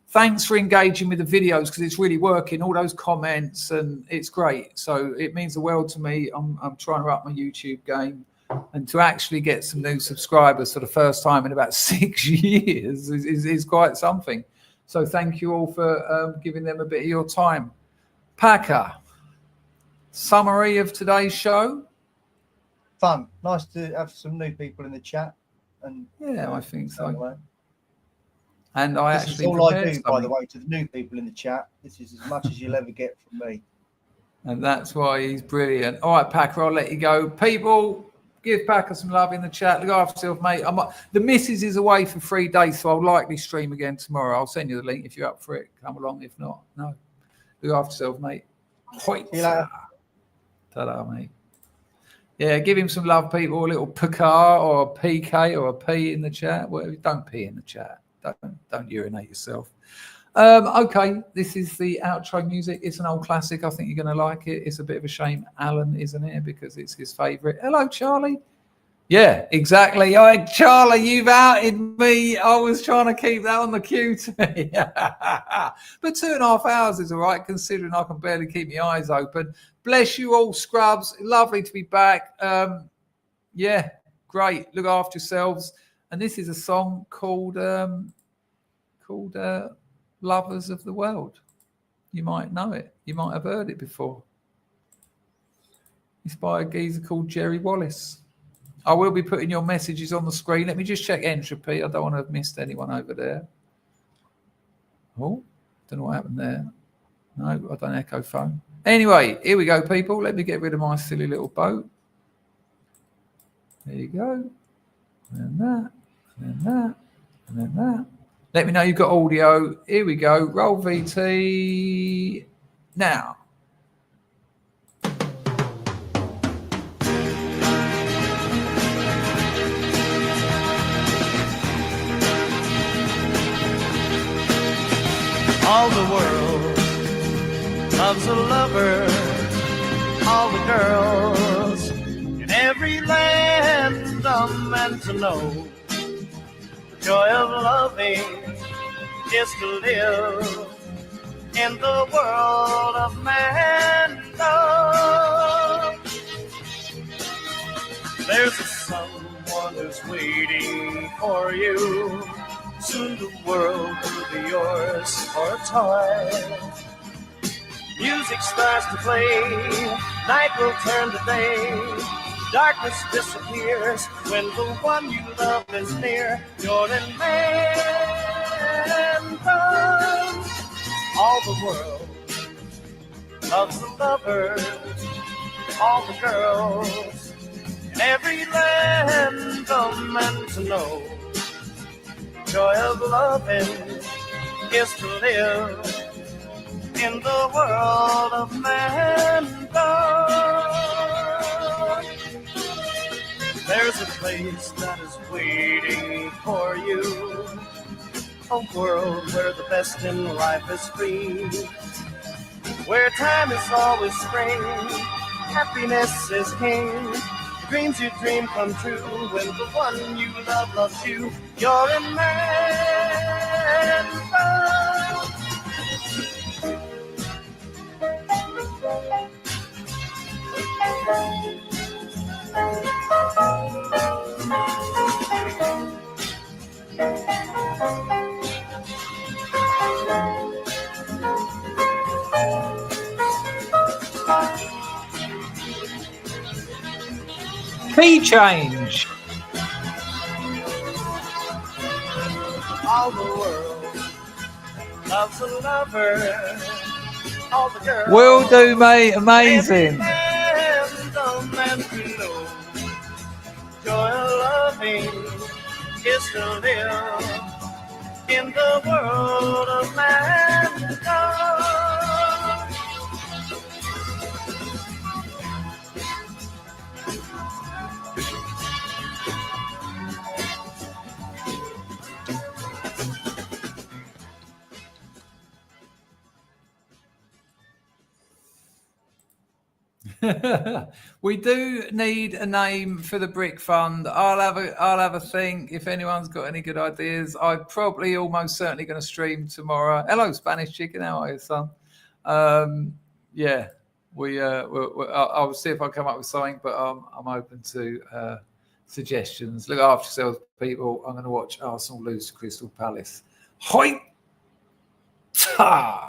Thanks for engaging with the videos, because it's really working, all those comments, and it's great. So it means the world to me. I'm trying to up my YouTube game, and to actually get some new subscribers for the first time in about 6 years is quite something. So thank you all for giving them a bit of your time. Packer, summary of today's show? Fun. Nice to have some new people in the chat. And yeah, I think so. And I this actually is all I do, by the way, to the new people in the chat. This is as much as you'll ever get from me. And that's why he's brilliant. All right, Packer, I'll let you go. People, give Packer some love in the chat. Look after yourself, mate. The missus is away for 3 days, so I'll likely stream again tomorrow. I'll send you the link if you're up for it. Come along. If not, no. Look after yourself, mate. See you later. Ta-da, mate. Yeah, give him some love, people. A little PK or a PK or a P in the chat. Whatever. Don't pee in the chat. Don't urinate yourself. Okay, this is the outro music. It's an old classic. I think you're going to like it. It's a bit of a shame Alan isn't here because it's his favourite. Hello, Charlie. Yeah, exactly. Charlie, you've outed me. I was trying to keep that on the queue to me. But 2.5 hours is all right, considering I can barely keep my eyes open. Bless you all, scrubs. Lovely to be back. Yeah, great. Look after yourselves. And this is a song called Lovers of the World. You might know it. You might have heard it before. It's by a geezer called Jerry Wallace. I will be putting your messages on the screen. Let me just check entropy. I don't want to have missed anyone over there. Oh, don't know what happened there. No, I don't echo phone. Anyway, here we go, people. Let me get rid of my silly little boat. There you go. And that, and that, and then that. Let me know you've got audio. Here we go. Roll VT now. All the world loves a lover, all the girls in every land are meant to know. The joy of loving is to live in the world of man love. There's someone who's waiting for you. Soon the world will be yours for a toy. Music starts to play, night will turn to day. Darkness disappears when the one you love is near. You're in man love. All the world loves the lovers, all the girls in every land are meant to know. Joy of loving is to live in the world of man love. There's a place that is waiting for you, a world where the best in life is free, where time is always spring, happiness is king. Dreams you dream come true when the one you love loves you. You're in man love. Key change. All the world loves a lover. All the girls Will do, mate. Amazing. Joy of loving is to live in the world of man love. We do need a name for the Brick Fund. I'll have a think. If anyone's got any good ideas, I'm probably almost certainly going to stream tomorrow. Hello, Spanish Chicken. How are you, son? Yeah, I'll see if I come up with something, but I'm open to suggestions. Look after yourselves, people. I'm going to watch Arsenal lose to Crystal Palace. Hoi! Ta!